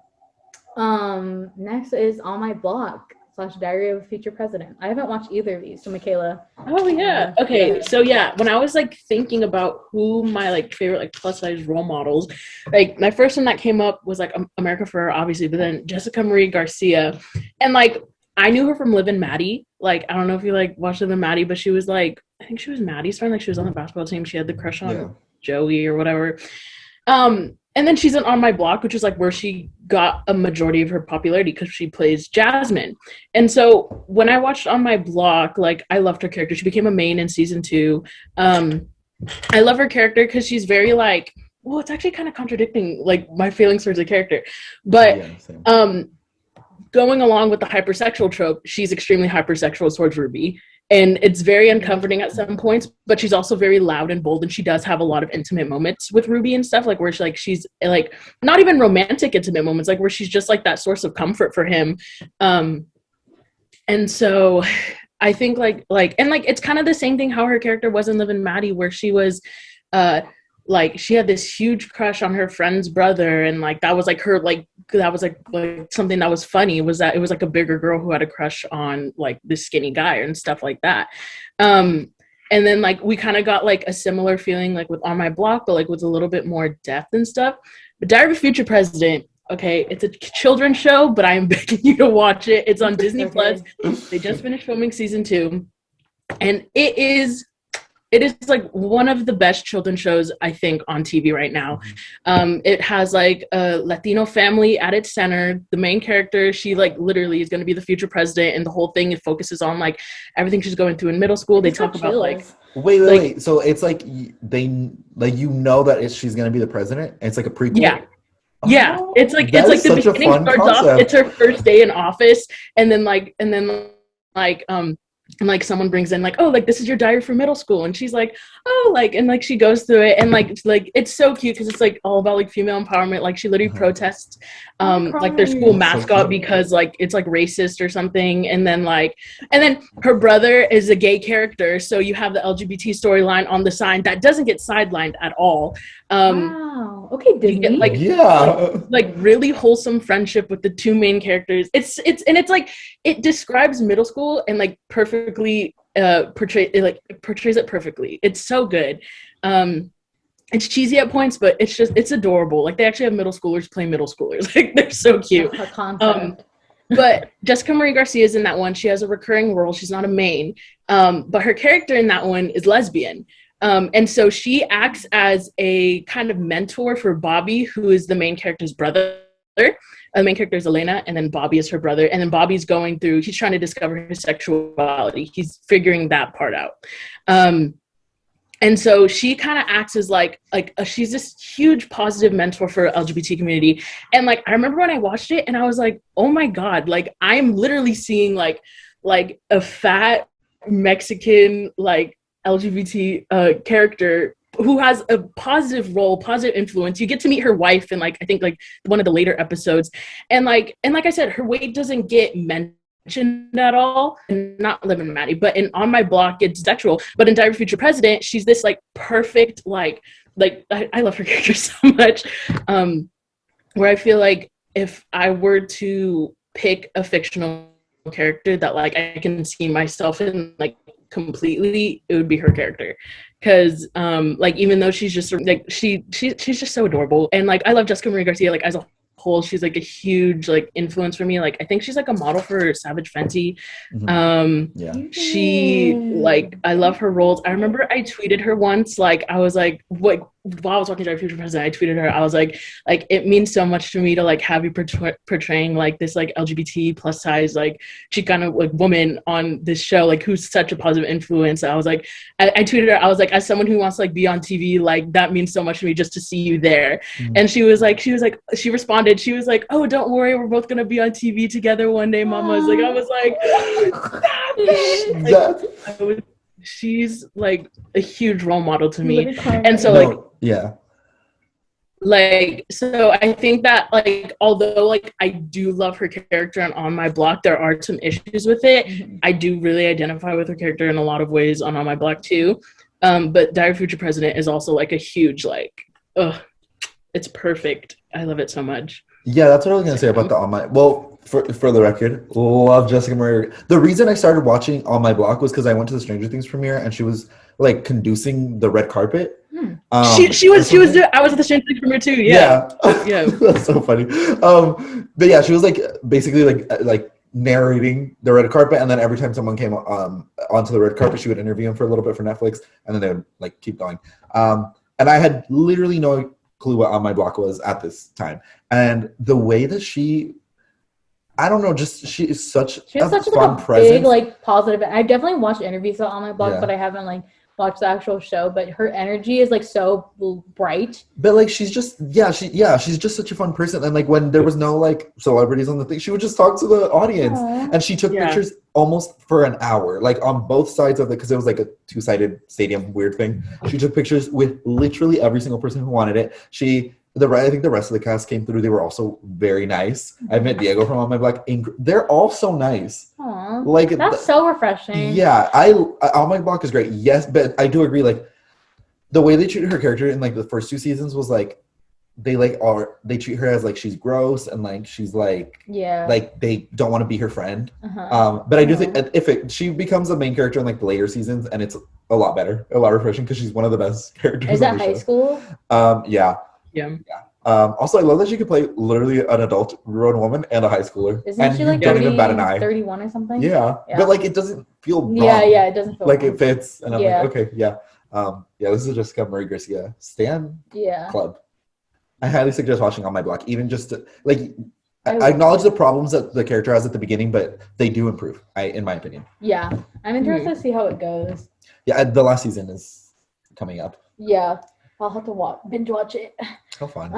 [SPEAKER 2] Next is On My Block / Diary of a Future President. I haven't watched either of these, so Mikayla.
[SPEAKER 3] Oh yeah. Okay. So yeah, when I was like thinking about who my like favorite like plus size role models, like my first one that came up was like America Ferrera, obviously, but then Jessica Marie Garcia, and like I knew her from Liv and Maddie. Like I don't know if you like watched Liv and Maddie, but she was like, I think she was Maddie's friend. Like she was on the basketball team. She had the crush on Joey or whatever. And then she's in On My Block, which is like where she got a majority of her popularity because she plays Jasmine. And so when I watched On My Block, like I loved her character. She became a main in season 2. I love her character because she's very like, well, it's actually kind of contradicting like my feelings towards the character. But going along with the hypersexual trope, she's extremely hypersexual towards Ruby. And it's very uncomforting at some points, but she's also very loud and bold, and she does have a lot of intimate moments with Ruby and stuff, like where she's like not even romantic intimate moments, like where she's just like that source of comfort for him. And so I think like it's kind of the same thing how her character was in Liv and Maddie, where she was like she had this huge crush on her friend's brother, and like that was like her like that was like something that was funny was that it was like a bigger girl who had a crush on like this skinny guy and stuff like that. And then like we kind of got like a similar feeling like with On My Block, but like with a little bit more depth and stuff. But Diary of a Future President, okay, it's a children's show, but I am begging you to watch it. It's on Disney Plus. They just finished filming season 2, and it is like one of the best children's shows I think on TV right now. It has like a Latino family at its center. The main character, she like literally is going to be the future president, and the whole thing it focuses on like everything she's going through in middle school. They talk about like
[SPEAKER 1] wait. So it's like they like that she's going to be the president. It's like a prequel.
[SPEAKER 3] Yeah. Yeah, it's like the beginning starts off. It's her first day in office, and then someone brings in like, oh, like this is your diary for middle school, and she's like, oh, like, and like she goes through it, and like it's so cute because it's like all about like female empowerment. Like she literally protests like their school mascot because like it's like racist or something, and then her brother is a gay character, so you have the LGBT storyline on the sign that doesn't get sidelined at all.
[SPEAKER 2] Wow. Okay, Disney.
[SPEAKER 3] You get, like really wholesome friendship with the two main characters. It's like it describes middle school and like perfectly portrays it perfectly. It's so good. It's cheesy at points, but it's adorable. Like they actually have middle schoolers play middle schoolers. Like they're so cute. But Jessica Marie Garcia is in that one. She has a recurring role. She's not a main. But her character in that one is lesbian. And so she acts as a kind of mentor for Bobby, who is the main character's brother. The main character is Elena, and then Bobby is her brother. And then Bobby's he's trying to discover his sexuality. He's figuring that part out. And so she kind of acts as she's this huge positive mentor for LGBT community. And like, I remember when I watched it and I was like, oh my God, like I'm literally seeing like a fat Mexican, like LGBT character who has a positive role, positive influence. You get to meet her wife in like, I think like one of the later episodes. And like I said, her weight doesn't get mentioned at all, and not Liv and Maddie, but On My Block it's sexual. But in Diary of a Future President, she's this like perfect, like I love her character so much. Where I feel like if I were to pick a fictional character that like I can see myself in like completely, it would be her character. Because like even though she's just like she's just so adorable, and like I love Jessica Marie Garcia like as a whole. She's like a huge like influence for me. Like I think she's like a model for Savage Fenty. She like, I love her roles. I remember I tweeted her once, like I was like, what, while I was watching Diary of a Future President, I tweeted her, I was like it means so much to me to like have you portraying like this like LGBT plus size like Chicana like woman on this show, like who's such a positive influence. I was like, I tweeted her, I was like, as someone who wants to like be on TV, like that means so much to me just to see you there. And she responded, she was like, oh, don't worry, we're both gonna be on TV together one day, mama. I was like, she's like a huge role model to me. And so so I think that like although like I do love her character and On My Block, there are some issues with it. I do really identify with her character in a lot of ways on My Block too. But Diary of a Future President is also like a huge like, it's perfect. I love it so much.
[SPEAKER 1] Yeah, that's what I was gonna say about the On My. Well, for the record, love Jessica Marie. The reason I started watching On My Block was because I went to the Stranger Things premiere and she was like conducing the red carpet.
[SPEAKER 3] She was I was at the Stranger Things premiere too. Yeah.
[SPEAKER 1] That's so funny. But yeah, she was like basically like narrating the red carpet, and then every time someone came onto the red carpet, she would interview him for a little bit for Netflix, and then they would like keep going. And I had literally no clue what On My Block was at this time, and the way that I don't know, just she is such a fun presence. Big like positive. I definitely watched interviews on My Block, but I haven't like watched the actual show. But her energy is like so bright. But like she's just she's just such a fun person. And like when there was no like celebrities on the thing, she would just talk to the audience. Aww. And she took pictures almost for an hour, like on both sides of it, because it was like a 2-sided stadium weird thing. She took pictures with literally every single person who wanted it. I think the rest of the cast came through. They were also very nice. I met Diego from On My Block. They're all so nice.
[SPEAKER 2] Aww, like that's so refreshing.
[SPEAKER 1] Yeah, On My Block is great. Yes, but I do agree. Like the way they treated her character in like the first 2 seasons was like they treat her as like she's gross and like she's like like they don't want to be her friend. But I do think if she becomes the main character in like the later seasons, and it's a lot better, a lot refreshing because she's one of the best characters.
[SPEAKER 2] Is that high school?
[SPEAKER 1] Yeah. Also, I love that she could play literally an adult grown woman and a high schooler.
[SPEAKER 2] Isn't she like 31 or something?
[SPEAKER 1] Yeah. But like it doesn't feel wrong.
[SPEAKER 2] Yeah, it doesn't feel
[SPEAKER 1] like
[SPEAKER 2] wrong.
[SPEAKER 1] It fits. And I'm like, okay, this is Jessica Marie Garcia Stan Club. I highly suggest watching On My Block, even just to, like I acknowledge the problems that the character has at the beginning, but they do improve, in my opinion. Yeah, I'm interested to see how it goes. Yeah, the last season is coming up. Yeah.
[SPEAKER 2] I'll have to binge watch it.
[SPEAKER 1] How fun.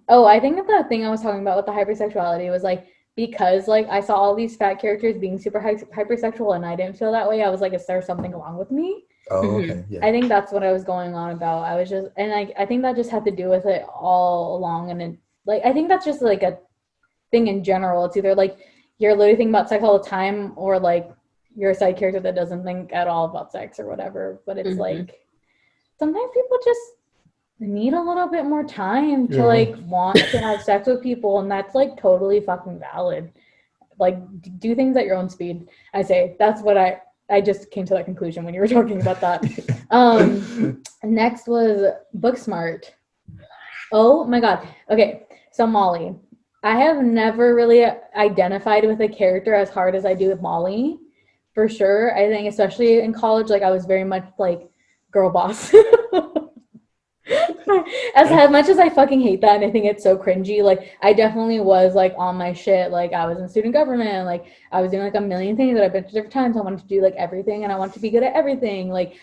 [SPEAKER 2] I think that the thing I was talking about with the hypersexuality was like, because like I saw all these fat characters being super hypersexual and I didn't feel that way. I was like, is there something wrong with me?
[SPEAKER 1] Oh, okay. Yeah.
[SPEAKER 2] I think that's what I was going on about. I was just, and like, I think that just had to do with it all along. And it, like, I think that's just like a thing in general. It's either like you're literally thinking about sex all the time, or like you're a side character that doesn't think at all about sex or whatever. But it's like, sometimes people just need a little bit more time to like want to have sex with people, and that's like totally fucking valid. Like, do things at your own speed. I say that's what I just came to that conclusion when you were talking about that. Next was Booksmart. Oh my god. Okay, so Molly. I have never really identified with a character as hard as I do with Molly, for sure. I think especially in college, like I was very much like girl boss. As much as I fucking hate that and I think it's so cringy, like I definitely was like on my shit. Like I was in student government, like I was doing like a million things that I've been to different times. I wanted to do like everything and I wanted to be good at everything. Like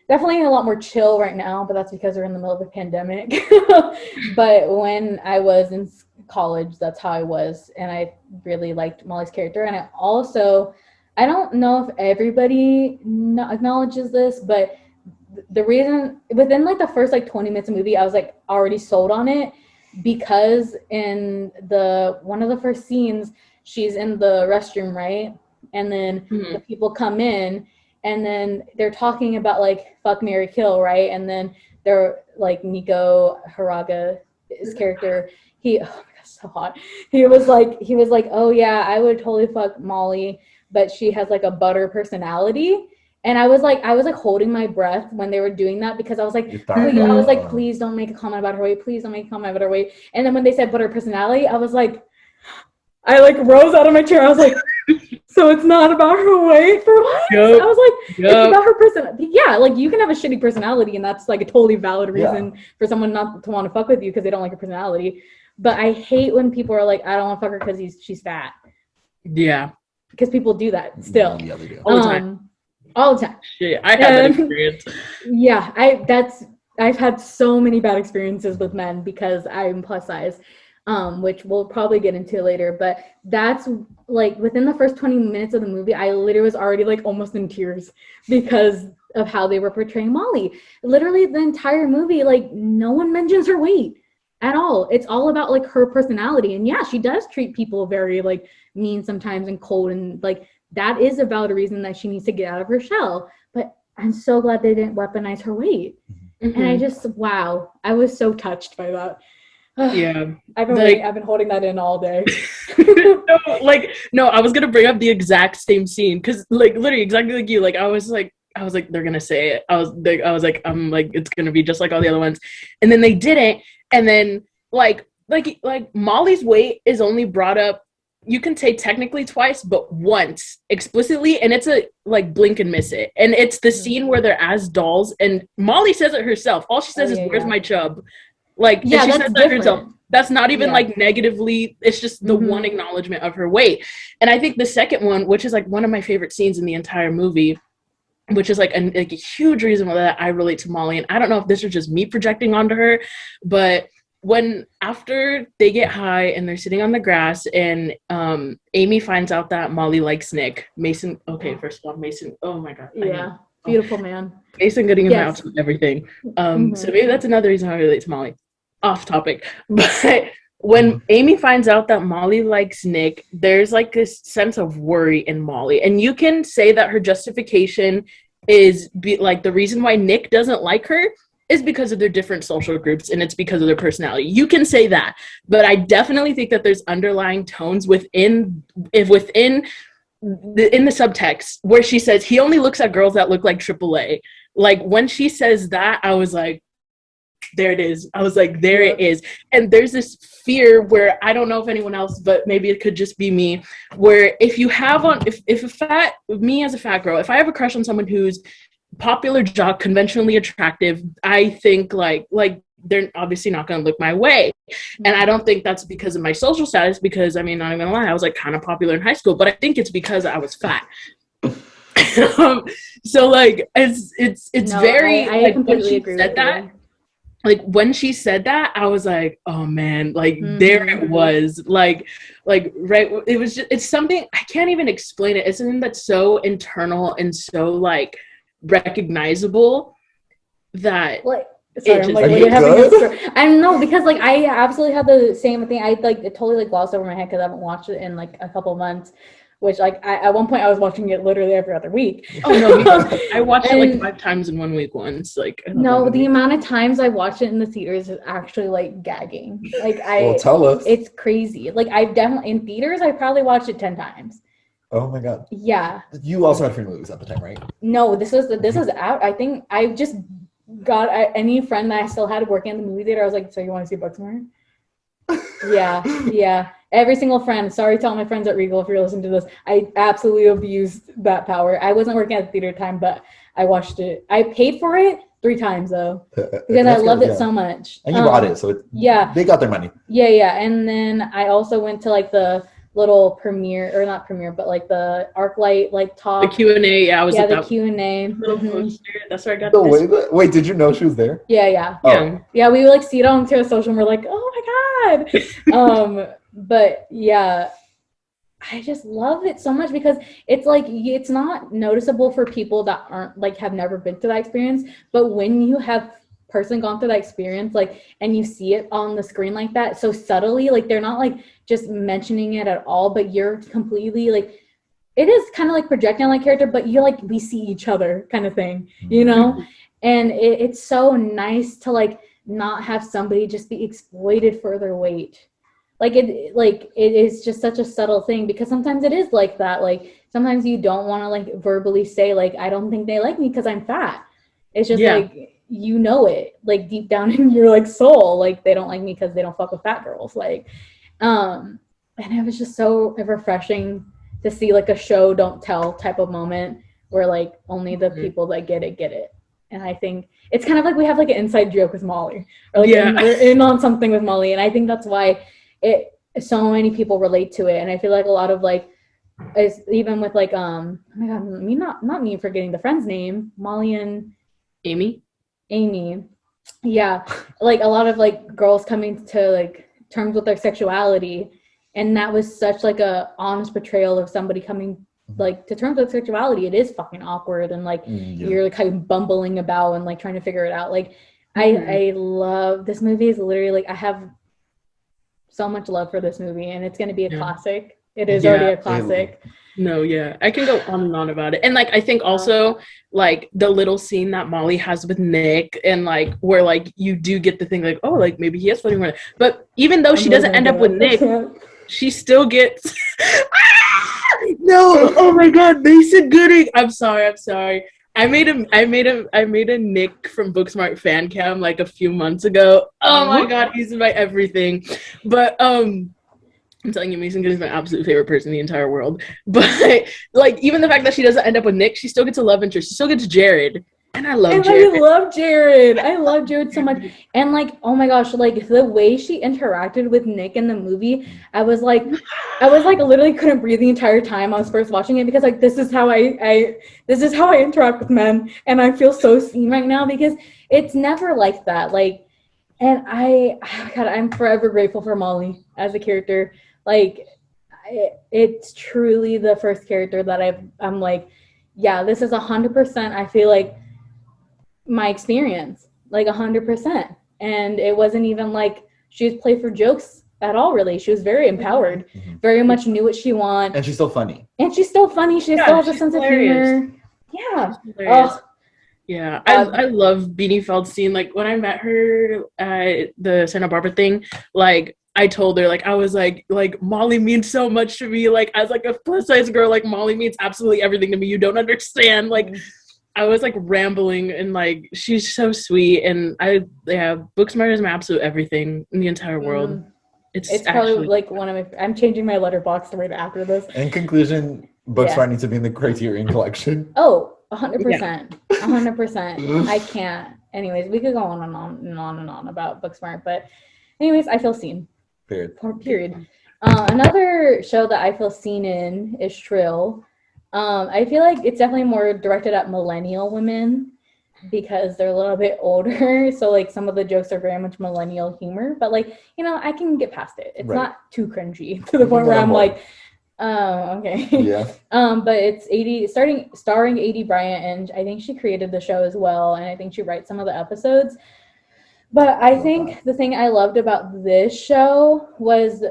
[SPEAKER 2] definitely a lot more chill right now, but that's because we're in the middle of a pandemic. But when I was in college, that's how I was, and I really liked Molly's character. And I don't know if everybody acknowledges this, but the reason within like the first like 20 minutes of movie, I was like already sold on it, because in one of the first scenes, she's in the restroom, right? And then the people come in and then they're talking about like fuck, marry, kill, right? And then they're like Nico Haraga, his character, oh my god, so hot. He was like, oh yeah, I would totally fuck Molly, but she has like a butter personality. And I was like holding my breath when they were doing that, because I was like, please don't make a comment about her weight. Please don't make a comment about her weight. And then when they said butter personality, I was like, I like rose out of my chair. I was like, so it's not about her weight for what? Yep. I was like, it's about her personality. Yeah, like you can have a shitty personality and that's like a totally valid reason for someone not to want to fuck with you because they don't like your personality. But I hate when people are like, I don't want to fuck her because she's fat.
[SPEAKER 3] Yeah.
[SPEAKER 2] Because people do that still.
[SPEAKER 1] Yeah, they do.
[SPEAKER 2] All the time.
[SPEAKER 3] Shit, I had that experience.
[SPEAKER 2] Yeah, I've had so many bad experiences with men because I'm plus size, which we'll probably get into later. But that's like within the first 20 minutes of the movie, I literally was already like almost in tears because of how they were portraying Molly. Literally the entire movie, like no one mentions her weight at all. It's all about like her personality. And yeah, she does treat people very like mean sometimes and cold, and like that is a valid reason that she needs to get out of her shell. But I'm so glad they didn't weaponize her weight. And I just, wow, I was so touched by that.
[SPEAKER 3] Yeah.
[SPEAKER 2] I've been holding that in all day.
[SPEAKER 3] No, I was going to bring up the exact same scene. Cause like literally exactly like you, like, I was like, they're going to say it. I was like, it's going to be just like all the other ones. And then they didn't. And then like Molly's weight is only brought up, you can say technically twice, but once explicitly, and it's a like blink and miss it. And it's the scene where they're as dolls, and Molly says it herself. All she says is, "Where's my chub?" Like, she says that herself. That's not even like negatively. It's just the one acknowledgement of her weight. And I think the second one, which is like one of my favorite scenes in the entire movie, which is like a huge reason why that I relate to Molly. And I don't know if this is just me projecting onto her, but when after they get high and they're sitting on the grass and Amy finds out that Molly likes Nick, Mason, okay, first of all, Mason, oh my god,
[SPEAKER 2] beautiful man,
[SPEAKER 3] Mason getting him out and everything. So maybe that's another reason I relate to Molly. Off topic, but when Amy finds out that Molly likes Nick, there's like this sense of worry in Molly, and you can say that her justification is like the reason why Nick doesn't like her is because of their different social groups, and it's because of their personality. You can say that, but I definitely think that there's underlying tones within the subtext where she says he only looks at girls that look like AAA. Like when she says that, I was like, there it is. I was like, there it is. And there's this fear where I don't know if anyone else, but maybe it could just be me, where if you have me as a fat girl, if I have a crush on someone who's popular jock, conventionally attractive, I think like they're obviously not going to look my way. And I don't think that's because of my social status, because I mean, not even gonna lie, I was like kind of popular in high school, but I think it's because I was fat. So like it's very,
[SPEAKER 2] I completely agree with that.
[SPEAKER 3] like when she said that, I was like, oh man, like there it was, like right. It was just, it's something I can't even explain it. It's something that's so internal and so like recognizable that.
[SPEAKER 2] Like, sorry, I'm like really having a story. I know, because like I absolutely had the same thing. I like it totally like glossed over my head because I haven't watched it in like a couple months. Which like at one point I was watching it literally every other week.
[SPEAKER 3] Oh no, I watched it like 5 times in 1 week once. Like
[SPEAKER 2] no, the amount of times I watched it in the theaters is actually like gagging. Like well,
[SPEAKER 1] tell us.
[SPEAKER 2] It's crazy. Like I've definitely in theaters I probably watched it 10 times.
[SPEAKER 1] Oh my god.
[SPEAKER 2] Yeah.
[SPEAKER 1] You also had free movies at the time, right?
[SPEAKER 2] No, this was out. I think I just got any friend that I still had working in the movie theater. I was like, so you want to see Booksmart? Yeah. Every single friend. Sorry to all my friends at Regal if you're listening to this. I absolutely abused that power. I wasn't working at the theater time, but I watched it. I paid for it 3 times though, because I loved it so much.
[SPEAKER 1] And you bought it, so they got their money.
[SPEAKER 2] Yeah. And then I also went to like the little premiere, or not premiere, but like the ArcLight like talk.
[SPEAKER 3] The Q&A. Yeah, I was at
[SPEAKER 2] the Q&A.
[SPEAKER 3] That's where I got this.
[SPEAKER 1] Wait, did you know she was there?
[SPEAKER 2] Yeah.
[SPEAKER 1] Oh.
[SPEAKER 2] Yeah, we like see it on social and we're like, oh my god. But yeah, I just love it so much because it's like it's not noticeable for people that aren't like have never been through that experience, but when you have personally gone through that experience, like, and you see it on the screen like that so subtly, like they're not like just mentioning it at all, but you're completely like, it is kind of like projecting on that character, but you're like, we see each other kind of thing, you know? And it's so nice to like not have somebody just be exploited for their weight. Like it is just such a subtle thing, because sometimes it is like that. Like sometimes you don't want to like verbally say like, I don't think they like me because I'm fat. It's just like, you know it like deep down in your like soul, like they don't like me because they don't fuck with fat girls. Like, and it was just so refreshing to see like a show don't tell type of moment where like only the people that get it. And I think it's kind of like we have like an inside joke with Molly, or like we're in on something with Molly, and I think that's why so many people relate to it. And I feel like a lot of like, even with like oh my god, not me forgetting the friend's name, Molly and Amy, yeah, like a lot of like girls coming to like terms with their sexuality, and that was such like a honest portrayal of somebody coming like to terms with sexuality. It is fucking awkward, and like you're like kind of bumbling about and like trying to figure it out. Like I love this movie. Is literally like I have so much love for this movie, and it's going to be a classic. It is already a classic.
[SPEAKER 3] No, I can go on and on about it. And like I think also like the little scene that Molly has with Nick, and like where like you do get the thing like, oh, like maybe he is floating around. But even though she doesn't end up with Nick, she still gets no, oh my god, Mason Gooding. I'm sorry. I made a Nick from Booksmart fan cam like a few months ago. Oh my god, he's my everything. But I'm telling you, Mason Gooding is my absolute favorite person in the entire world. But like even the fact that she doesn't end up with Nick, she still gets a love interest. She still gets Jared. And I love Jared.
[SPEAKER 2] I love Jared so much. And like, oh my gosh, like the way she interacted with Nick in the movie, I was like literally couldn't breathe the entire time I was first watching it, because like this is how I interact with men, and I feel so seen right now because it's never like that. Like, and I'm forever grateful for Molly as a character. Like, it's truly the first character that I'm like, yeah, this is 100%. I feel like my experience, like 100%. And it wasn't even like she was played for jokes at all, really. She was very empowered, very much knew what she wanted.
[SPEAKER 1] And she's still funny.
[SPEAKER 2] She still has a sense of humor. Yeah.
[SPEAKER 3] Yeah, I love Beanie Feldstein. Like when I met her at the Santa Barbara thing, like I told her, like I was like Molly means so much to me. Like as like a plus size girl, like Molly means absolutely everything to me. You don't understand. Like I was like rambling, and like she's so sweet, and Booksmart is my absolute everything in the entire world. It's actually
[SPEAKER 2] probably like one of my. I'm changing my letterbox right after this.
[SPEAKER 1] In conclusion, Booksmart needs to be in the Criterion collection.
[SPEAKER 2] Oh, 100%, 100%. I can't. Anyways, we could go on and on and on and on about Booksmart, but anyways, I feel seen. Period. Another show that I feel seen in is Shrill. I feel like it's definitely more directed at millennial women. because they're a little bit older. So like some of the jokes are very much millennial humor, but like, you know, I can get past it. It's not too cringy to the point where I'm like, oh, okay.
[SPEAKER 1] Yeah.
[SPEAKER 2] But it's starring A.D. Bryant, and I think she created the show as well, and I think she writes some of the episodes. But I think the thing I loved about this show was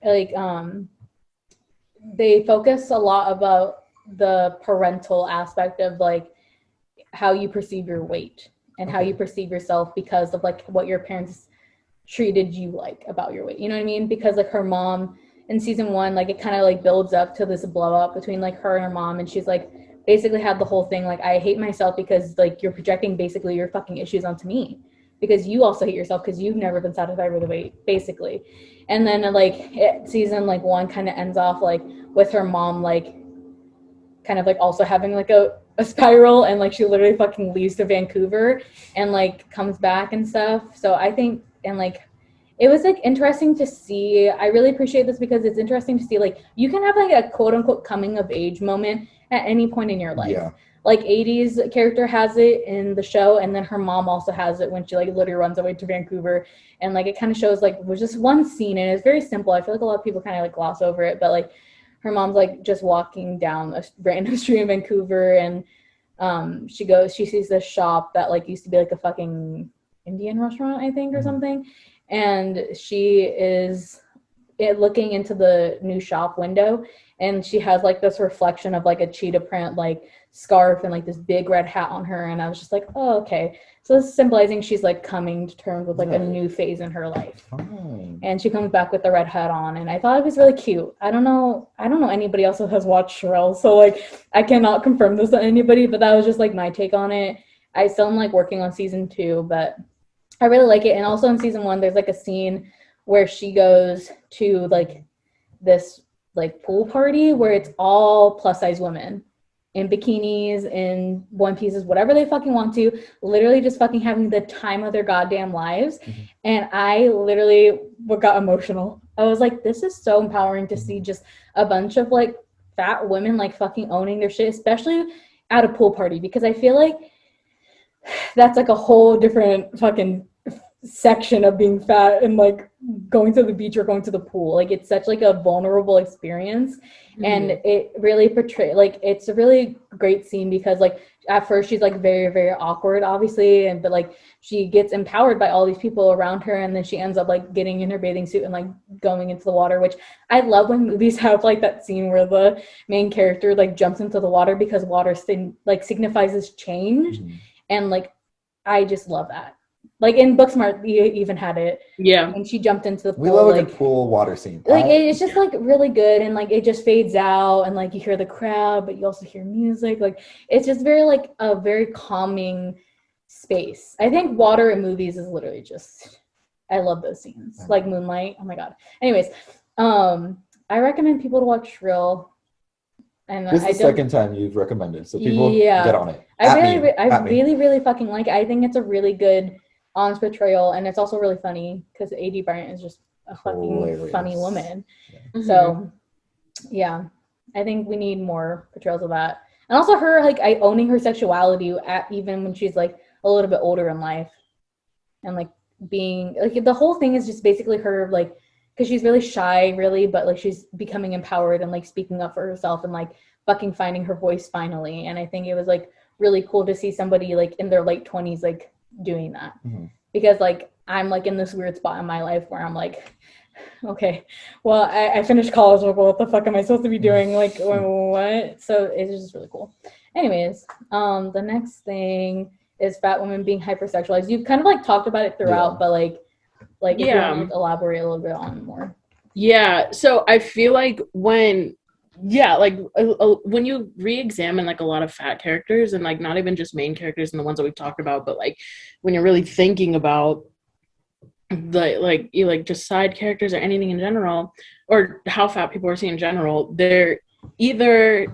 [SPEAKER 2] like they focus a lot about the parental aspect of like how you perceive your weight and how you perceive yourself because of like what your parents treated you like about your weight. You know what I mean? Because like her mom in season 1, like it kind of like builds up to this blow up between like her and her mom, and she's like basically had the whole thing like, I hate myself because like you're projecting basically your fucking issues onto me because you also hate yourself because you've never been satisfied with the weight, basically. And then like season like 1 kind of ends off like with her mom like kind of like also having like a spiral, and like she literally fucking leaves to Vancouver and like comes back and stuff. So I think, and like it was like interesting to see. I really appreciate this because it's interesting to see like you can have like a quote unquote coming of age moment at any point in your life.
[SPEAKER 1] Yeah.
[SPEAKER 2] Like 80's character has it in the show, and then her mom also has it when she like literally runs away to Vancouver, and like it kind of shows like was just one scene, and it's very simple. I feel like a lot of people kind of like gloss over it, but like her mom's like just walking down a random street in Vancouver, and she sees this shop that like used to be like a fucking Indian restaurant, I think, or something, and she is looking into the new shop window, and she has like this reflection of like a cheetah print like scarf and like this big red hat on her, and I was just like, oh, okay, so this is symbolizing she's like coming to terms with like a new phase in her life. And she comes back with the red hat on, and I thought it was really cute. I don't know anybody else who has watched Shrell, so like I cannot confirm this to anybody, but that was just like my take on it. I still am like working on season 2, but I really like it. And also in season 1 there's like a scene where she goes to like this like pool party where it's all plus size women in bikinis, in one pieces, whatever they fucking want to, literally just fucking having the time of their goddamn lives. And I literally got emotional. I was like, this is so empowering to see just a bunch of like fat women like fucking owning their shit, especially at a pool party, because I feel like that's like a whole different fucking section of being fat and like going to the beach or going to the pool. Like it's such like a vulnerable experience, and it really like it's a really great scene because like at first she's like very, very awkward, obviously, but like she gets empowered by all these people around her, and then she ends up like getting in her bathing suit and like going into the water, which I love when movies have like that scene where the main character like jumps into the water because water like signifies this change. And like I just love that. Like in Booksmart, we even had it. Yeah. And she jumped into the pool.
[SPEAKER 1] We love a good pool water scene.
[SPEAKER 2] Like it's just like really good, and like it just fades out, and like you hear the crowd, but you also hear music. Like it's just very like a very calming space. I think water in movies is literally just, I love those scenes. Like Moonlight. Oh my god. Anyways, I recommend people to watch Shrill. And
[SPEAKER 1] this is the second time you've recommended, so people get on it.
[SPEAKER 2] I really fucking like it. I think it's a really good honest portrayal, and it's also really funny because A.D. Bryant is just a fucking funny woman. So yeah, I think we need more portrayals of that, and also her like owning her sexuality even when she's like a little bit older in life, and like being like the whole thing is just basically her like, because she's really shy really, but like she's becoming empowered and like speaking up for herself and like fucking finding her voice finally. And I think it was like really cool to see somebody like in their late 20s like doing that, because like I'm like in this weird spot in my life where I'm like, okay, well I finished college, like what the fuck am I supposed to be doing, like what? So it's just really cool. Anyways, the next thing is fat women being hypersexualized. You've kind of like talked about it throughout, but like if you want to like, elaborate a little bit on more.
[SPEAKER 3] So I feel like when you re-examine like a lot of fat characters, and like not even just main characters and the ones that we've talked about, but like when you're really thinking about the like you like just side characters or anything in general, or how fat people are seen in general, they either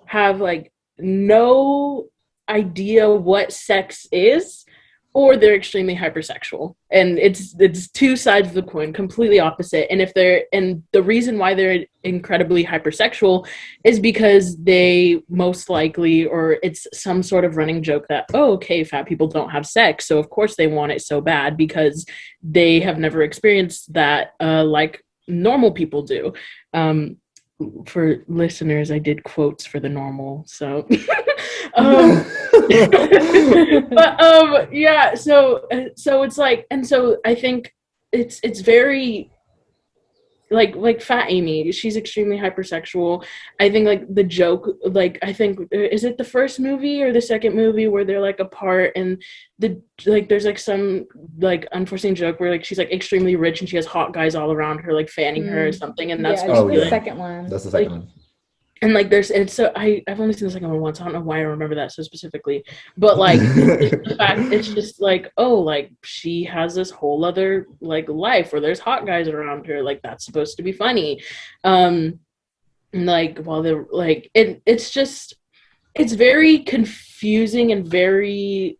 [SPEAKER 3] have like no idea what sex is, or they're extremely hypersexual, and it's two sides of the coin, completely opposite. And the reason why they're incredibly hypersexual is because they most likely, or it's some sort of running joke that, oh, okay, fat people don't have sex, so of course they want it so bad because they have never experienced that like normal people do. For listeners, I did quotes for the normal, so but yeah, so it's like, and so I think it's very like Fat Amy, she's extremely hypersexual. I think like the joke, like I think, is it the first movie or the second movie where they're like apart, and there's like some like unforeseen joke where like she's like extremely rich and she has hot guys all around her like fanning her or something, and that's
[SPEAKER 2] the second one.
[SPEAKER 1] That's the second one.
[SPEAKER 3] And like I've only seen the second one once. I don't know why I remember that so specifically, but like the fact, it's just like, oh, like she has this whole other like life where there's hot guys around her, like that's supposed to be funny. Like while they're like it's very confusing and very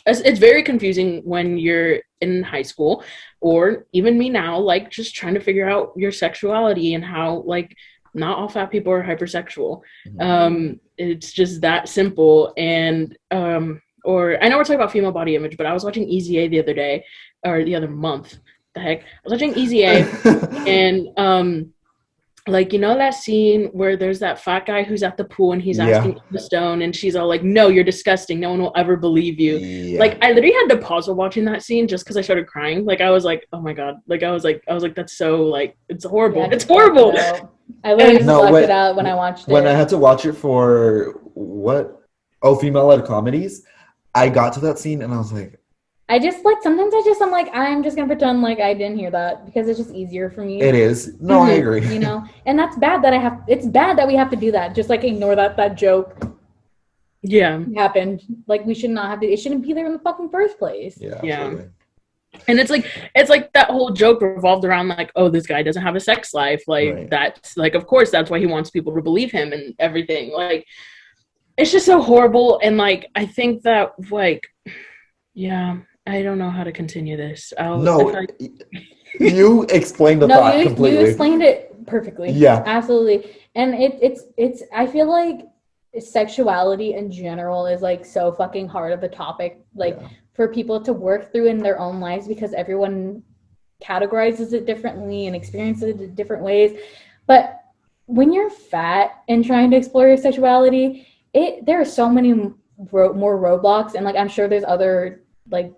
[SPEAKER 3] it's very confusing when you're in high school, or even me now, like just trying to figure out your sexuality and how like not all fat people are hypersexual. It's just that simple. And or I know we're talking about female body image, but I was watching Easy A the other day, or the other month. The heck, I was watching Easy A, and like, you know that scene where there's that fat guy who's at the pool and he's asking Emma Stone, and she's all like, no, you're disgusting, no one will ever believe you. Like I literally had to pause while watching that scene just because I started crying. Like I was like, oh my god, like I was like that's so like, it's horrible. It's horrible.
[SPEAKER 2] I literally blocked it out when I watched it.
[SPEAKER 1] When I had to watch it for female-led comedies, I got to that scene and I was like,
[SPEAKER 2] I'm like, I'm just gonna pretend like I didn't hear that because it's just easier for me.
[SPEAKER 1] It is. No, I agree.
[SPEAKER 2] You know, and that's bad it's bad that we have to do that. Just like ignore that joke.
[SPEAKER 3] Yeah.
[SPEAKER 2] Happened. Like we should not have to. It shouldn't be there in the fucking first place.
[SPEAKER 1] Yeah.
[SPEAKER 3] Absolutely. And it's like that whole joke revolved around like, oh, this guy doesn't have a sex life. Like that's like, of course, that's why he wants people to believe him and everything. Like, it's just so horrible. And like, I think that like, yeah, I don't know how to continue this.
[SPEAKER 1] You explained the thought completely.
[SPEAKER 2] You explained it perfectly.
[SPEAKER 1] Yeah,
[SPEAKER 2] absolutely. And it's. I feel like sexuality in general is like so fucking hard of a topic. Like. Yeah. For people to work through in their own lives because everyone categorizes it differently and experiences it in different ways. But when you're fat and trying to explore your sexuality, there are so many more roadblocks, and like I'm sure there's other like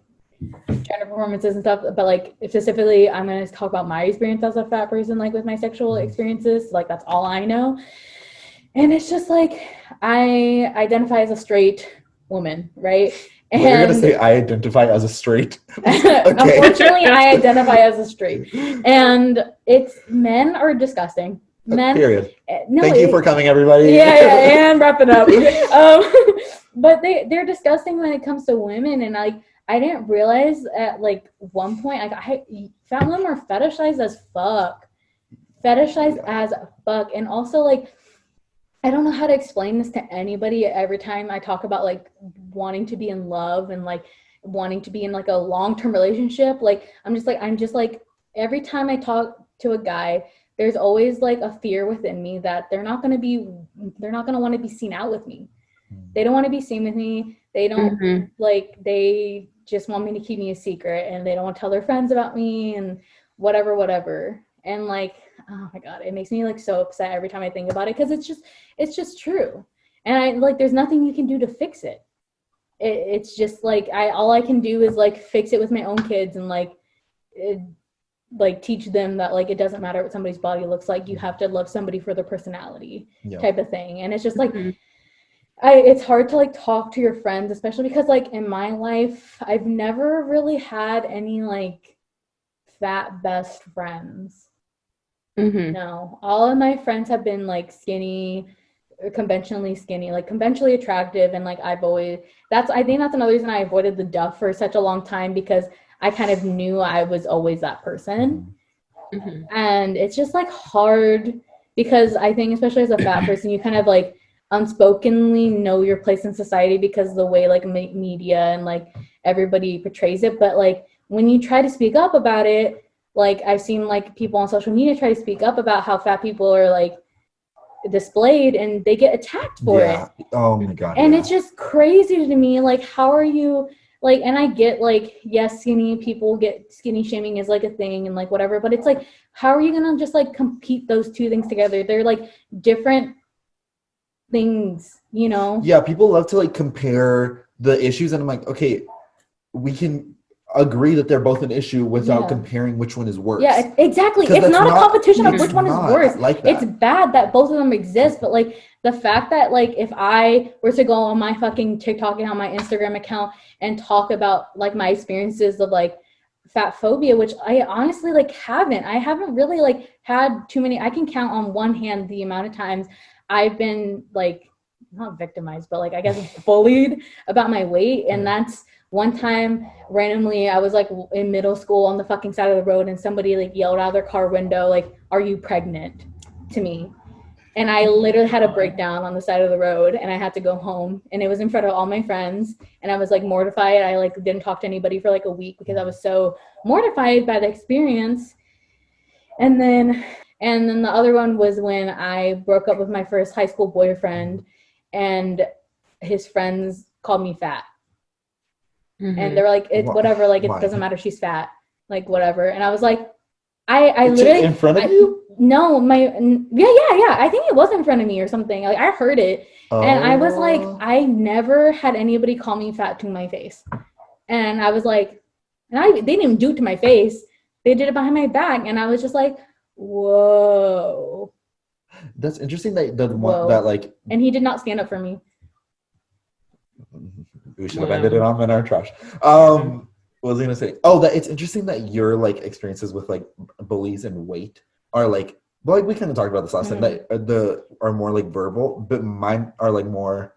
[SPEAKER 2] gender performances and stuff, but like specifically I'm going to talk about my experience as a fat person, like with my sexual experiences. Like that's all I know. And it's just like I identify as a straight woman, right?
[SPEAKER 1] And you're going to say I identify as a straight.
[SPEAKER 2] Okay. Unfortunately, I identify as a straight. And men are disgusting. Men.
[SPEAKER 1] Period. Thank you for coming, everybody.
[SPEAKER 2] Yeah, and wrapping up. But they're disgusting when it comes to women. And like, I didn't realize at like one point, like fat women are fetishized as fuck. And also like, I don't know how to explain this to anybody. Every time I talk about like wanting to be in love and like wanting to be in like a long-term relationship, like I'm just like every time I talk to a guy, there's always like a fear within me that they're not going to want to be seen out with me. They don't want to be seen with me. They don't like, they just want me to keep me a secret, and they don't want to tell their friends about me and whatever. And like, oh my god, it makes me like so upset every time I think about it, because it's just true. And I like, there's nothing you can do to fix it. It's just like all I can do is like fix it with my own kids and like teach them that like it doesn't matter what somebody's body looks like, you have to love somebody for their personality type of thing. And it's just like it's hard to like talk to your friends, especially because like in my life I've never really had any like fat best friends. No, all of my friends have been like skinny, conventionally skinny, like conventionally attractive, and like I think that's another reason I avoided the duff for such a long time, because I kind of knew I was always that person. And it's just like hard, because I think especially as a fat person, you kind of like unspokenly know your place in society because the way like media and like everybody portrays it. But like when you try to speak up about it, like I've seen like people on social media try to speak up about how fat people are like displayed and they get attacked for it.
[SPEAKER 1] Oh my God.
[SPEAKER 2] And it's just crazy to me. Like, how are you like, and I get like, yes, skinny people get skinny shaming is like a thing and like whatever, but it's like, how are you gonna just like compete those two things together? They're like different things, you know?
[SPEAKER 1] Yeah, people love to like compare the issues, and I'm like, okay, we can agree that they're both an issue without comparing which one is worse.
[SPEAKER 2] Yeah, exactly. It's not a competition of which one is worse. Like that. It's bad that both of them exist, but like the fact that like if I were to go on my fucking TikTok and on my Instagram account and talk about like my experiences of like fat phobia, which I honestly like I haven't really like had too many. I can count on one hand the amount of times I've been like not victimized, but like I guess bullied about my weight. And that's one time randomly I was like in middle school on the fucking side of the road and somebody like yelled out of their car window like, "Are you pregnant?" to me. And I literally had a breakdown on the side of the road and I had to go home, and it was in front of all my friends, and I was like mortified. I like didn't talk to anybody for like a week because I was so mortified by the experience. And then the other one was when I broke up with my first high school boyfriend and his friends called me fat. Mm-hmm. And they're like, it's whatever, like, it doesn't matter, she's fat, like, whatever. And I was like, I literally
[SPEAKER 1] in front of you?
[SPEAKER 2] No, yeah. I think it was in front of me or something. Like, I heard it. And I was like, I never had anybody call me fat to my face. And I was like, they didn't even do it to my face. They did it behind my back. And I was just like, whoa.
[SPEAKER 1] That's interesting that like.
[SPEAKER 2] And he did not stand up for me.
[SPEAKER 1] We should have ended it on in our trash. What was I gonna say? Oh, that it's interesting that your like experiences with like bullies and weight are like, well, like we kind of talked about this last time, that are more like verbal, but mine are like more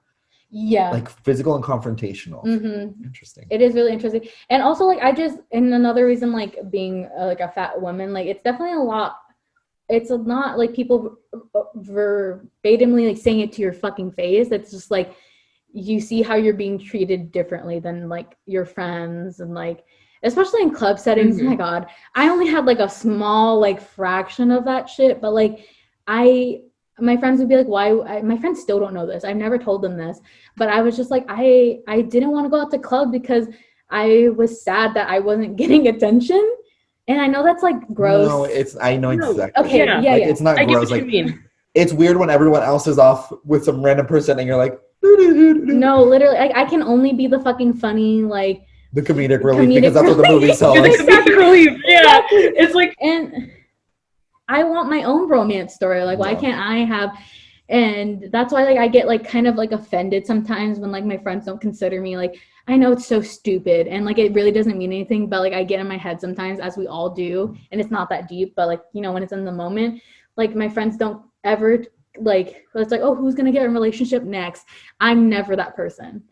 [SPEAKER 1] like physical and confrontational.
[SPEAKER 2] Mm-hmm.
[SPEAKER 1] Interesting.
[SPEAKER 2] It is really interesting. And also like and another reason like being like a fat woman, like it's definitely it's not like people verbatimly like saying it to your fucking face. It's just like you see how you're being treated differently than like your friends, and like especially in club settings. Mm-hmm. Oh my God, I only had like a small like fraction of that shit, but like my friends would be like, my friends still don't know this, I've never told them this, but I was just like, I didn't want to go out to club because I was sad that I wasn't getting attention. And I know that's like gross.
[SPEAKER 1] No, I know exactly.
[SPEAKER 2] Okay, yeah.
[SPEAKER 1] It's not
[SPEAKER 3] I
[SPEAKER 1] gross.
[SPEAKER 3] Get what
[SPEAKER 1] like
[SPEAKER 3] you mean.
[SPEAKER 1] It's weird when everyone else is off with some random person and you're like,
[SPEAKER 2] no, literally, I can only be the fucking funny, like
[SPEAKER 1] the comedic relief, because that's what the movie sells.
[SPEAKER 3] You're the comedic relief. Yeah, it's like,
[SPEAKER 2] and I want my own romance story. Like, why can't I have? And that's why like I get like kind of like offended sometimes when like my friends don't consider me. Like, I know it's so stupid and like it really doesn't mean anything, but like I get in my head sometimes, as we all do, and it's not that deep, but like, you know, when it's in the moment, like my friends don't ever like, it's like, oh, who's gonna get a relationship next? I'm never that person.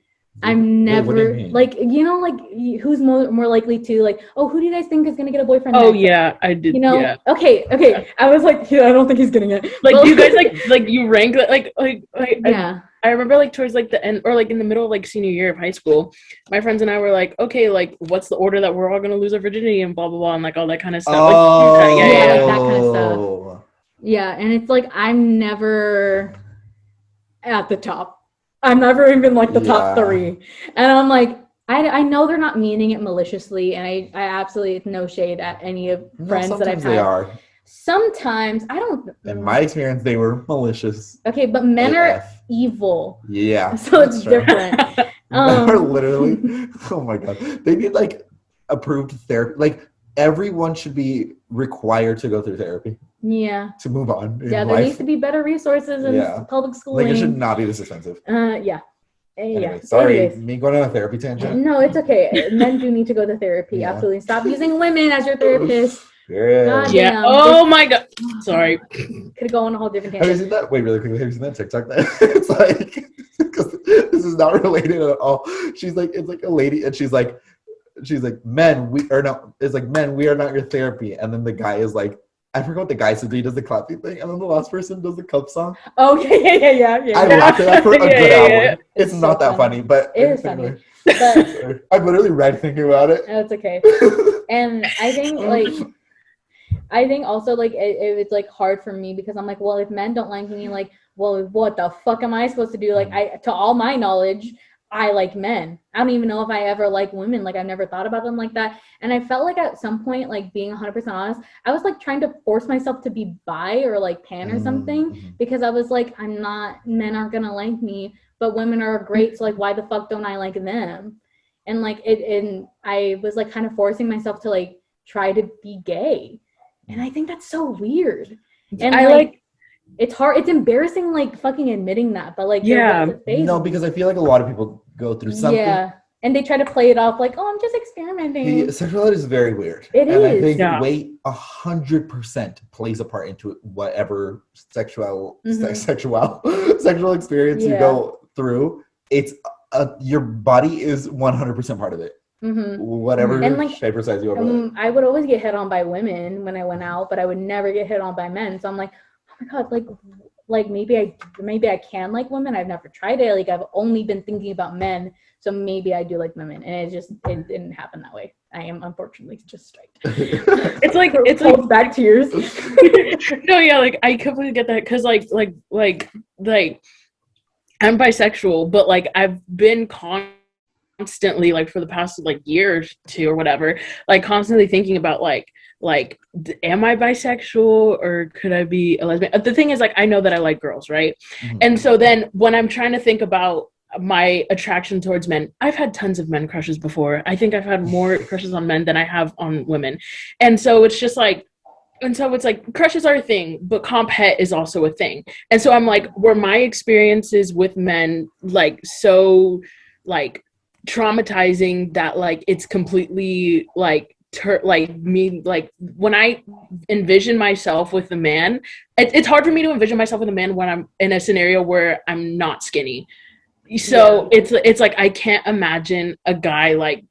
[SPEAKER 2] I'm never like, you know, like who's more likely to like, oh, who do you guys think is gonna get a boyfriend next?
[SPEAKER 3] Yeah, I did.
[SPEAKER 2] You know,
[SPEAKER 3] yeah.
[SPEAKER 2] Okay. Yeah. I was like, I don't think he's getting it.
[SPEAKER 3] Like, do you guys like you rank that like
[SPEAKER 2] yeah.
[SPEAKER 3] I remember like towards like the end or like in the middle of like senior year of high school, my friends and I were like, okay, like what's the order that we're all gonna lose our virginity and blah blah blah and like all that kind of stuff.
[SPEAKER 1] Oh,
[SPEAKER 3] like,
[SPEAKER 2] yeah, like that kind of stuff. Yeah, and it's like I'm never at the top. I'm never even like the top 3. And I'm like, I know they're not meaning it maliciously, and I absolutely no shade at any of friends that I've had.
[SPEAKER 1] They are.
[SPEAKER 2] Sometimes I don't.
[SPEAKER 1] In my experience, they were malicious.
[SPEAKER 2] Okay, but men are evil.
[SPEAKER 1] Yeah.
[SPEAKER 2] So it's different.
[SPEAKER 1] Men are literally. Oh my God, they need like approved therapy. Like everyone should be required to go through therapy.
[SPEAKER 2] Yeah.
[SPEAKER 1] To move on.
[SPEAKER 2] Yeah, there needs to be better resources in public schooling.
[SPEAKER 1] Like it should not be this expensive.
[SPEAKER 2] Yeah.
[SPEAKER 1] Anyway, sorry, me going on a therapy tangent.
[SPEAKER 2] No, it's okay. Men do need to go to therapy. Yeah. Absolutely. Stop using women as your therapist.
[SPEAKER 3] Yeah. Oh my God. Sorry.
[SPEAKER 2] Could go on a whole different tangent.
[SPEAKER 1] Have you seen that? Wait, really quickly. Have you seen that TikTok? It's like, this is not related at all. She's like, it's like a lady, and she's like, men, we are not your therapy. And then the guy is like, I forgot what the guy said. He does the clapping thing, and then the last person does the cup song.
[SPEAKER 2] Okay, yeah.
[SPEAKER 1] I laughed at that for a good hour. It's not that funny, but
[SPEAKER 2] it is funny. But
[SPEAKER 1] I'm literally red thinking about it.
[SPEAKER 2] That's okay. And I think also like it's like hard for me because I'm like, well, if men don't like me, like, well, what the fuck am I supposed to do? Like, to all my knowledge, I like men. I don't even know if I ever like women. Like, I've never thought about them like that. And I felt like at some point, like being 100% honest, I was like trying to force myself to be bi or like pan or something because I was like, men aren't gonna like me, but women are great. So like, why the fuck don't I like them? And like and I was like kind of forcing myself to like try to be gay. And I think that's so weird. And I like it's hard. It's embarrassing, like fucking admitting that, but like,
[SPEAKER 1] no, because I feel like a lot of people go through something.
[SPEAKER 2] Yeah, and they try to play it off like, oh, I'm just experimenting.
[SPEAKER 1] Sexuality is very weird.
[SPEAKER 2] It is.
[SPEAKER 1] I think weight 100% plays a part into whatever sexual experience you go through. It's your body is 100% part of it. Whatever shape or size you are.
[SPEAKER 2] I would always get hit on by women when I went out, but I would never get hit on by men. So I'm like, oh my god, like maybe I can like women. I've never tried it. Like, I've only been thinking about men, so maybe I do like women, and it didn't happen that way. I am unfortunately just straight. it's like back tears.
[SPEAKER 3] No, yeah, like I completely get that because like I'm bisexual, but like I've been constantly, like for the past like year or two or whatever, like constantly thinking about like am I bisexual or could I be a lesbian? The thing is, like, I know that I like girls, right? And so then when I'm trying to think about my attraction towards men, I've had tons of men crushes before. I think I've had more crushes on men than I have on women. And so it's just like, crushes are a thing, but comp het is also a thing. And so I'm like, were my experiences with men like so like traumatizing that like it's completely like me, like when I envision myself with a man, it's hard for me to envision myself with a man when I'm in a scenario where I'm not skinny. So it's like I can't imagine a guy like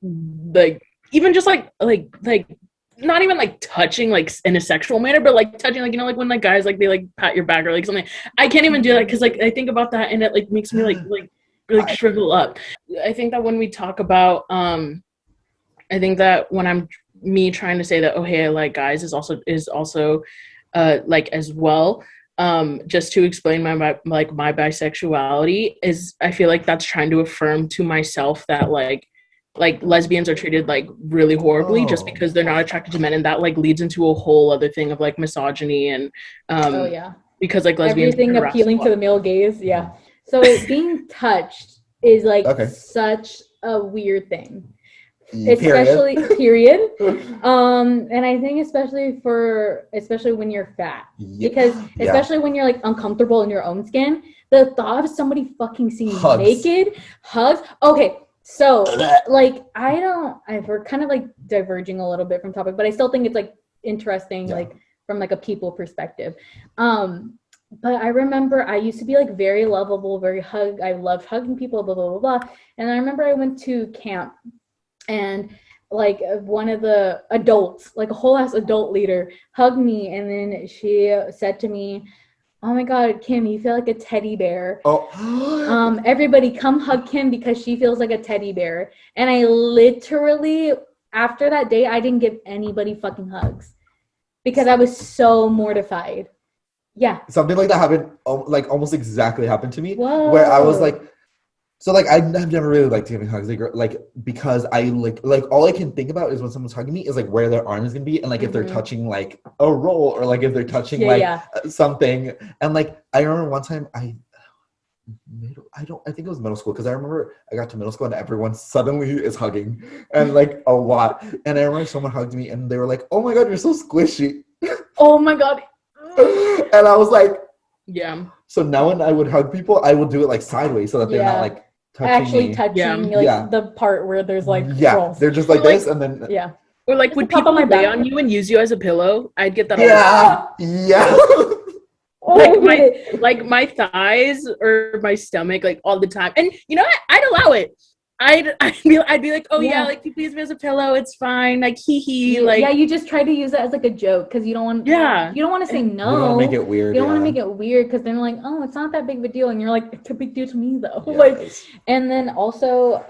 [SPEAKER 3] even just like not even like touching like in a sexual manner, but like touching, like, you know, like when like guys like they like pat your back or like something. I can't even do that because like I think about that and it like makes me like shrivel up. I think that when we talk about I think that when I'm me trying to say that, oh hey, I like guys is also like as well, just to explain my bisexuality is, I feel like that's trying to affirm to myself that like lesbians are treated like really horribly just because they're not attracted to men, and that like leads into a whole other thing of like misogyny and because like lesbians
[SPEAKER 2] everything appealing to the male gaze. So being touched is like such a weird thing. Especially period. And I think especially when you're fat, because especially when you're like uncomfortable in your own skin, the thought of somebody fucking seeing you naked, hugs. Okay, so like we're kind of like diverging a little bit from topic, but I still think it's like interesting, like from like a people perspective. But I remember I used to be like very lovable, I loved hugging people, blah blah blah blah. And I remember I went to camp. And like one of the adults, like a whole ass adult leader, hugged me, and then she said to me, oh my god, Kim, you feel like a teddy bear. Everybody come hug Kim because she feels like a teddy bear. And I literally, after that day, I didn't give anybody fucking hugs because I was so mortified.
[SPEAKER 1] Something like that happened, like almost exactly happened to me.
[SPEAKER 2] Whoa.
[SPEAKER 1] Where I was like, so like I've never really liked giving hugs, like because I like all I can think about is when someone's hugging me is like where their arm is gonna be, and like if they're touching like a roll or like if they're touching something. And like I remember one time I think it was middle school, because I remember I got to middle school and everyone suddenly is hugging and like a lot. And I remember someone hugged me and they were like, oh my god, you're so squishy.
[SPEAKER 2] Oh my god.
[SPEAKER 1] And I was like, so now when I would hug people, I would do it like sideways so that they're not like touching the part where there's like rolls. They're just like this, and then
[SPEAKER 3] or like would people lay on you and use you as a pillow? I'd get that like my thighs or my stomach, like all the time. And you know what? I'd allow it. I'd be like, oh yeah, like you please me as a pillow, it's fine, like hee hee, like
[SPEAKER 2] you just try to use that as like a joke because you don't want to say no.
[SPEAKER 1] You don't want to make it weird.
[SPEAKER 2] You don't want to make it weird because then like, oh, it's not that big of a deal, and you're like, it's a big deal to me though. Like, and then also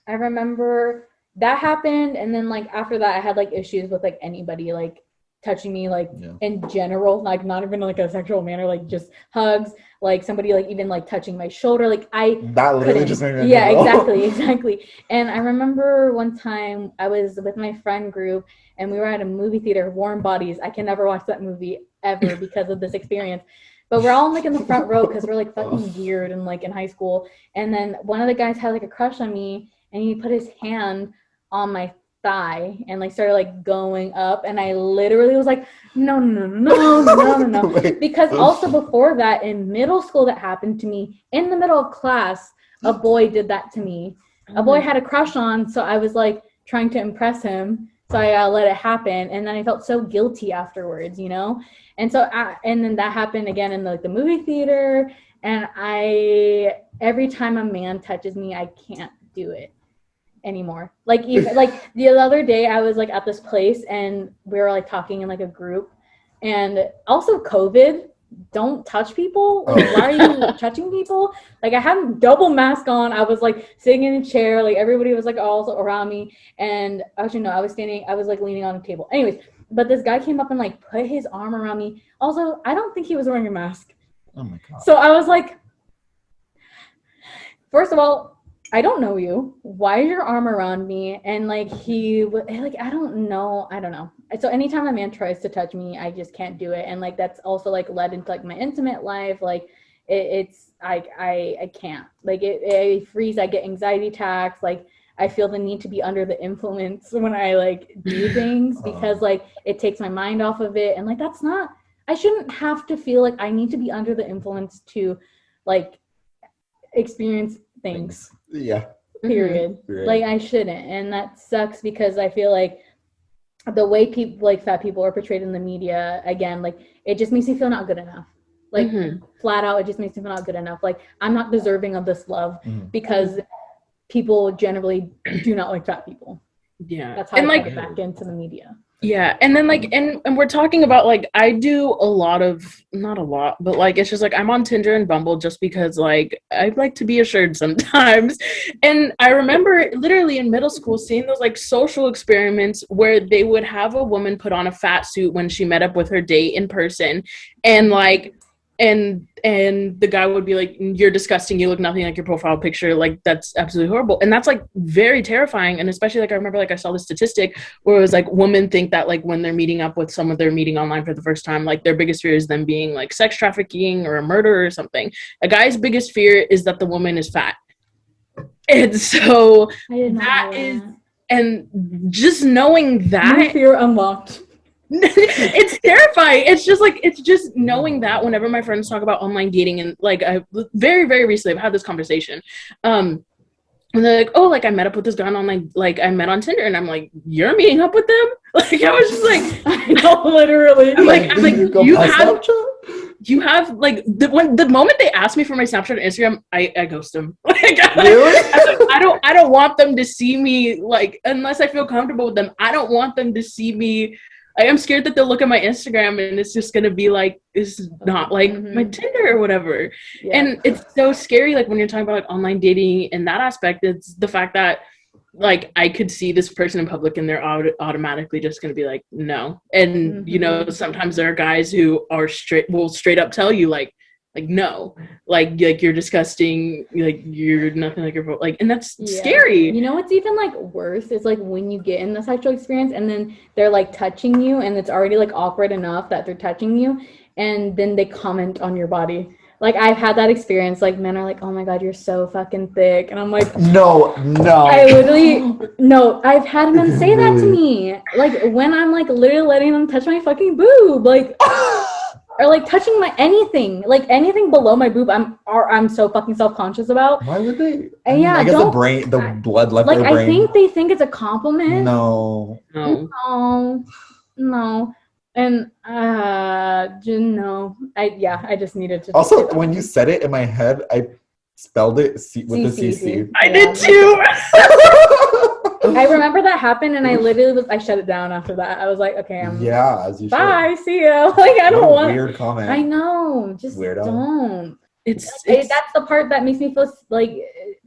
[SPEAKER 2] I remember that happened, and then like after that I had like issues with like anybody like touching me like in general, like not even like a sexual manner, like just hugs, like somebody like even like touching my shoulder, like that literally just made me exactly. And I remember one time I was with my friend group and we were at a movie theater, Warm Bodies. I can never watch that movie ever because of this experience. But we're all like in the front row because we're like fucking weird and like in high school. And then one of the guys had like a crush on me, and he put his hand on my thigh and like started like going up, and I literally was like, no. Because also before that in middle school that happened to me in the middle of class. A boy did that to me. A boy had a crush on, so I was like trying to impress him, so I let it happen, and then I felt so guilty afterwards, you know. And so and then that happened again in the movie theater, and every time a man touches me, I can't do it anymore. Like even like the other day I was like at this place and we were like talking in like a group, and also COVID, don't touch people. Like, why are you touching people? Like I had a double mask on. I was like sitting in a chair, like everybody was like all around me, and actually no, I was like leaning on the table. Anyways, but this guy came up and like put his arm around me. Also, I don't think he was wearing a mask.
[SPEAKER 1] Oh my God.
[SPEAKER 2] So I was like, first of all, I don't know you. Why is your arm around me? And like I don't know. So anytime a man tries to touch me, I just can't do it. And like that's also like led into like my intimate life. Like it's I can't. Like I freeze. I get anxiety attacks. Like I feel the need to be under the influence when I like do things because like it takes my mind off of it. And like I shouldn't have to feel like I need to be under the influence to like experience things.
[SPEAKER 1] Yeah.
[SPEAKER 2] Period. Right. Like I shouldn't. And that sucks because I feel like the way people like fat people are portrayed in the media, again, like it just makes me feel not good enough. Like flat out, it just makes me feel not good enough. Like I'm not deserving of this love because people generally do not like fat people.
[SPEAKER 3] Yeah.
[SPEAKER 2] That's how I get back into the media.
[SPEAKER 3] Yeah. And then like and we're talking about like I do not a lot, but like it's just like I'm on Tinder and Bumble just because like I'd like to be assured sometimes. And I remember literally in middle school seeing those like social experiments where they would have a woman put on a fat suit when she met up with her date in person, and like and the guy would be like, you're disgusting, you look nothing like your profile picture, like that's absolutely horrible. And that's like very terrifying. And especially like I remember like I saw this statistic where it was like women think that like when they're meeting up with someone they're meeting online for the first time, like their biggest fear is them being like sex trafficking or a murder or something. A guy's biggest fear is that the woman is fat. And so that is, and just knowing that,
[SPEAKER 2] new fear unlocked.
[SPEAKER 3] It's terrifying. It's just knowing that whenever my friends talk about online dating, and like I very, very recently I've had this conversation, and they're like, oh, like I met up with this guy on online, like I met on Tinder, and I'm like, you're meeting up with them? Like I was just like, I know, literally. I'm like you have like the moment they asked me for my Snapchat and Instagram, I ghost them. Like, really? I don't want them to see me, like unless I feel comfortable with them. I don't want them to see me. I'm scared that they'll look at my Instagram and it's just gonna be like, this is not like my Tinder or whatever. Yeah. And it's so scary, like when you're talking about like online dating in that aspect, it's the fact that like I could see this person in public and they're automatically just gonna be like, no. And you know, sometimes there are guys who are straight up tell you like no, like you're disgusting, like you're nothing like your like, and that's scary.
[SPEAKER 2] You know what's even like worse is like when you get in the sexual experience and then they're like touching you and it's already like awkward enough that they're touching you and then they comment on your body. Like I've had that experience. Like men are like, oh my God, you're so fucking thick, and I'm like,
[SPEAKER 1] no.
[SPEAKER 2] I literally no. I've had men say that to me. Like when I'm like literally letting them touch my fucking boob, like. Or like touching my anything below my boob, I'm so fucking self-conscious about.
[SPEAKER 1] Why would they?
[SPEAKER 2] And yeah,
[SPEAKER 1] I guess the blood left their brain.
[SPEAKER 2] I think they think it's a compliment.
[SPEAKER 1] No.
[SPEAKER 2] And no. I just needed to.
[SPEAKER 1] Also, when you said it in my head, I spelled it with the CC.
[SPEAKER 3] I did too.
[SPEAKER 2] I remember that happened, and I literally I shut it down after that. I was like, okay,
[SPEAKER 1] as you
[SPEAKER 2] bye, see ya. Like I don't want
[SPEAKER 1] weird comment.
[SPEAKER 2] I know, just
[SPEAKER 1] weirdo.
[SPEAKER 2] Don't.
[SPEAKER 3] It's
[SPEAKER 2] that's the part that makes me feel like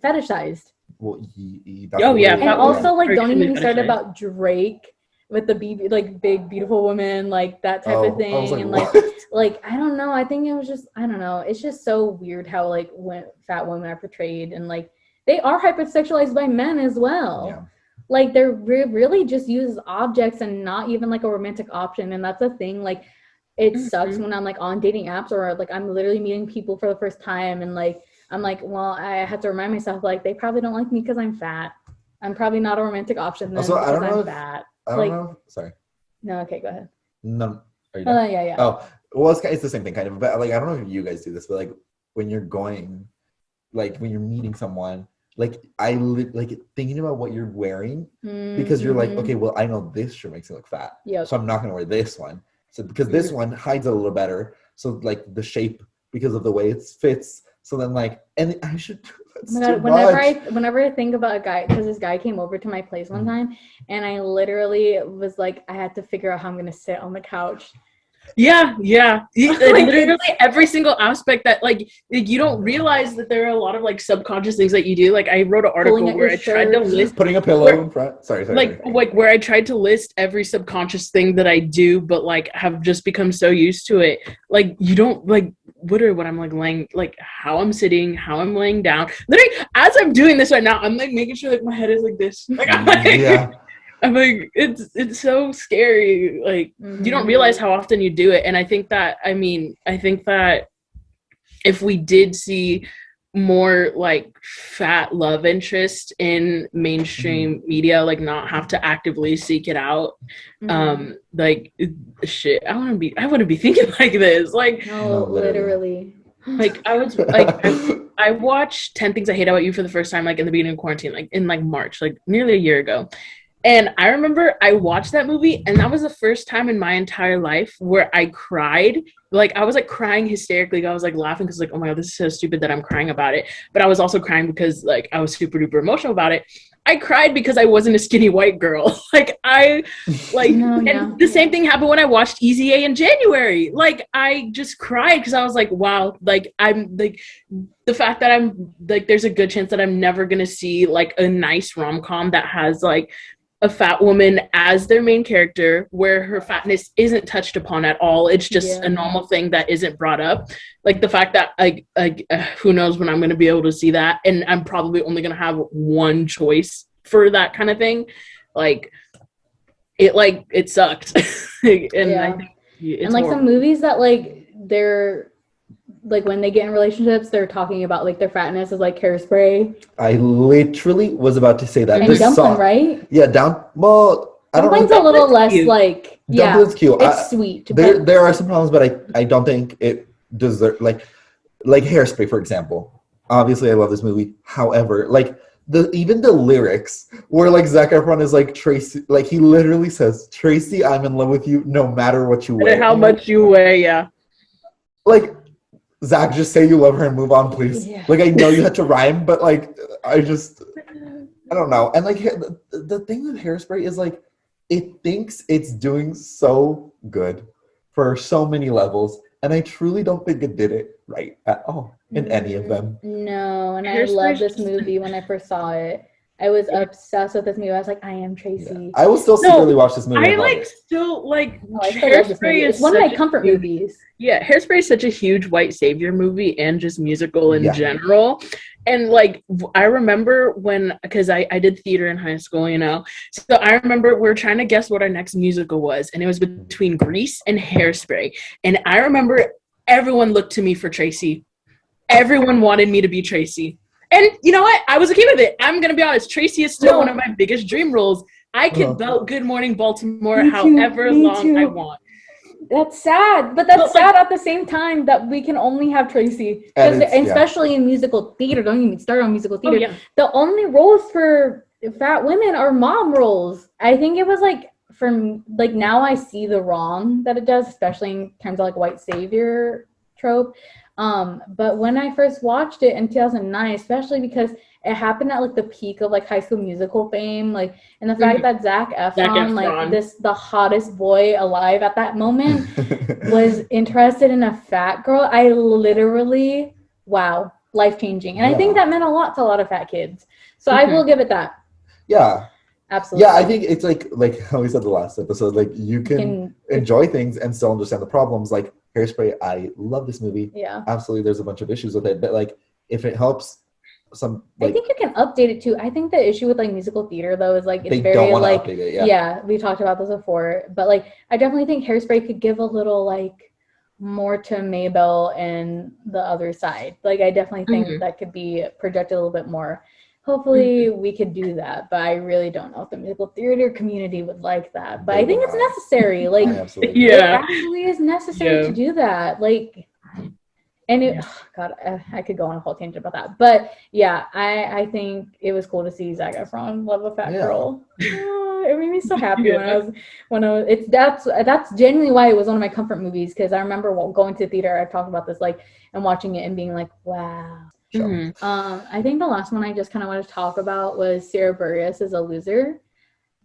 [SPEAKER 2] fetishized.
[SPEAKER 1] Well, he
[SPEAKER 3] oh yeah,
[SPEAKER 2] and also like don't even start
[SPEAKER 3] fetishized.
[SPEAKER 2] about Drake with the like big beautiful woman, like that type of thing,
[SPEAKER 1] like,
[SPEAKER 2] and
[SPEAKER 1] what?
[SPEAKER 2] like I don't know. I think it was just I don't know. It's just so weird how like when fat women are portrayed, and like they are hypersexualized by men as well.
[SPEAKER 1] Yeah.
[SPEAKER 2] Like they're really just used as objects and not even like a romantic option, and that's the thing. Like it sucks when I'm like on dating apps or like I'm literally meeting people for the first time, and like I'm like, well, I have to remind myself like they probably don't like me because I'm fat. I'm probably not a romantic option then
[SPEAKER 1] Also,
[SPEAKER 2] because I'm fat.
[SPEAKER 1] I don't know. Sorry.
[SPEAKER 2] No, okay, go ahead.
[SPEAKER 1] No. Are you done?
[SPEAKER 2] Yeah.
[SPEAKER 1] Oh, well, it's the same thing kind of. But like, I don't know if you guys do this, but like when you're going, like when you're meeting someone, like like thinking about what you're wearing because you're like, okay, well, I know this shirt makes me look fat, so I'm not gonna wear this one. So because this one hides it a little better, so like the shape because of the way it fits. So then like, and I should.
[SPEAKER 2] Oh my God, whenever I think about a guy, because this guy came over to my place one time, and I literally was like, I had to figure out how I'm gonna sit on the couch.
[SPEAKER 3] Yeah. Literally every single aspect that like you don't realize that there are a lot of like subconscious things that you do. Like I wrote an article where I tried to list
[SPEAKER 1] putting a pillow in front. Sorry.
[SPEAKER 3] Like where I tried to list every subconscious thing that I do, but like have just become so used to it. Like you don't like what I'm like laying, like how I'm sitting, how I'm laying down. Literally, as I'm doing this right now, I'm like making sure like my head is like this. Like I'm like, I'm like it's so scary. Like you don't realize how often you do it, and I think that if we did see more like fat love interest in mainstream media, like not have to actively seek it out, like shit, I wouldn't be thinking like this. Like
[SPEAKER 2] no, literally.
[SPEAKER 3] Like I was like I watched 10 Things I Hate About You for the first time like in the beginning of quarantine, like in like March, like nearly a year ago. And I remember I watched that movie, and that was the first time in my entire life where I cried. Like, I was, like, crying hysterically. I was, like, laughing because, like, oh, my God, this is so stupid that I'm crying about it. But I was also crying because, like, I was super duper emotional about it. I cried because I wasn't a skinny white girl. Like, and the same thing happened when I watched Easy A in January. Like, I just cried because I was like, wow, like, I'm, like, the fact that I'm, like, there's a good chance that I'm never going to see, like, a nice rom-com that has, like, a fat woman as their main character where her fatness isn't touched upon at all. It's just a normal thing that isn't brought up. Like the fact that who knows when I'm going to be able to see that. And I'm probably only going to have one choice for that kind of thing. It sucked. I think it's
[SPEAKER 2] like
[SPEAKER 3] horrible.
[SPEAKER 2] some movies that like they're like when they get in relationships, they're talking about like their fatness is like Hairspray.
[SPEAKER 1] I literally was about to say that.
[SPEAKER 2] And Dumpling, right?
[SPEAKER 1] Yeah, Well, I don't know.
[SPEAKER 2] Dumpling's a little less cute. Like
[SPEAKER 1] Dumpling's cute.
[SPEAKER 2] It's sweet.
[SPEAKER 1] There are some problems, but I don't think it deserves like Hairspray, for example. Obviously, I love this movie. However, like even the lyrics where like Zac Efron is like Tracy, like he literally says, "Tracy, I'm in love with you, no matter what you weigh."
[SPEAKER 3] And how much you weigh, yeah.
[SPEAKER 1] Like. Zach, just say you love her and move on, please. Yeah. Like, I know you had to rhyme, but, like, I don't know. And, like, the thing with Hairspray is, like, it thinks it's doing so good for so many levels, and I truly don't think it did it right at all in any of them.
[SPEAKER 2] No, and I loved this movie when I first saw it. I was obsessed with this movie. I was like, I am Tracy.
[SPEAKER 1] Yeah. I will still secretly watch this movie.
[SPEAKER 2] I still love this movie. It's one of my comfort movies.
[SPEAKER 3] Yeah, Hairspray is such a huge white savior movie and just musical in general. And like, I remember because I did theater in high school, you know. So I remember we were trying to guess what our next musical was. And it was between Grease and Hairspray. And I remember everyone looked to me for Tracy. Everyone wanted me to be Tracy. And you know what? I was okay with it. I'm going to be honest. Tracy is still one of my biggest dream roles. I could belt Good Morning Baltimore however long I want.
[SPEAKER 2] That's sad. But that's sad at the same time that we can only have Tracy. And especially in musical theater. Don't even start on musical theater. Oh, yeah. The only roles for fat women are mom roles. I think it was like, now I see the wrong that it does, especially in terms of like white savior trope. But when I first watched it in 2009, especially because it happened at like the peak of like High School Musical fame, like, and the fact that Zac Efron, like the hottest boy alive at that moment, was interested in a fat girl, I literally, wow. life-changing. And I think that meant a lot to a lot of fat kids. So I will give it that.
[SPEAKER 1] Yeah.
[SPEAKER 2] Absolutely.
[SPEAKER 1] Yeah, I think it's like how we said the last episode, like you can enjoy things and still understand the problems. Like Hairspray, I love this movie.
[SPEAKER 2] Yeah.
[SPEAKER 1] Absolutely, there's a bunch of issues with it. But like if it helps some, like,
[SPEAKER 2] I think you can update it too. I think the issue with like musical theater though is like it's
[SPEAKER 1] they
[SPEAKER 2] very
[SPEAKER 1] don't want to
[SPEAKER 2] like
[SPEAKER 1] update it,
[SPEAKER 2] yeah, we talked about this before. But like I definitely think Hairspray could give a little like more to Mabel and the other side. Like I definitely think that could be projected a little bit more. Hopefully we could do that, but I really don't know if the musical theater community would like that. But I think it's necessary. Like it actually is necessary to do that. Like, and it, God, I could go on a whole tangent about that. But yeah, I think it was cool to see Zac Efron love a fat girl. It made me so happy when I was. That's genuinely why it was one of my comfort movies, because I remember going to the theater. I've talked about this, like, and watching it and being like, wow. I think the last one I just kind of want to talk about was Sarah Burgess as a loser.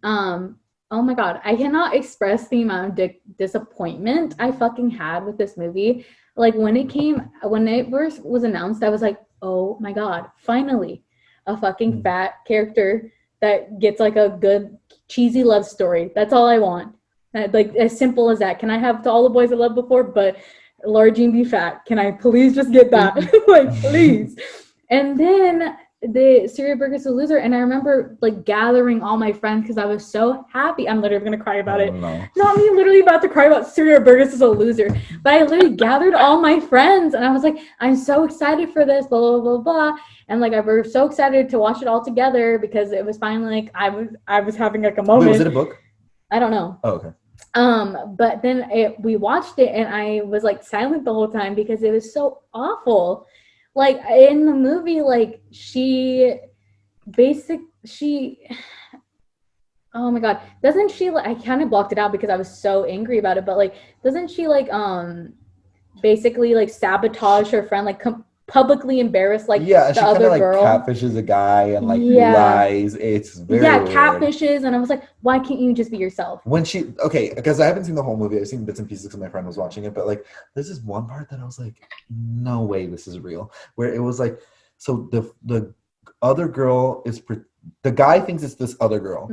[SPEAKER 2] Oh my God, I cannot express the amount of disappointment I fucking had with this movie. Like when it first was announced, I was like, oh my God, finally a fucking fat character that gets like a good cheesy love story. That's all I want. Like as simple as that. Can I have to all the boys I loved before, but large and be fat? Can I please just get that? Like, please. And then the Sarah Burgess was a loser, and I remember like gathering all my friends because I was so happy. I'm literally gonna cry about it. No. Not me literally about to cry about Sarah Burgess as a loser, but I literally gathered all my friends, and I was like, I'm so excited for this, blah blah blah blah, and like I was so excited to watch it all together because it was finally like I was having like a moment.
[SPEAKER 1] Wait, was it a book?
[SPEAKER 2] I don't know.
[SPEAKER 1] Oh, okay.
[SPEAKER 2] But then we watched it and I was like silent the whole time because it was so awful. Like in the movie, like oh my God, doesn't she, like, I kind of blocked it out because I was so angry about it, but like, doesn't she like, basically like sabotage her friend, like publicly embarrass like the other girl?
[SPEAKER 1] Catfishes a guy and like lies. It's very weird.
[SPEAKER 2] Catfishes, and I was like, why can't you just be yourself?
[SPEAKER 1] When because I haven't seen the whole movie, I've seen bits and pieces because my friend was watching it, but like there's this one part that I was like, no way this is real, where it was like, so the other girl is the guy thinks it's this other girl,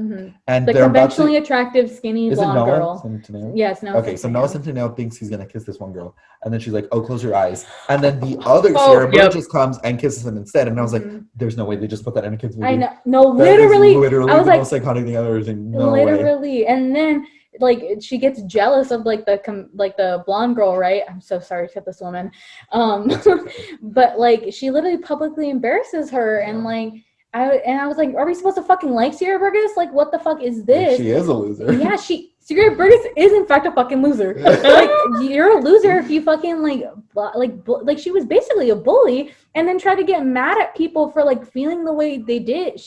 [SPEAKER 1] and
[SPEAKER 2] the conventionally attractive, skinny, blonde girl.
[SPEAKER 1] Centineo?
[SPEAKER 2] Yes, Noah.
[SPEAKER 1] Okay, so Noah Centineo thinks he's gonna kiss this one girl, and then she's like, "Oh, close your eyes," and then the other Sarah Burgess comes and kisses him instead, and I was like, "There's no way they just put that in a kid's movie."
[SPEAKER 2] I know, no, literally, I was
[SPEAKER 1] the
[SPEAKER 2] like,
[SPEAKER 1] most iconic thing I've ever seen. No
[SPEAKER 2] literally,
[SPEAKER 1] way.
[SPEAKER 2] And then like she gets jealous of like the blonde girl, right? I'm so sorry to this woman, but like she literally publicly embarrasses her, and like. I was like, are we supposed to fucking like Sarah Burgess? Like, what the fuck is this?
[SPEAKER 1] She is a loser.
[SPEAKER 2] Yeah, Sarah Burgess is in fact a fucking loser. Like, you're a loser if you fucking like she was basically a bully, and then tried to get mad at people for like feeling the way they did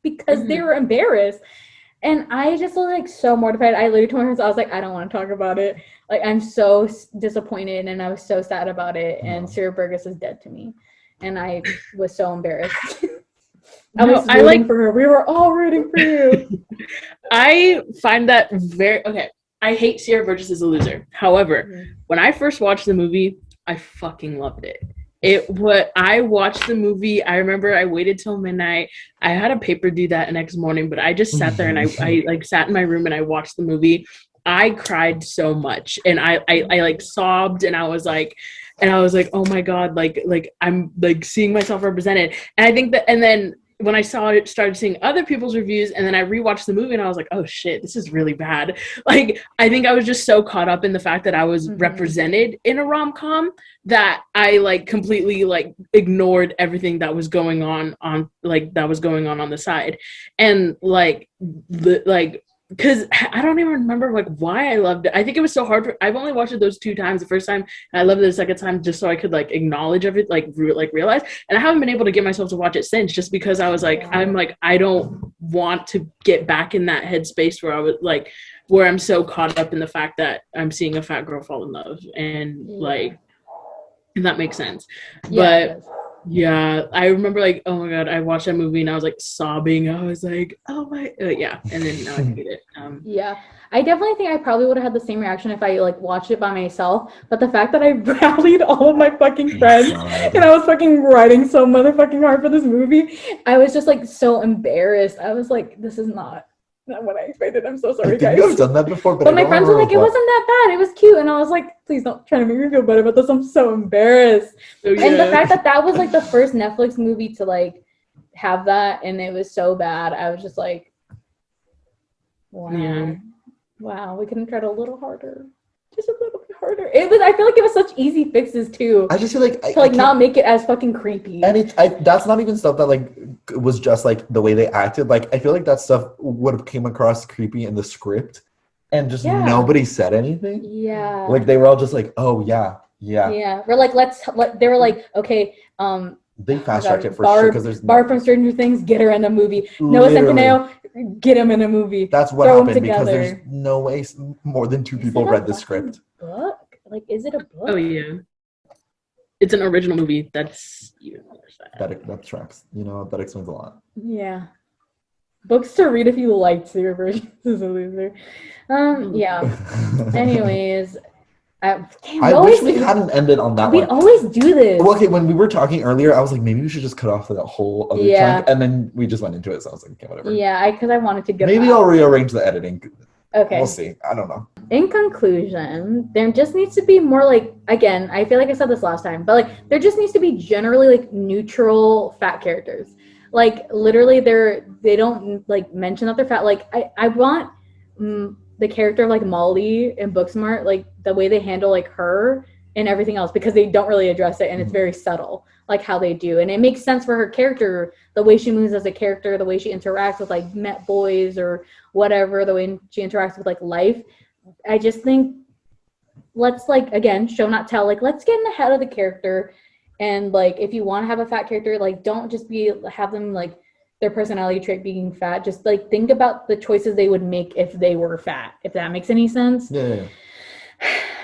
[SPEAKER 2] because they were embarrassed. And I just was like so mortified. I literally told her, I was like, I don't want to talk about it. Like, I'm so disappointed, and I was so sad about it. And Sarah Burgess is dead to me, and I was so embarrassed. I was rooting for her. We were all rooting for you.
[SPEAKER 3] I find that okay. I hate Sarah Burgess as a loser. However, when I first watched the movie, I fucking loved it. I watched the movie, I remember I waited till midnight. I had a paper due that next morning, but I just sat there and I like sat in my room and I watched the movie. I cried so much, and I like sobbed, and I was like, oh my God, like I'm like seeing myself represented. And I think that, and then when I started seeing other people's reviews, and then I rewatched the movie, and I was like, oh shit, this is really bad. Like, I think I was just so caught up in the fact that I was represented in a rom-com that I like completely like ignored everything that was going on the side. And because I don't even remember like why I loved it. I think it was so hard. I've only watched it those 2 times. The first time, and I loved it the second time just so I could like acknowledge everything, like realize. And I haven't been able to get myself to watch it since, just because I was like, I'm like, I don't want to get back in that headspace where I was like, where I'm so caught up in the fact that I'm seeing a fat girl fall in love, and like, if that makes sense. But Yeah, I remember like, oh my god, I watched that movie and I was like sobbing. I was like, oh my, yeah, and then now I hate it.
[SPEAKER 2] Yeah, I definitely think I probably would have had the same reaction if I like watched it by myself. But the fact that I rallied all of my fucking friends and I was fucking writing so motherfucking hard for this movie, I was just like so embarrassed. I was like, this is not what I expected. I'm so sorry, guys.
[SPEAKER 1] You've done that before,
[SPEAKER 2] but my friends were like, it wasn't that bad. It was cute, and I was like, please don't try to make me feel better about this. I'm so embarrassed. Oh, yeah. And the fact that that was like the first Netflix movie to like have that, and it was so bad. I was just like, wow. Yeah. Wow, we could have tried a little harder. Just a little bit harder. It was. I feel like it was such easy fixes too.
[SPEAKER 1] I just feel like
[SPEAKER 2] to not make it as fucking creepy.
[SPEAKER 1] And that's not even stuff that like was just like the way they acted. Like I feel like that stuff would have came across creepy in the script, and just nobody said anything.
[SPEAKER 2] Yeah.
[SPEAKER 1] Like they were all just like, oh yeah.
[SPEAKER 2] Yeah. We're like, they were like, okay.
[SPEAKER 1] They fast tracked it for sure because there's
[SPEAKER 2] Barb from Stranger Things. Get her in a movie. Noah Centineo. Get him in a movie.
[SPEAKER 1] That's what happened because there's no way more than 2 people read the script.
[SPEAKER 2] Book? Like, is it a book?
[SPEAKER 3] Oh yeah, it's an original movie. That's
[SPEAKER 1] that tracks. You know, that explains a lot.
[SPEAKER 2] Yeah, books to read if you like to. Your version is a loser. Yeah. Anyways.
[SPEAKER 1] I wish we hadn't ended on that
[SPEAKER 2] one. We always do this.
[SPEAKER 1] Well, okay, when we were talking earlier, I was like, maybe we should just cut off that whole other chunk, and then we just went into it. So I was like, okay, whatever.
[SPEAKER 2] Yeah, because I wanted to get.
[SPEAKER 1] Maybe I'll rearrange the editing.
[SPEAKER 2] Okay.
[SPEAKER 1] We'll see. I don't know.
[SPEAKER 2] In conclusion, there just needs to be more like, again, I feel like I said this last time, but like there just needs to be generally like neutral fat characters. Like literally, they don't like mention that they're fat. Like I want. The character of like Molly in Booksmart, like the way they handle like her and everything else, because they don't really address it and it's very subtle, like how they do. And it makes sense for her character, the way she moves as a character, the way she interacts with like Met boys or whatever, the way she interacts with like life. I just think let's like, again, show not tell, like let's get in the head of the character. And like, if you want to have a fat character, like don't just have them like, their personality trait being fat, just like think about the choices they would make if they were fat, if that makes any sense.
[SPEAKER 1] Yeah.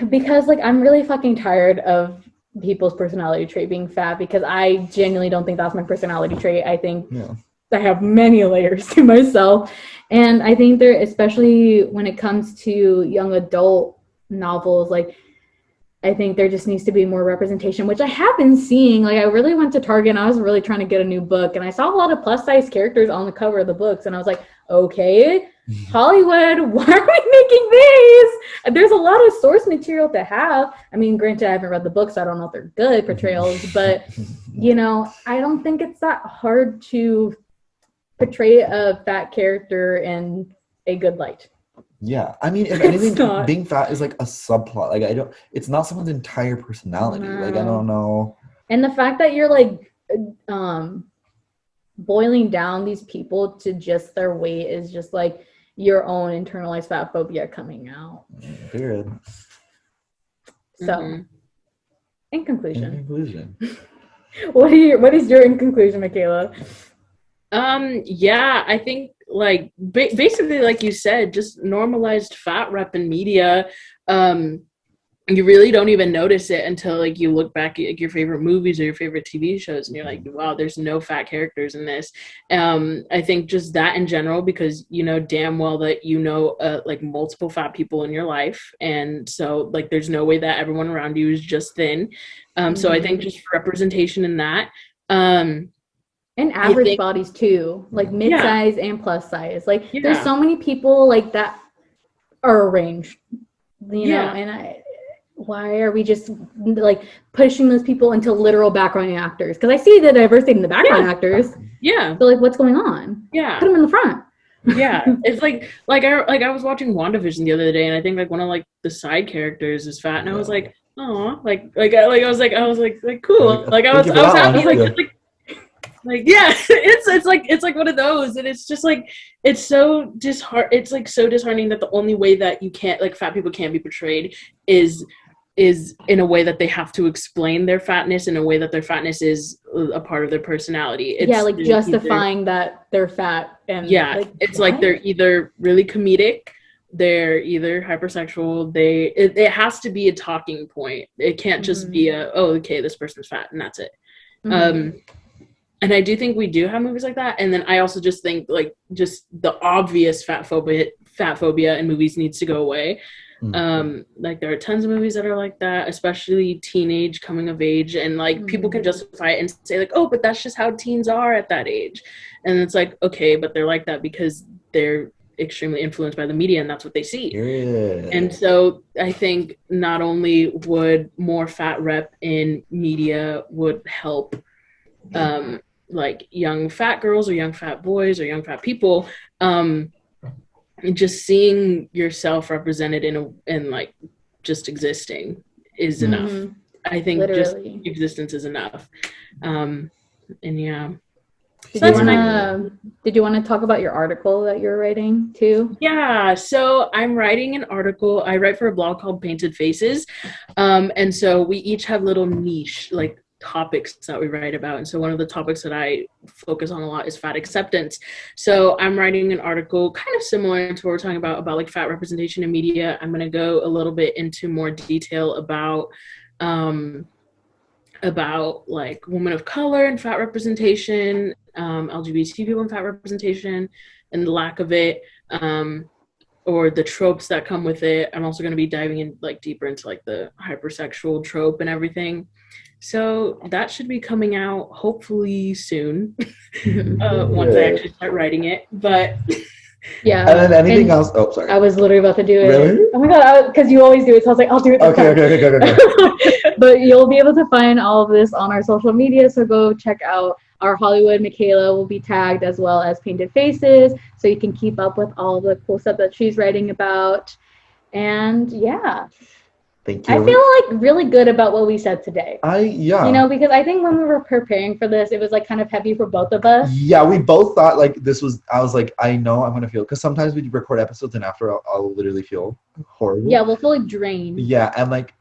[SPEAKER 2] Because like I'm really fucking tired of people's personality trait being fat, because I genuinely don't think that's my personality trait. I think I have many layers to myself, and I think there, especially when it comes to young adult novels, like I think there just needs to be more representation, which I have been seeing. Like I really went to Target and I was really trying to get a new book, and I saw a lot of plus size characters on the cover of the books, and I was like, okay, Hollywood, why are we making these? There's a lot of source material to have. I mean, granted, I haven't read the books, so I don't know if they're good portrayals, but you know, I don't think it's that hard to portray a fat character in a good light.
[SPEAKER 1] Yeah, I mean, if anything, being fat is like a subplot. Like it's not someone's entire personality. No. Like I don't know.
[SPEAKER 2] And the fact that you're like boiling down these people to just their weight is just like your own internalized fat phobia coming out.
[SPEAKER 1] Period.
[SPEAKER 2] So, in conclusion. What is your in conclusion, Mikayla?
[SPEAKER 3] Yeah, I think like basically like you said, just normalized fat rep in media. You really don't even notice it until like you look back at like, your favorite movies or your favorite TV shows, and you're like, wow, there's no fat characters in this. I think just that in general, because you know damn well that you know like multiple fat people in your life, and so like there's no way that everyone around you is just thin. So I think just representation in that.
[SPEAKER 2] And average bodies too, like mid-size and plus size. Like there's so many people like that are arranged, you know, and why are we just like pushing those people into literal background actors? Because I see the diversity in the background actors.
[SPEAKER 3] Yeah.
[SPEAKER 2] So like, what's going on?
[SPEAKER 3] Yeah.
[SPEAKER 2] Put them in the front.
[SPEAKER 3] Yeah. It's like I was watching WandaVision the other day, and I think like one of like the side characters is fat, and I was like, oh, like I was like cool. Like I was happy. Like yeah, it's like one of those, and it's just like it's so disheartening that the only way that you can't like fat people can be portrayed is in a way that they have to explain their fatness in a way that their fatness is a part of their personality. It's
[SPEAKER 2] like justifying that they're fat, and
[SPEAKER 3] it's like they're either really comedic, they're either hypersexual, it has to be a talking point. It can't just be okay, this person's fat and that's it. And I do think we do have movies like that. And then I also just think like just the obvious fat phobia in movies needs to go away. Like there are tons of movies that are like that, especially teenage coming of age, and like people can justify it and say like, oh, but that's just how teens are at that age. And it's like, okay, but they're like that because they're extremely influenced by the media and that's what they see. And so I think not only would more fat rep in media would help like young fat girls or young fat boys or young fat people, just seeing yourself represented in like just existing is enough. I think literally. Just existence is enough. And yeah.
[SPEAKER 2] Did you want to talk about your article that you're writing too?
[SPEAKER 3] Yeah, so I'm writing an article. I write for a blog called Painted Faces. And so we each have little niche like topics that we write about. And so one of the topics that I focus on a lot is fat acceptance. So I'm writing an article kind of similar to what we're talking about like fat representation in media. I'm going to go a little bit into more detail about like women of color and fat representation, LGBT people and fat representation and the lack of it, or the tropes that come with it. I'm also going to be diving in like deeper into like the hypersexual trope and everything. So that should be coming out hopefully soon, once I actually start writing it. But
[SPEAKER 2] yeah.
[SPEAKER 1] And then anything else? Oh, sorry.
[SPEAKER 2] I was literally about to do it.
[SPEAKER 1] Really?
[SPEAKER 2] Oh my god! Because you always do it, so I was like, I'll do it.
[SPEAKER 1] Okay.
[SPEAKER 2] But you'll be able to find all of this on our social media, so go check out our Hollywood. Mikayla will be tagged as well as Painted Faces, so you can keep up with all the cool stuff that she's writing about. And yeah.
[SPEAKER 1] Thank you.
[SPEAKER 2] I feel like really good about what we said today.
[SPEAKER 1] Yeah.
[SPEAKER 2] You know, because I think when we were preparing for this, it was like kind of heavy for both of us.
[SPEAKER 1] Yeah, we both thought like I was like, I know I'm going to feel, because sometimes we record episodes and after I'll literally feel horrible.
[SPEAKER 2] Yeah, we'll feel like drained.
[SPEAKER 1] Yeah, and like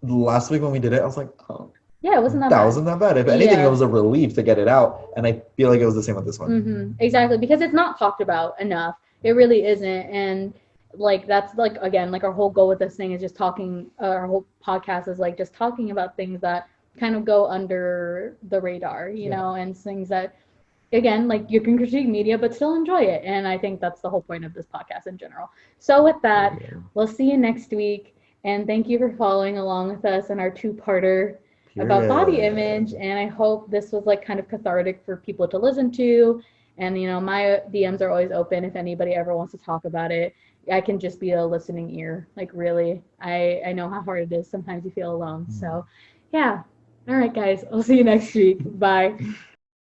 [SPEAKER 1] last week when we did it, I was like, oh.
[SPEAKER 2] Yeah, it wasn't that bad.
[SPEAKER 1] Wasn't that bad. If anything, it was a relief to get it out. And I feel like it was the same with this one.
[SPEAKER 2] Exactly, because it's not talked about enough. It really isn't. And like that's like, again, like our whole goal with this thing is just talking, our whole podcast is like just talking about things that kind of go under the radar, you know, and things that, again, like you can critique media but still enjoy it. And I think that's the whole point of this podcast in general. So with that, we'll see you next week, and thank you for following along with us in our two-parter about body image. And I hope this was like kind of cathartic for people to listen to. And you know, my DMs are always open if anybody ever wants to talk about it. I can just be a listening ear. Like really, I know how hard it is. Sometimes you feel alone. So yeah. All right, guys. I'll see you next week. Bye.